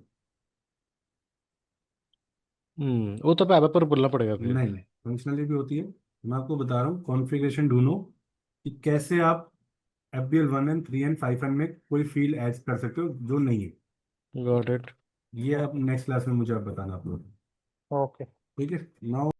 वो तो पे पर बोलना पड़ेगा फिर। नहीं, फंक्शनली भी होती है। मैं आपको बता रहा हूँ, कॉन्फ़िगरेशन ढूंढो कि कैसे आप FBL 1N 3N 5N में कोई फील्ड ऐड कर सकते हो जो नहीं है। Got it. ये आप नेक्स्ट क्लास में मुझे आप बताना आप लोग। ओके। ठीक है, नाउ